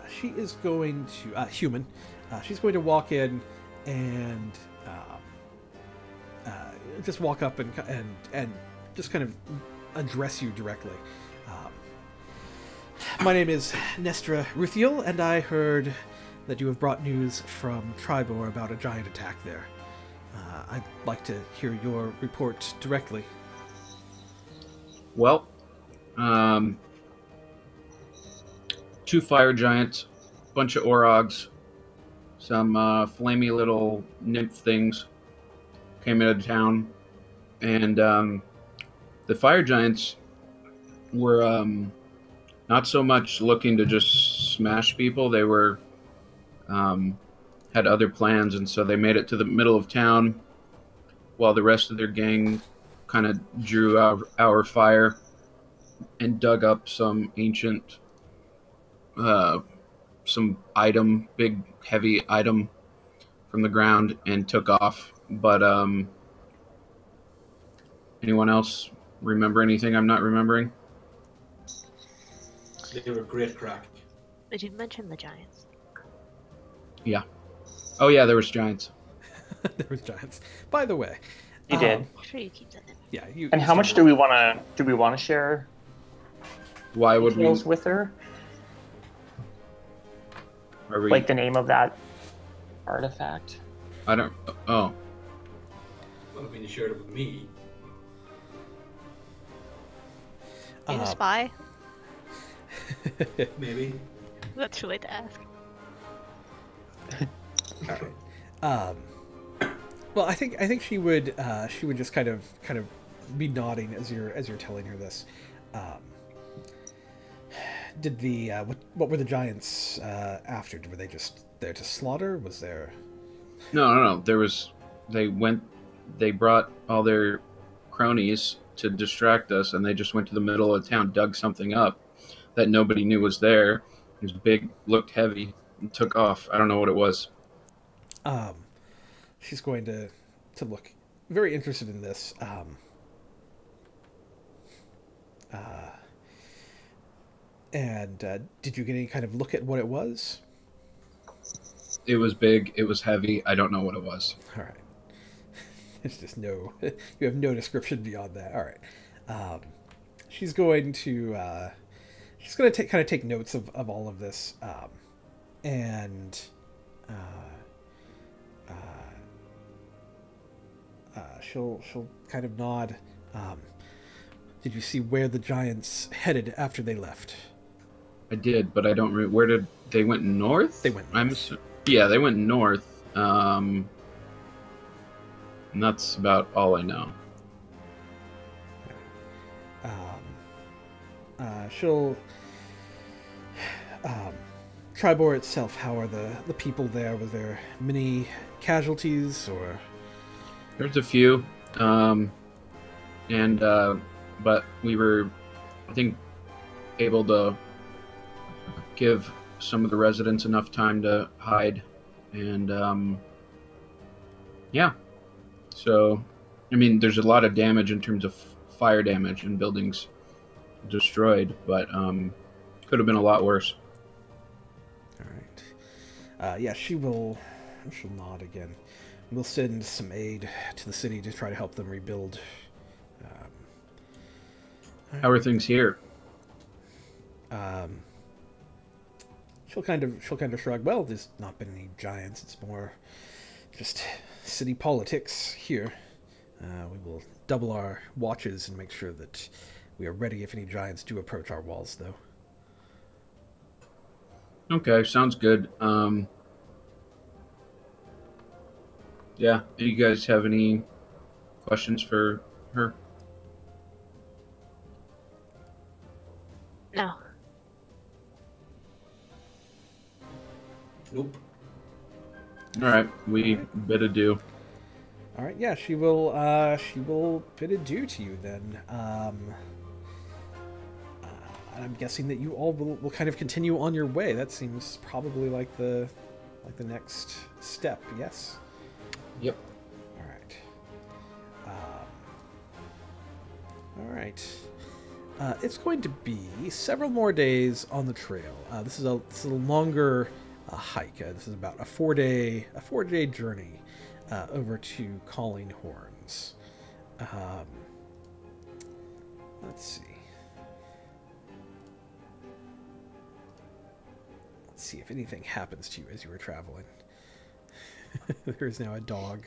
S1: she is going to human. She's going to walk in and just walk up and just kind of address you directly. My name is Nestra Ruthiel, and I heard that you have brought news from Triboar about a giant attack there. I'd like to hear your report directly.
S3: Well, 2 fire giants, bunch of orogs, some flamey little nymph things came into town, and the fire giants were not so much looking to just smash people. They were had other plans, and so they made it to the middle of town while the rest of their gang kind of drew our fire and dug up some ancient some item, big heavy item, from the ground and took off. But anyone else remember anything I'm not remembering?
S5: They were great crack.
S4: Did you mention the giants?
S3: Yeah. Oh yeah, there was giants.
S1: There was giants. By the way,
S2: You did.
S4: Make sure you keep that in.
S1: yeah. You.
S2: And
S1: you
S2: how much
S1: started-
S2: do we want to? Do we want to share
S3: Why would we?
S2: details with her?
S3: Are we
S2: Like the name of that artifact?
S3: I don't. Oh,
S5: Well, I mean, you shared it with me.
S4: Are you a
S1: Um,
S4: spy?
S5: Maybe.
S4: That's too late to ask.
S1: Well, I think she would just kind of be nodding as you're telling her this. Did the what were the giants after? Were they just there to slaughter? Was there?
S3: no. There was. They brought all their cronies to distract us, and they just went to the middle of town, dug something up that nobody knew was there. It was big, looked heavy, and took off. I don't know what it was.
S1: She's going to look very interested in this. And did you get any kind of look at what it was?
S3: It was big. It was heavy. I don't know what it was.
S1: All right. It's just no. You have no description beyond that. All right. She's going to take notes of all of this, and she'll kind of nod. Did you see where the giants headed after they left?
S3: I did, but I don't. Where did they went north?
S1: They went north.
S3: Yeah, they went north. And that's about all I know.
S1: She'll. Triboar itself, how are the people there? Was there many casualties, or?
S3: There's a few, but we were, I think, able to give some of the residents enough time to hide, and yeah. So, I mean, there's a lot of damage in terms of fire damage and buildings destroyed, but could have been a lot worse.
S1: All right. Yeah, she'll nod again. We'll send some aid to the city to try to help them rebuild.
S3: How are things here?
S1: She'll kind of shrug. Well, there's not been any giants. It's more just city politics here. We will double our watches and make sure that we are ready if any giants do approach our walls, though.
S3: Okay, sounds good. Yeah, do you guys have any questions for her?
S4: No.
S5: Nope.
S3: All right, we bid adieu.
S1: All right, yeah, she will bid adieu to you then. I'm guessing that you all will kind of continue on your way. That seems probably like the next step. Yes.
S3: Yep.
S1: All right. All right. It's going to be several more days on the trail. This is a longer hike. This is about a 4-day journey over to Calling Horns. Let's see. Let's see if anything happens to you as you were traveling. There is now a dog,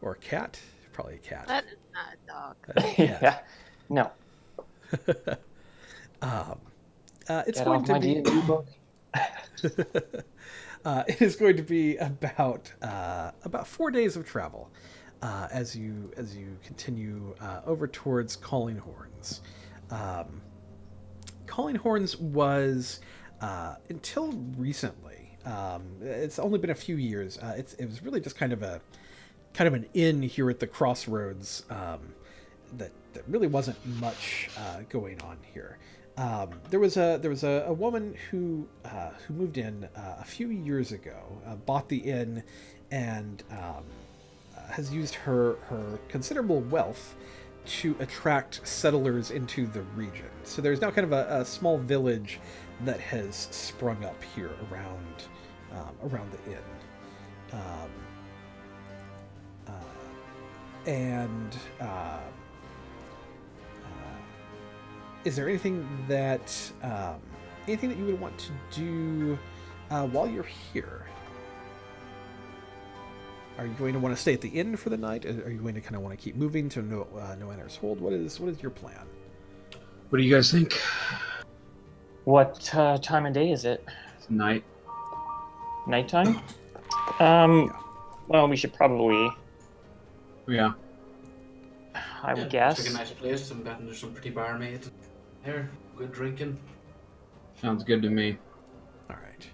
S1: or a cat. Probably a cat.
S4: That is not a dog.
S2: Yeah. No.
S1: It's
S2: Get
S1: going
S2: off
S1: to
S2: my
S1: be.
S2: D&D book.
S1: It is going to be about 4 days of travel as you continue over towards Calling Horns. Calling Horns was until recently. It's only been a few years. It was really just kind of an inn here at the crossroads. That really wasn't much going on here. There was a woman who moved in a few years ago, bought the inn, and has used her considerable wealth to attract settlers into the region. So there's now kind of a small village that has sprung up here around the inn. Is there anything that you would want to do while you're here? Are you going to want to stay at the inn for the night? Are you going to kind of want to keep moving to no enters hold? What is your plan?
S3: What do you guys think?
S2: What time of day is it?
S3: It's night.
S2: Nighttime? Well, we should probably...
S3: Yeah.
S2: I would guess.
S5: It's like a nice place. I'm betting there's some pretty barmaids here. Good drinking.
S3: Sounds good to me.
S1: All right.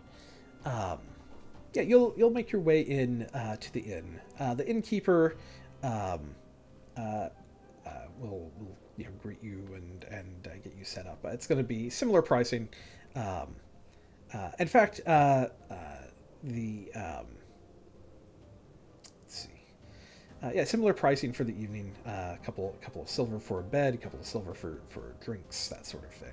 S1: Yeah, you'll make your way in to the inn. The innkeeper will greet you and get you set up. It's going to be similar pricing. In fact, let's see. Similar pricing for the evening. A couple of silver for a bed, a couple of silver for drinks, that sort of thing.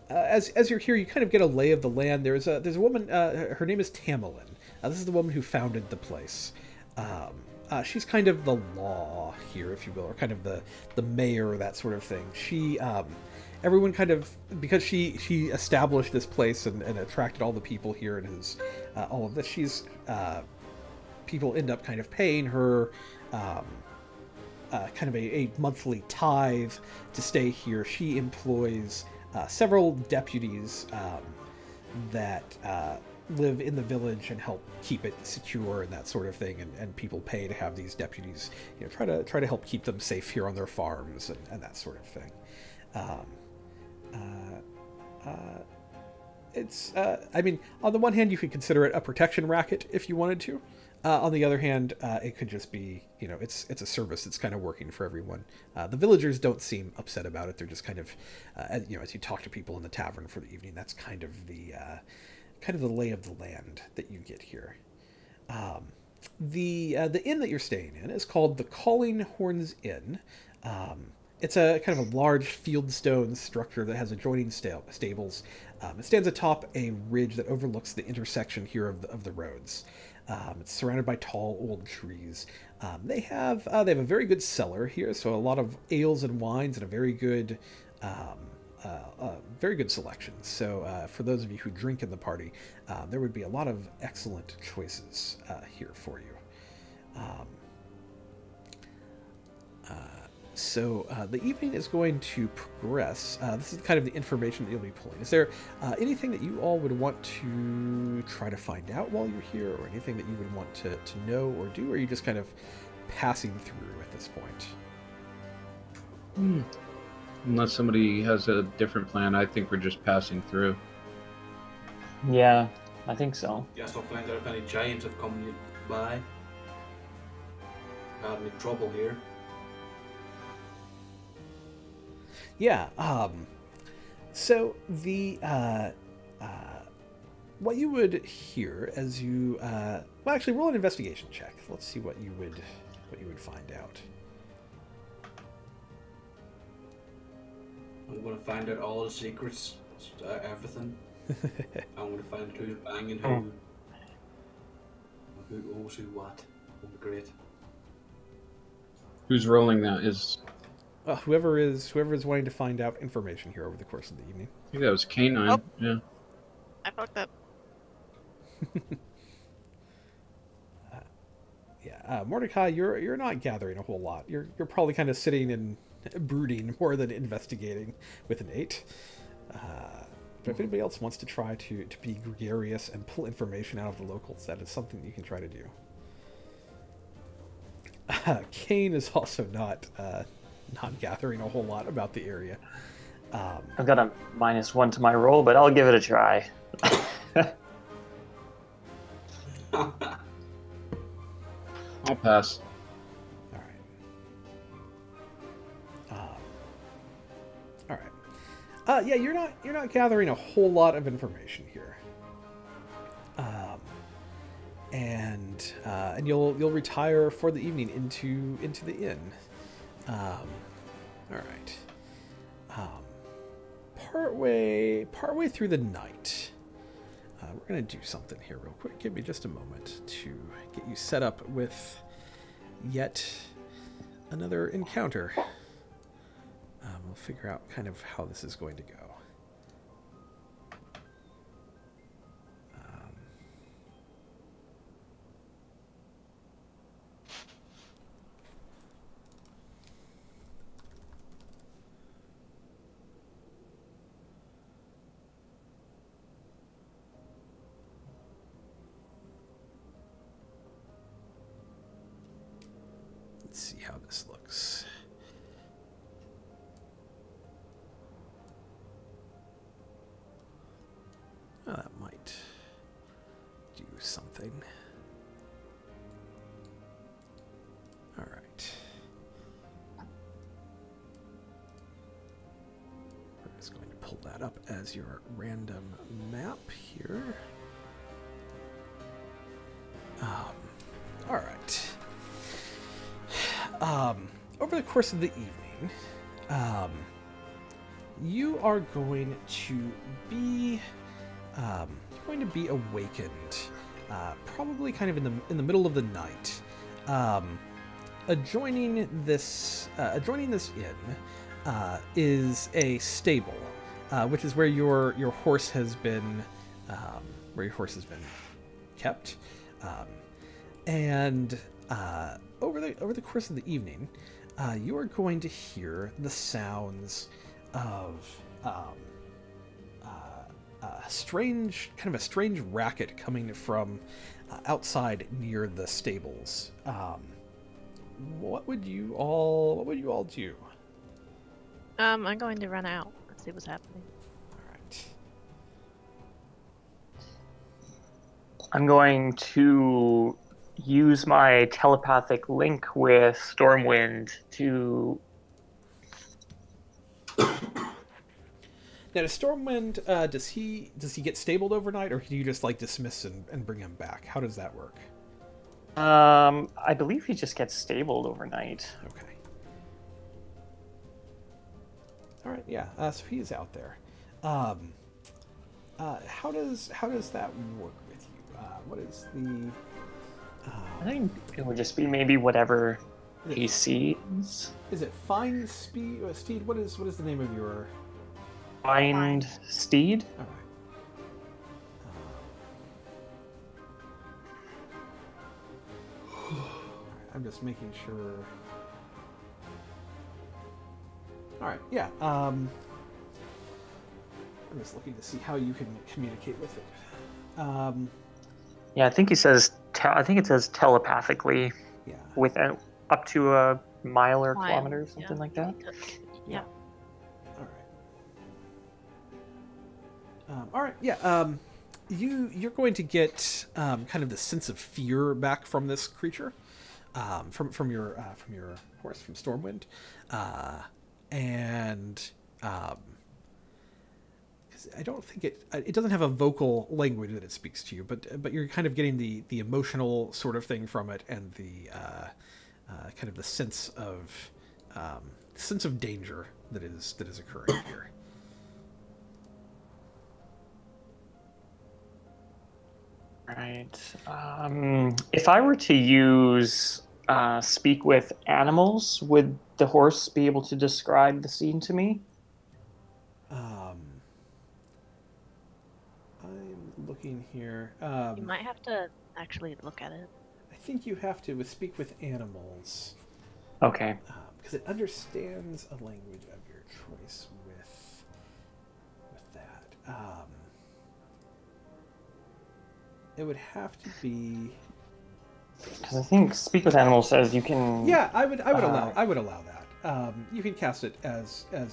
S1: As you're here, you kind of get a lay of the land. There's a woman. Her name is Tamerlane. This is the woman who founded the place. She's kind of the law here, if you will, or kind of the mayor, that sort of thing. She, everyone kind of, because she established this place and attracted all the people here and has all of this. People end up kind of paying her kind of a monthly tithe to stay here. She employs several deputies that live in the village and help keep it secure and that sort of thing, and people pay to have these deputies try to help keep them safe here on their farms and that sort of thing. I mean, on the one hand, you could consider it a protection racket if you wanted to. On the other hand, it could just be, it's a service that's kind of working for everyone. The villagers don't seem upset about it. They're just kind of, as you talk to people in the tavern for the evening, that's kind of the lay of the land that you get here. The inn that you're staying in is called the Calling Horns Inn. It's a kind of a large fieldstone structure that has adjoining stables. It stands atop a ridge that overlooks the intersection here of the roads. It's surrounded by tall old trees. They have a very good cellar here, so a lot of ales and wines and a very good selection. So for those of you who drink in the party, there would be a lot of excellent choices here for you. So the evening is going to progress. This is kind of the information that you'll be pulling. Is there anything that you all would want to try to find out while you're here, or anything that you would want to know or do, or are you just kind of passing through at this point?
S3: Unless somebody has a different plan, I think we're just passing through.
S2: Yeah, I think so.
S5: Yes, I'll find out if any giants have come by. Had any trouble here.
S1: Yeah, so the, what you would hear as you, well, actually roll an investigation check. Let's see what you would find out.
S5: I'm going to find out all the secrets, everything. I'm going to find out who's banging who owes who what. It'll be great.
S3: Who's rolling that? Is
S1: whoever is wanting to find out information here over the course of the evening.
S3: I think that was Kane.
S4: Oh.
S3: Yeah.
S4: I fucked up.
S1: Mordecai, you're not gathering a whole lot. You're probably kind of sitting and brooding more than investigating with an 8. But if anybody else wants to try to be gregarious and pull information out of the locals, that is something you can try to do. Kane is also not gathering a whole lot about the area.
S2: I've got a -1 to my roll, but I'll give it a try.
S3: I'll pass.
S1: All right. Yeah, you're not gathering a whole lot of information here. And you'll retire for the evening into the inn. All right. Partway through the night, we're gonna do something here real quick. Give me just a moment to get you set up with yet another encounter. We'll figure out kind of how this is going to go. Let's see how this looks. Oh, that might do something. All right. We're just going to pull that up as your random map here. All right. Over the course of the evening, you are going to be awakened, probably kind of in the middle of the night. Adjoining this inn is a stable, which is where your horse has been kept, and over the course of the evening, you are going to hear the sounds of a strange racket coming from outside near the stables. What would you all do?
S4: I'm going to run out and see what's happening.
S1: All right.
S2: I'm going to use my telepathic link with Stormwind to...
S1: Now, does Stormwind, does he get stabled overnight, or can you just like dismiss and bring him back? How does that work?
S2: I believe he just gets stabled overnight.
S1: Okay. All right, yeah. So he's out there. How does that work with you? What is the?
S2: I think it would just be maybe whatever he sees.
S1: Is it find speed? Steed? What is the name of your?
S2: Find Steed?
S1: All right. I'm just making sure. All right, yeah. I'm just looking to see how you can communicate with it.
S2: Yeah, I think he says. I think it says telepathically.
S1: Yeah.
S2: With up to a mile or
S4: Mile,
S2: kilometer, something like that.
S4: Yeah.
S1: All right. Yeah. You're going to get kind of the sense of fear back from this creature, from your horse, from Stormwind, and because I don't think it doesn't have a vocal language that it speaks to you, but you're kind of getting the emotional sort of thing from it, and the kind of the sense of danger that is occurring here.
S2: Right. If I were to use speak with animals, would the horse be able to describe the scene to me?
S1: I'm looking here.
S4: You might have to actually look at it.
S1: I think you have to speak with animals.
S2: Okay.
S1: Because it understands a language of your choice with that. It would have to be.
S2: Because I think speak with animals says you can.
S1: Yeah, I would allow that. You can cast it as an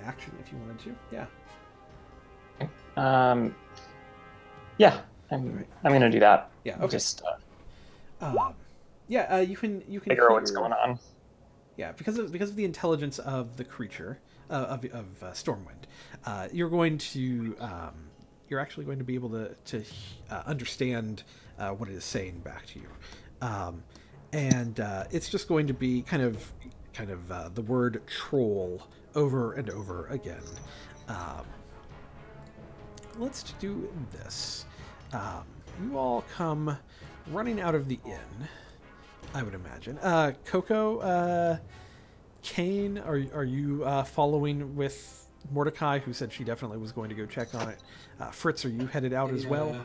S1: action if you wanted to. Yeah.
S2: Yeah, I'm gonna do that.
S1: Yeah. Okay.
S2: Just
S1: you can
S2: figure out what's going on.
S1: Yeah, because of the intelligence of the creature, Stormwind. You're going to you're actually going to be able to understand what it is saying back to you, and it's just going to be kind of the word troll over and over again. Let's do this. You all come running out of the inn, I would imagine. Coco, Kane, are you following with Mordecai, who said she definitely was going to go check on it? Fritz, are you headed out as well?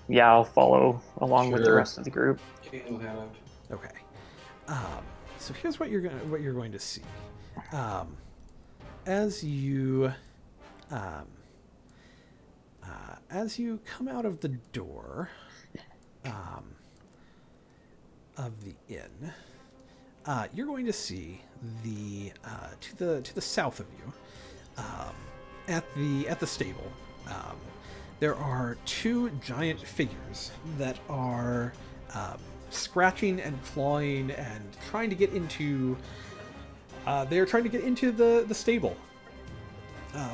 S2: Yeah, I'll follow along with the
S3: Sure.
S2: rest of the group.
S5: Kane will head out.
S1: Okay. So here's what you're going to see. As you come out of the door of the inn, you're going to see to the south of you, at the stable. There are two giant figures that are scratching and clawing and trying to get into. They are trying to get into the stable,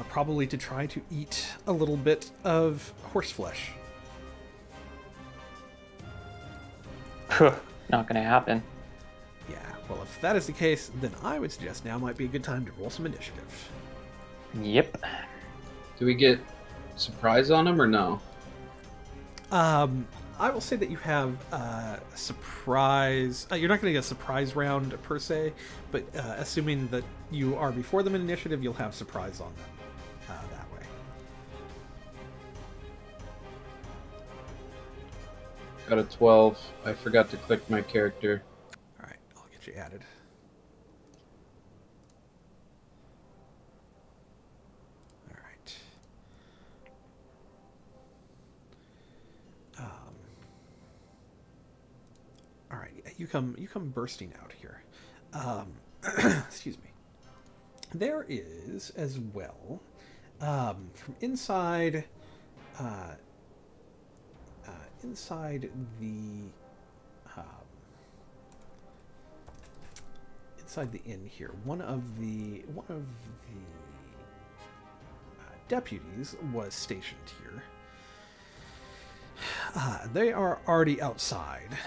S1: probably to try to eat a little bit of horse flesh.
S2: Not gonna happen.
S1: Yeah, well, if that is the case, then I would suggest now might be a good time to roll some initiative.
S2: Yep.
S3: Do we get surprise on them or no?
S1: I will say that you have a surprise. You're not going to get a surprise round per se, but assuming that you are before them in initiative, you'll have surprise on them that way.
S3: Got a 12. I forgot to click my character.
S1: All right, I'll get you added. All right. All right, you come bursting out here. Excuse me. There is as well, from inside inside the inn here, one of the deputies was stationed here. They are already outside,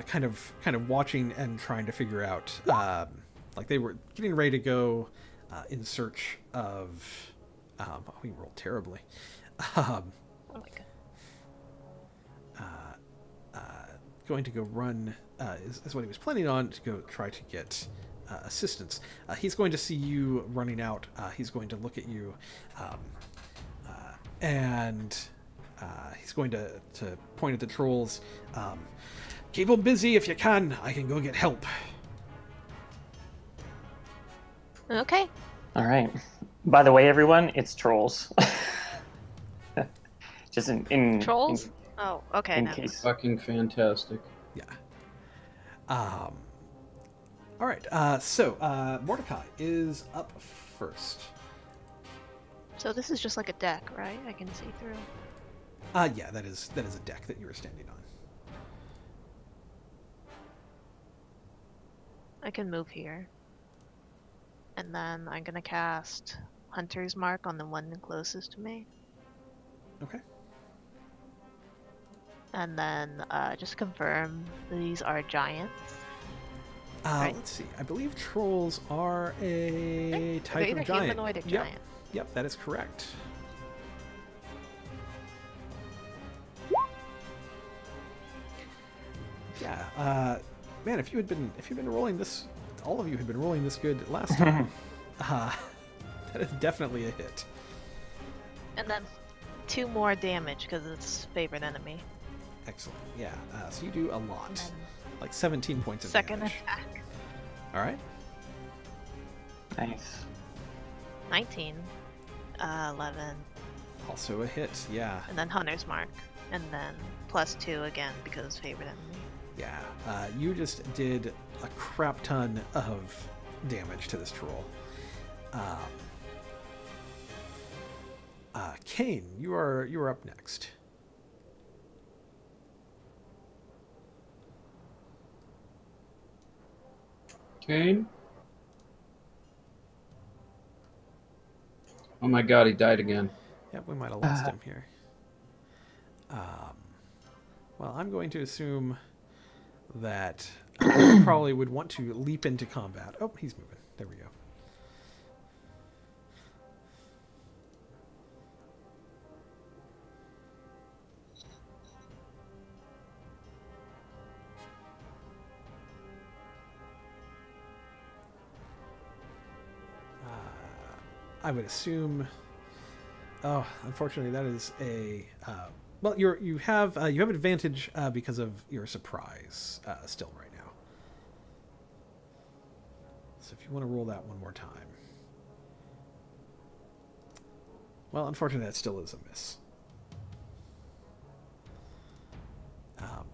S1: kind of watching and trying to figure out, like they were getting ready to go in search of. We rolled terribly.
S4: Oh my god.
S1: Going to go run is what he was planning on, to go try to get assistance. He's going to see you running out. He's going to look at you, and he's going to point at the trolls. Keep them busy if you can. I can go get help.
S4: Okay.
S2: All right. By the way, everyone, it's trolls. Just in
S4: Trolls? Oh, okay.
S2: in
S4: Now.
S2: case.
S3: Fucking fantastic.
S1: Yeah. All right. So Mordecai is up first.
S4: So this is just like a deck, right? I can see through.
S1: Yeah, that is a deck that you were standing on.
S4: I can move here. And then I'm gonna cast Hunter's Mark on the one closest to me.
S1: Okay.
S4: And then just confirm these are giants. Right.
S1: Let's see. I believe trolls are a type
S4: They're either
S1: of giant.
S4: humanoid or giant.
S1: Yep, that is correct. Yeah, man, if you'd been rolling this, all of you had been rolling this good last time. That is definitely a hit.
S4: And then 2 more damage because it's favorite enemy.
S1: Excellent. Yeah. So you do a lot,
S4: And then
S1: like 17 points of
S4: second
S1: damage.
S4: attack.
S1: All right.
S2: Nice.
S4: 19. 11.
S1: Also a hit. Yeah.
S4: And then Hunter's Mark. And then +2 again because favorite enemy.
S1: Yeah. You just did a crap ton of damage to this troll. Kane, you are up next.
S3: Kane? Oh my god, he died again.
S1: Yep, we might have lost him here. Well, I'm going to assume that he probably would want to leap into combat. Oh, he's moving. There we go. I would assume. Oh, unfortunately, that is a. Well, you have advantage because of your surprise still right now. So if you want to roll that one more time. Well, unfortunately, that still is a miss.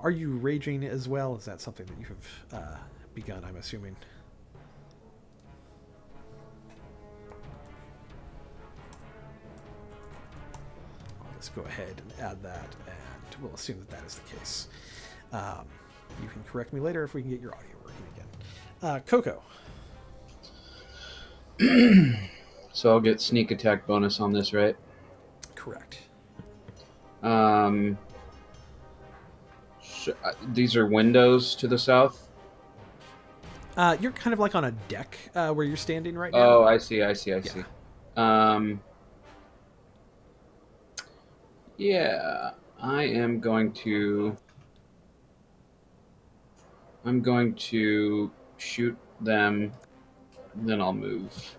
S1: Are you raging as well? Is that something that you have begun, I'm assuming? Let's go ahead and add that, and we'll assume that that is the case. You can correct me later if we can get your audio working again. Coco.
S3: So I'll get sneak attack bonus on this, right?
S1: Correct.
S3: These are windows to the south?
S1: You're kind of like on a deck where you're standing right now.
S3: Oh, I see. Yeah, I'm going to shoot them, then I'll move.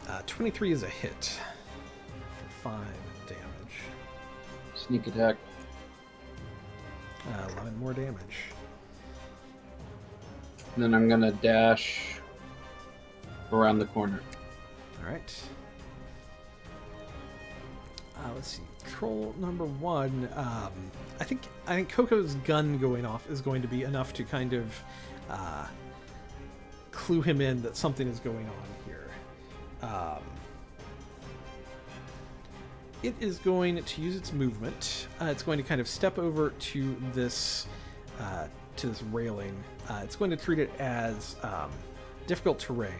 S1: Uh, 23 is a hit for 5 damage.
S3: Sneak attack.
S1: 11 more damage.
S3: And then I'm gonna dash around the corner.
S1: All right. Let's see. Troll number 1. I think Coco's gun going off is going to be enough to kind of clue him in that something is going on here. It is going to use its movement. It's going to kind of step over to this railing. It's going to treat it as difficult terrain,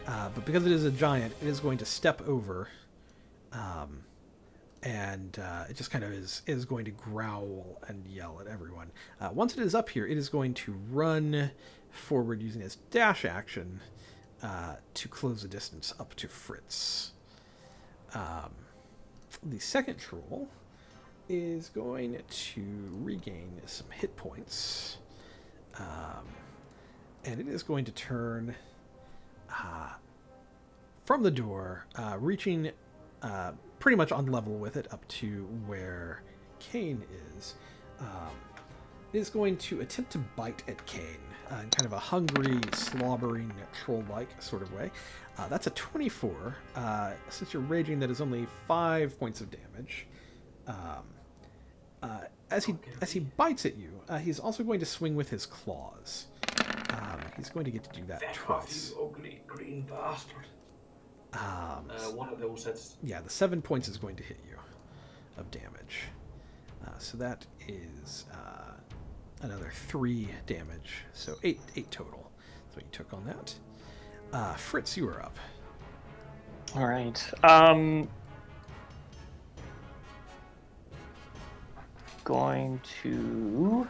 S1: but because it is a giant, it is going to step over, and it just kind of is going to growl and yell at everyone. Once it is up here, it is going to run forward using its dash action to close the distance up to Fritz. The second troll is going to regain some hit points. And it is going to turn from the door, reaching pretty much on level with it up to where Kane is. It is going to attempt to bite at Kane in kind of a hungry, slobbering, troll-like sort of way. That's a 24. Since you're raging, that is only 5 points of damage. As he bites at you, he's also going to swing with his claws. He's going to get to do that twice.
S5: You ugly green bastard. One of those hits.
S1: Yeah, the 7 points is going to hit you of damage. So that is another 3 damage. So 8 total. That's what you took on that. Fritz, you are up.
S2: All right. Going to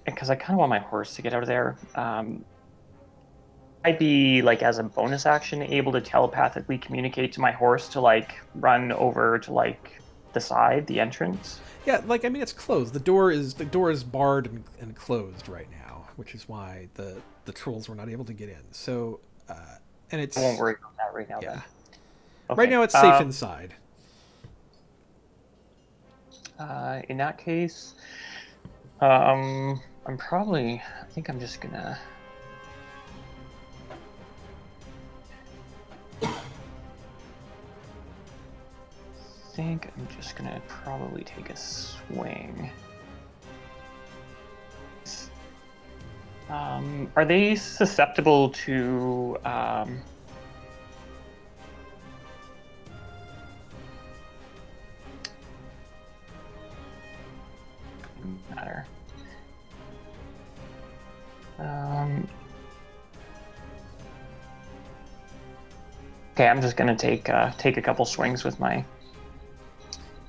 S2: because I kind of want my horse to get out of there. I'd be like as a bonus action able to telepathically communicate to my horse to like run over to like the side, the entrance.
S1: Yeah, like I mean, it's closed. The door is barred and closed right now, which is why the trolls were not able to get in. So, and it's.
S2: I won't worry about that right now.
S1: Yeah.
S2: Then. Okay.
S1: Right now, it's safe inside.
S2: In that case, I think I'm just gonna. Probably take a swing. Are they susceptible to matter. Okay, I'm just gonna take a couple swings with my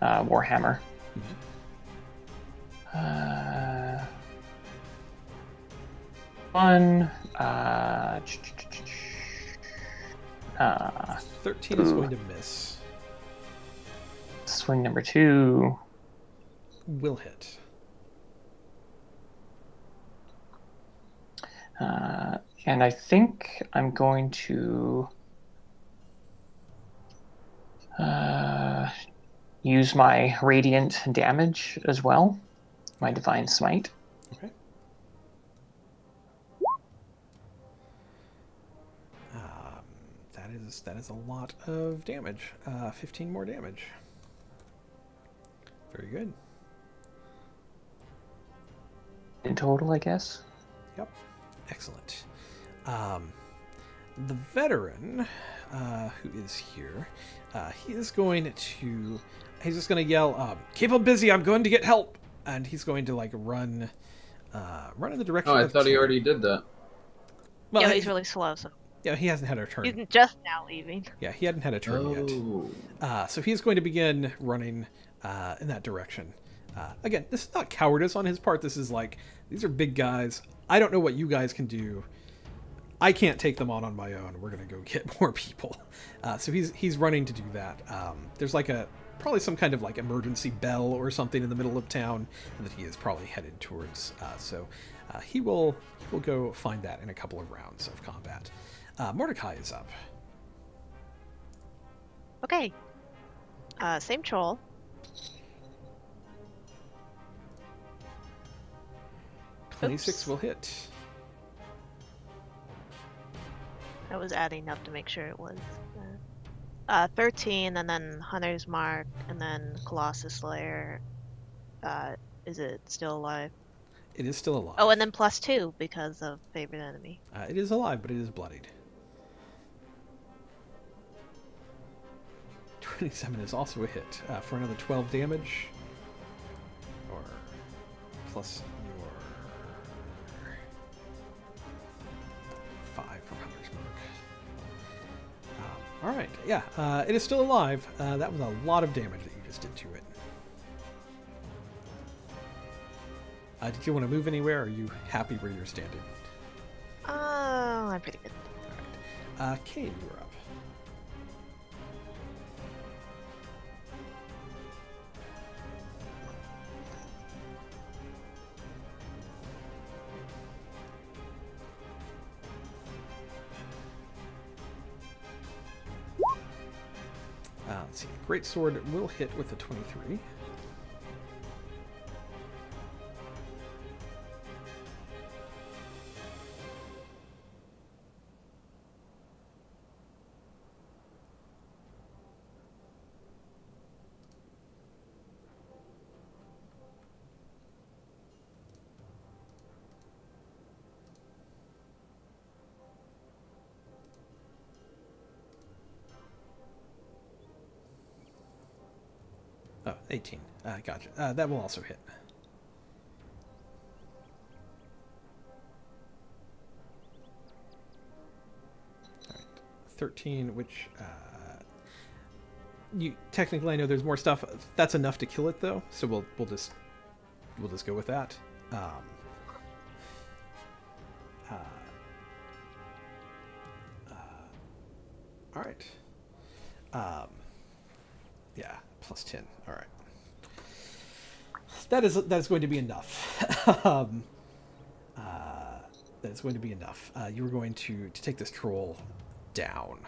S2: Warhammer. One.
S1: 13 is going to miss.
S2: Swing number 2.
S1: Will hit.
S2: And I think I'm going to use my radiant damage as well, my divine smite.
S1: Okay. That is a lot of damage. 15 more damage. Very good.
S2: In total, I guess.
S1: Yep. Excellent. The veteran who is here, he's just going to yell, "Keep him busy! I'm going to get help!" And he's going to like run in the direction.
S3: Oh, I
S1: of
S3: thought he
S1: Kane.
S3: already did that.
S1: Well,
S4: Yeah, he's really slow, so
S1: yeah, he hasn't had a turn.
S4: he's just now leaving.
S1: Yeah, he hadn't had a turn yet. So he's going to begin running in that direction. Again, this is not cowardice on his part. This is like, these are big guys. I don't know what you guys can do. I can't take them on my own. We're going to go get more people. So he's running to do that. There's like probably some kind of like emergency bell or something in the middle of town that he is probably headed towards. So he will go find that in a couple of rounds of combat. Mordecai is up.
S4: Okay. Same troll.
S1: 26 will hit.
S4: I was adding up to make sure it was 13, and then Hunter's Mark, and then Colossus Slayer. Is it still alive?
S1: It is still alive.
S4: Oh, and then +2 because of favorite enemy.
S1: It is alive, but it is bloodied. 27 is also a hit for another 12 damage. Or plus your 5 from Hunter's Mark. Alright, yeah, it is still alive. That was a lot of damage that you just did to it. Did you want to move anywhere, or are you happy where you're standing?
S4: I'm pretty good.
S1: Alright. Kane, you're up. Let's see. Great Sword will hit with a 23. Oh, 18. Gotcha. That will also hit. All right. 13, which you technically, I know there's more stuff. That's enough to kill it though, so we'll just go with that. All right. Yeah, plus 10. All right. That is going to be enough. That is going to be enough. You were going to take this troll down.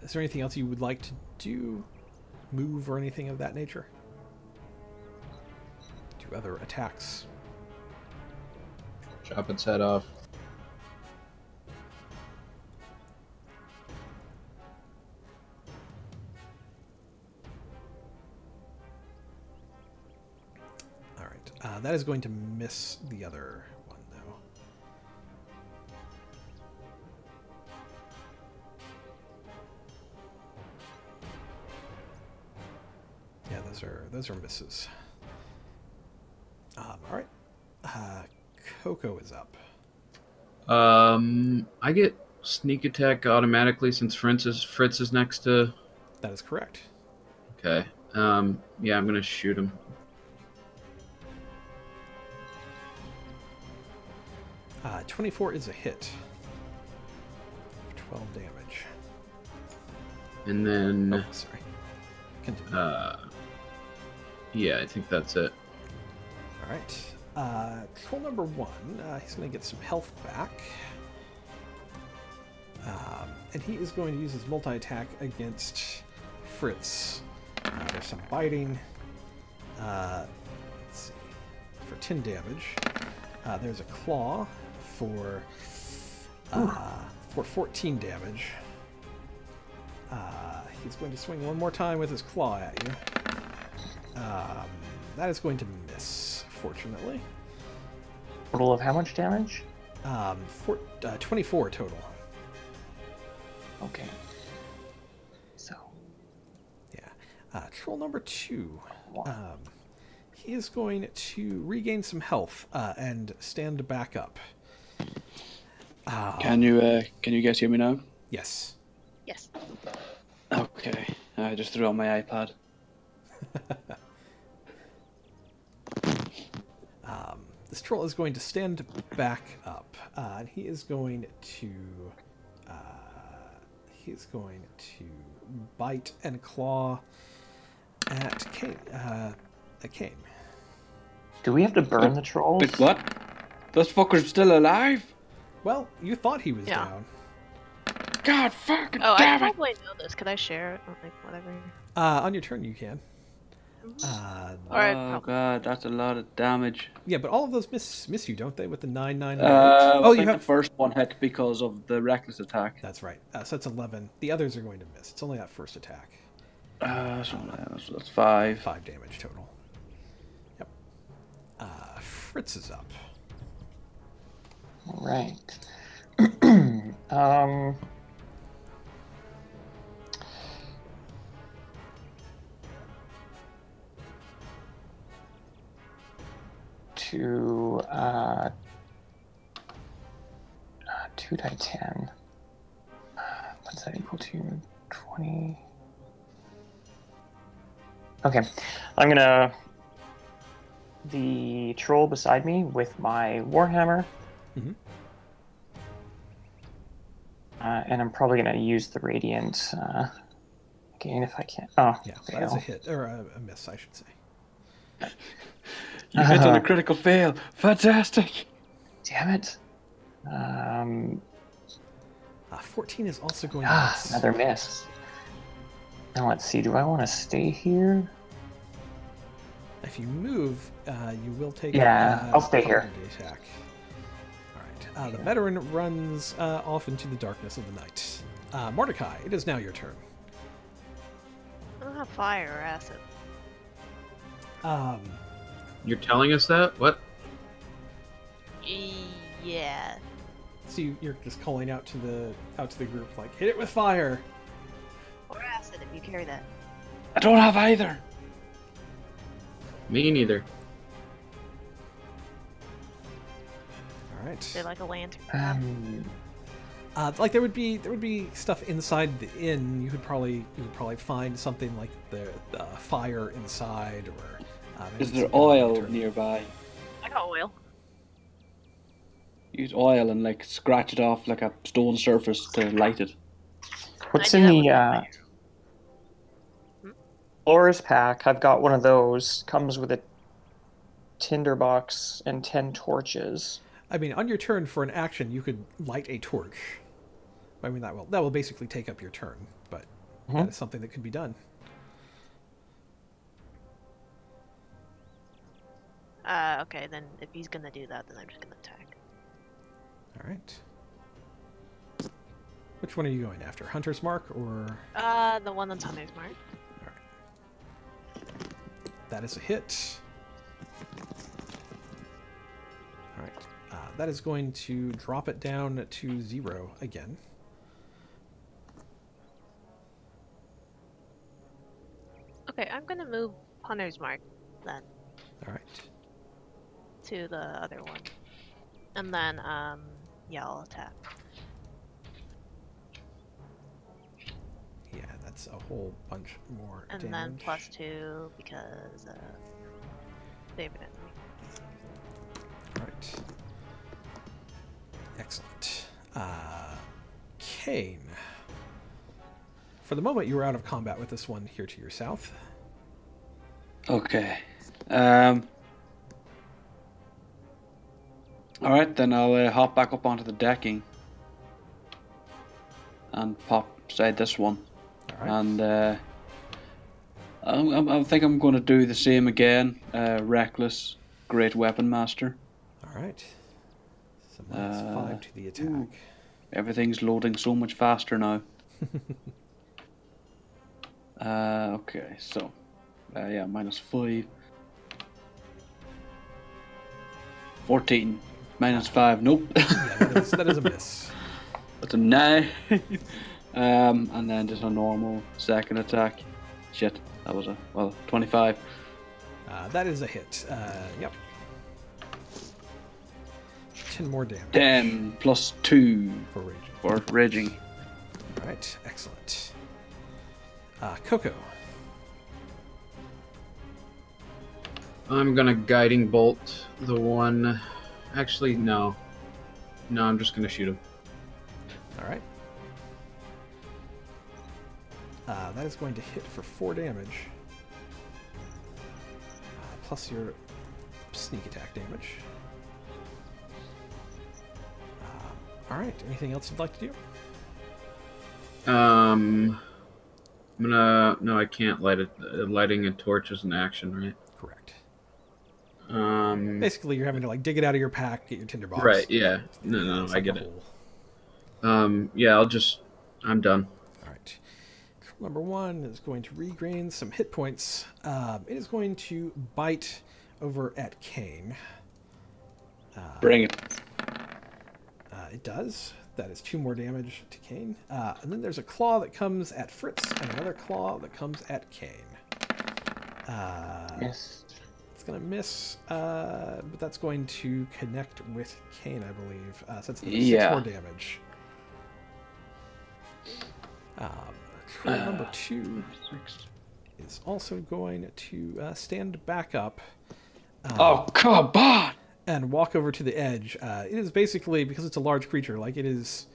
S1: Is there anything else you would like to do? Move or anything of that nature? Do other attacks?
S3: Chop its head off.
S1: That is going to miss the other one, though. Yeah, those are misses. All right. Coco is up.
S3: I get sneak attack automatically since Fritz is next to.
S1: That is correct.
S3: Okay. Yeah, I'm gonna shoot him.
S1: Uh, 24 is a hit. 12 damage.
S3: And then.
S1: Oh, sorry. Continue.
S3: Yeah, I think that's it.
S1: All right. Troll number 1. He's going to get some health back. And he is going to use his multi-attack against Fritz. There's some biting. Let's see. For 10 damage. There's a claw for 14 damage. He's going to swing one more time with his claw at you. That is going to miss, fortunately.
S2: Total of how much damage?
S1: 24 total.
S2: Okay. So.
S1: Yeah. Troll number 2. He is going to regain some health and stand back up.
S6: Can you guys hear me now?
S1: Yes.
S4: Yes.
S6: Okay. I just threw on my iPad.
S1: This troll is going to stand back up. And he is going to bite and claw at Kane.
S2: Do we have to burn the trolls?
S6: Wait, what? Those fuckers still alive?
S1: Well, you thought he was
S4: Yeah.
S1: down.
S6: God fucking
S4: Oh, I
S6: damn it!
S4: probably know this. Could I share it? Or, like, whatever.
S1: On your turn, you can.
S4: Alright,
S6: Oh
S4: probably.
S6: god, that's a lot of damage.
S1: Yeah, but all of those miss you, don't they? With the 9, 9, 8?
S6: I
S1: Oh, you
S6: think
S1: have.
S6: the first one hit because of the reckless attack.
S1: That's right. So that's 11. The others are going to miss. It's only that first attack.
S6: So that's 5.
S1: 5 damage total. Yep. Fritz is up.
S2: All right. To 2 die 10. What's that equal to? 20. Okay, I'm gonna the troll beside me with my warhammer.
S1: Mhm.
S2: And I'm probably gonna use the radiant gain if I can. Oh,
S1: Yeah,
S2: fail.
S1: that's a hit or a miss, I should say.
S6: You hit on a critical fail. Fantastic.
S2: Damn it.
S1: 14 is also going to miss.
S2: Another miss. Now let's see. Do I want to stay here?
S1: If you move, you will take.
S2: Yeah, I'll stay here.
S1: opportunity attack. All right. The veteran runs off into the darkness of the night. Mordecai, it is now your turn.
S4: I don't have fire or acid.
S3: You're telling us that? What?
S4: Yeah.
S1: So you're just calling out to the group like, hit it with fire.
S4: Or acid if you carry that.
S6: I don't have either.
S3: Me neither.
S1: All right.
S4: They're like a lantern.
S1: Like there would be stuff inside the inn. You could probably find something like the fire inside, or maybe
S6: Is there
S1: some kind of
S6: oil
S1: lantern.
S6: nearby?
S4: I got oil.
S6: Use oil and like scratch it off like a stone surface to light it.
S2: What's
S4: I
S2: in
S4: do that
S2: the
S4: with fire.
S2: Flores pack? I've got one of those. Comes with a tinderbox and 10 torches.
S1: I mean, on your turn for an action, you could light a torch. I mean, that will basically take up your turn, but that is something that could be done.
S4: Okay, then if he's gonna do that, then I'm just gonna attack.
S1: All right. Which one are you going after? Hunter's Mark or?
S4: The one that's Hunter's Mark.
S1: All right. That is a hit. All right. That is going to drop it down to 0 again.
S4: Okay, I'm gonna move Hunter's Mark, then,
S1: All right.
S4: to the other one. And then, yeah, I'll attack.
S1: Yeah, that's a whole bunch more
S4: And
S1: damage.
S4: then +2 because favorite enemy.
S1: All right. Excellent. Kane. For the moment, you were out of combat with this one here to your south.
S6: Okay. Alright, then I'll hop back up onto the decking and pop beside this one.
S1: All right.
S6: And I think I'm going to do the same again. Reckless, Great Weapon Master.
S1: All right. So -5 to the attack.
S6: Ooh. Everything's loading so much faster now. Okay, so yeah, -5. 14. -5. Nope.
S1: Yeah, that is a miss.
S6: That's a 9. And then just a normal second attack. Shit, that was 25.
S1: That is a hit. Yep. 10 more damage.
S6: 10 plus 2
S1: For raging.
S6: for raging.
S1: All right. Excellent. Coco.
S3: I'm gonna guiding bolt the one. Actually, no. No, I'm just gonna shoot him.
S1: All right. That is going to hit for 4 damage. Plus your sneak attack damage. All right. Anything else you'd like to do?
S3: I'm gonna. No, I can't light it. Lighting a torch is an action, right?
S1: Correct.
S3: Basically,
S1: Basically, you're having to like dig it out of your pack, get your tinderbox.
S3: right? Yeah. No,
S1: It's
S3: I
S1: like
S3: get
S1: a
S3: it.
S1: hole.
S3: Yeah. I'm done.
S1: All right. Number 1 is going to regain some hit points. It is going to bite over at Kane.
S6: Bring it.
S1: It does. That is 2 more damage to Kane. And then there's a claw that comes at Fritz and another claw that comes at Kane.
S2: Yes.
S1: It's going to miss, but that's going to connect with Kane, I believe. So that's 6
S6: Yeah.
S1: more damage. Troll number 2 is also going to stand back up.
S6: Oh, come on!
S1: And walk over to the edge. It is basically, because it's a large creature, like it is,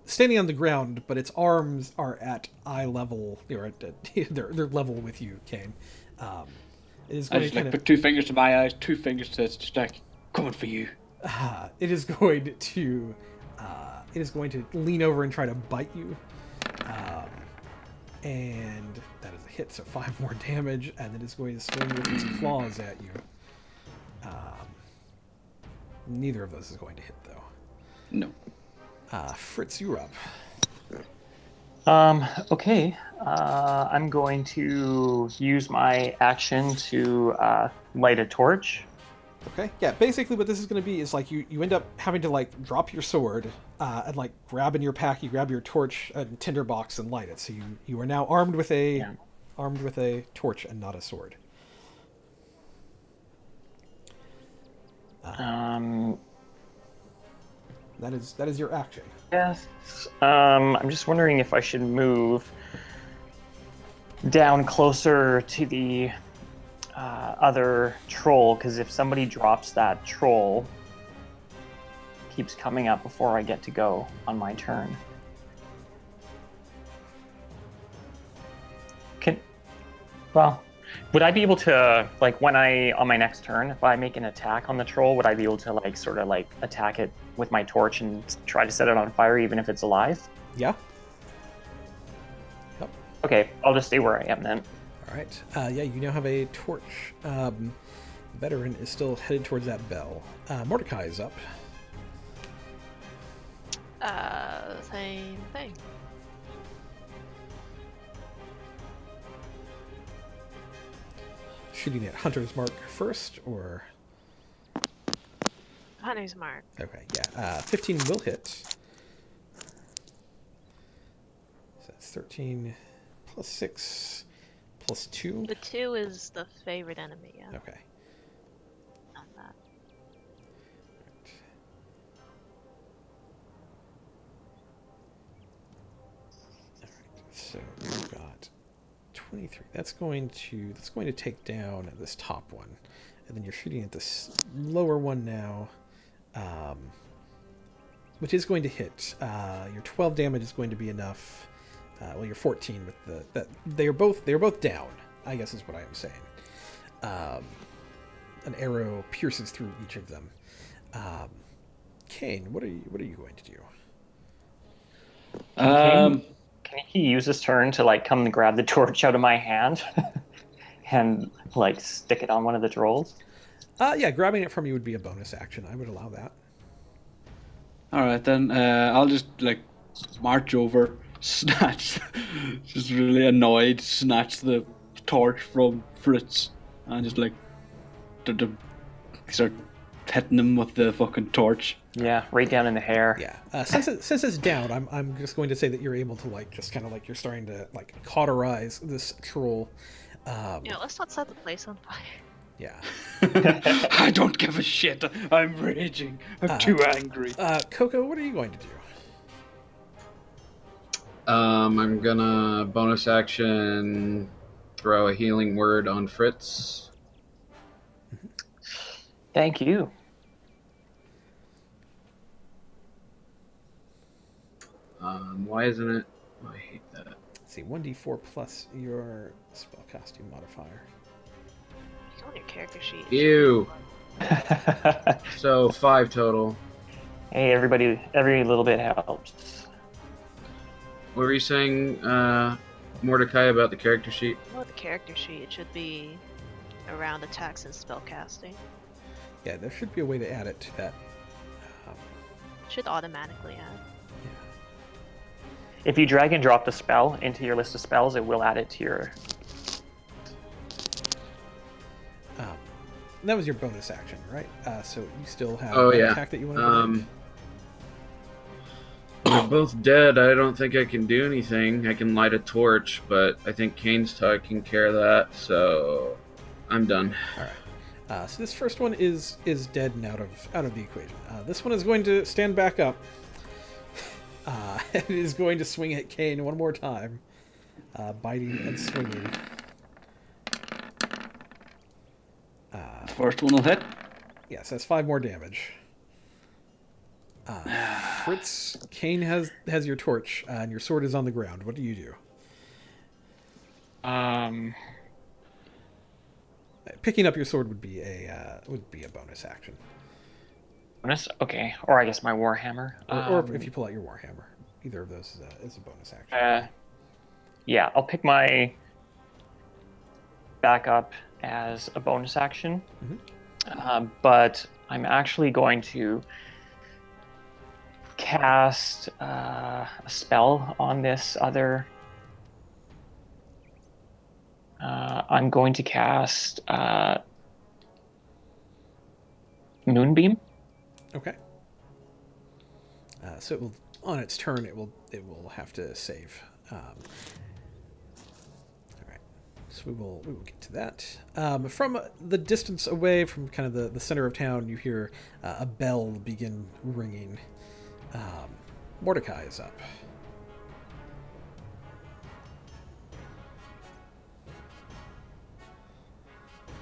S1: standing on the ground, but its arms are at eye level, or they're level with you, Kane. It is
S6: I
S1: going
S6: just
S1: to
S6: like put 2 fingers to my eyes, 2 fingers to it's just like, coming for you.
S1: it is going to lean over and try to bite you. And that is a hit, so 5 more damage, and it is going to swing with its claws at you. Neither of those is going to hit, though.
S6: No.
S1: Fritz, you're up.
S2: Okay. I'm going to use my action to light a torch.
S1: Okay, yeah, basically what this is going to be is like you end up having to like drop your sword and like grab in your pack, you grab your torch and tinderbox and light it. So you are now armed with a torch and not a sword. That is your action.
S2: Yes. I'm just wondering if I should move down closer to the other troll, because if somebody drops that troll, it keeps coming up before I get to go on my turn. Would I be able to, like, on my next turn, if I make an attack on the troll, would I be able to, like, sort of, like, attack it with my torch and try to set it on fire even if it's alive?
S1: Yeah. Yep.
S2: Okay, I'll just stay where I am then.
S1: All right. Yeah, you now have a torch. Veteran is still headed towards that bell. Mordecai is up.
S4: Same thing.
S1: Shooting at Hunter's Mark first, or...
S4: Hunter's Mark.
S1: Okay, yeah. 15 will hit. So that's 13 plus 6 plus 2.
S4: The 2 is the favorite enemy, yeah.
S1: Okay.
S4: Not that.
S1: So we've got 23. That's going to take down this top one, and then you're shooting at this lower one now, which is going to hit. Your 12 damage is going to be enough. Well, you're 14 with that. They are both down, I guess is what I am saying. An arrow pierces through each of them. Kane, what are you going to do?
S2: Can he use his turn to like come and grab the torch out of my hand and like stick it on one of the trolls?
S1: Yeah, grabbing it from you would be a bonus action. I would allow that.
S6: All right, then I'll just like march over, snatch, just really annoyed, snatch the torch from Fritz, and just like start hitting him with the fucking torch.
S2: Yeah, right down in the hair.
S1: Yeah. Since it's down, I'm just going to say that you're able to like just kind of like you're starting to like cauterize this troll.
S4: Let's not set the place on fire.
S1: Yeah.
S6: I don't give a shit. I'm raging. I'm too angry.
S1: Coco, what are you going to do?
S3: I'm gonna bonus action throw a healing word on Fritz.
S2: Thank you.
S3: Why isn't it? Oh, I hate that.
S1: Let's see, 1d4 plus your spellcasting modifier.
S4: It's on your character sheet.
S3: Ew. So 5 total.
S2: Hey, everybody! Every little bit helps.
S3: What were you saying, Mordecai, about the character sheet?
S4: Well, the character sheet, it should be around attacks and spellcasting.
S1: Yeah, there should be a way to add it to that.
S4: It should automatically add.
S2: If you drag and drop the spell into your list of spells, it will add it to your.
S1: That was your bonus action, right? So you still have
S3: an
S1: attack that you want to do?
S3: They're both dead. I don't think I can do anything. I can light a torch, but I think Kane's taking care of that, so I'm done.
S1: All right. So this first one is dead and out of the equation. This one is going to stand back up. It is going to swing at Kane one more time, biting and swinging.
S6: First one will hit.
S1: Yes, that's 5 more damage. Fritz, Kane has your torch, and your sword is on the ground. What do you do? Picking up your sword would be a bonus action.
S2: Bonus? Okay. Or I guess my warhammer.
S1: Or if you pull out your warhammer, either of those is a bonus action.
S2: Yeah, I'll pick my backup as a bonus action.
S1: Mm-hmm.
S2: But I'm actually going to cast a spell on this other. I'm going to cast Moonbeam.
S1: Okay. So it will, on its turn, it will have to save. All right. So we will get to that. From the distance away, from kind of the center of town, you hear a bell begin ringing. Mordecai is up.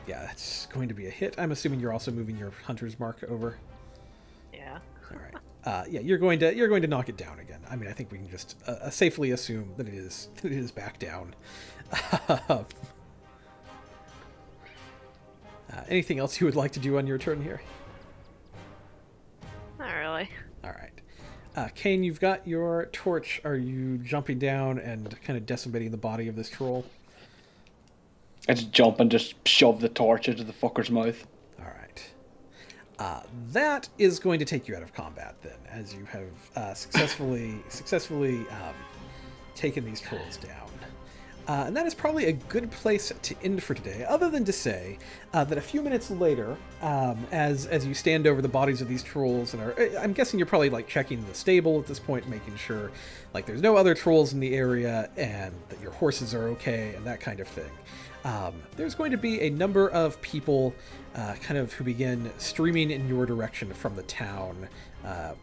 S1: Yeah, that's going to be a hit. I'm assuming you're also moving your hunter's mark over.
S4: Yeah.
S1: All right. Yeah, you're going to knock it down again. I mean, I think we can just safely assume that it is back down. Anything else you would like to do on your turn here?
S4: Not really.
S1: All right. Kane, you've got your torch. Are you jumping down and kind of decimating the body of this troll?
S6: I just jump and just shove the torch into the fucker's mouth.
S1: All right. That is going to take you out of combat then, as you have successfully taken these trolls down. And that is probably a good place to end for today, other than to say that a few minutes later, as you stand over the bodies of these trolls, and I'm guessing you're probably like checking the stable at this point, making sure like there's no other trolls in the area and that your horses are okay and that kind of thing. There's going to be a number of people kind of who begin streaming in your direction from the town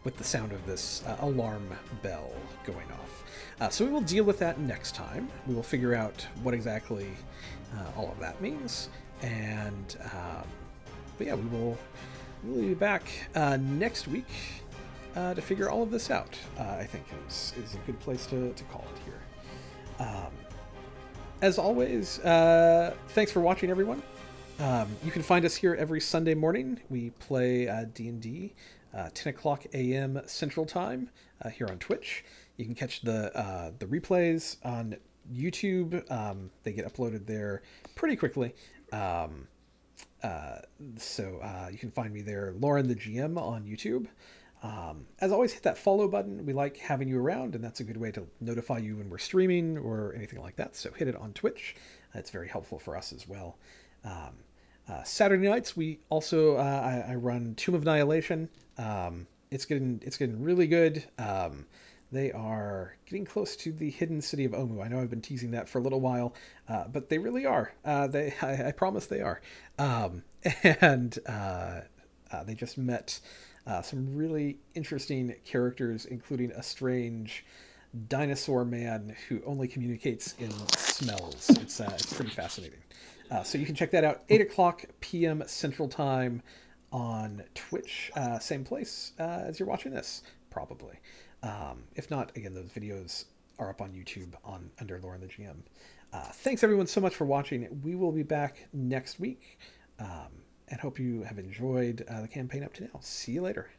S1: with the sound of this alarm bell going off. So we will deal with that next time. We will figure out what exactly all of that means. And, but yeah, we'll be back next week to figure all of this out, I think is a good place to call it here. As always, thanks for watching, everyone. You can find us here every Sunday morning. We play D&D, 10 o'clock a.m. Central Time here on Twitch. You can catch the replays on YouTube. They get uploaded there pretty quickly. So you can find me there, Lauren the GM, on YouTube. As always, hit that follow button. We like having you around, and that's a good way to notify you when we're streaming or anything like that. So hit it on Twitch. It's very helpful for us as well. Saturday nights, we also I run Tomb of Annihilation. It's getting really good. They are getting close to the hidden city of Omu. I know I've been teasing that for a little while, but they really are. I promise they are. And they just met some really interesting characters, including a strange dinosaur man who only communicates in smells. It's pretty fascinating. So you can check that out, 8 o'clock p.m. Central Time on Twitch. Same place as you're watching this, probably. If not, again, those videos are up on YouTube under Lauren the GM. Thanks everyone so much for watching. We will be back next week, and hope you have enjoyed the campaign up to now. See you later.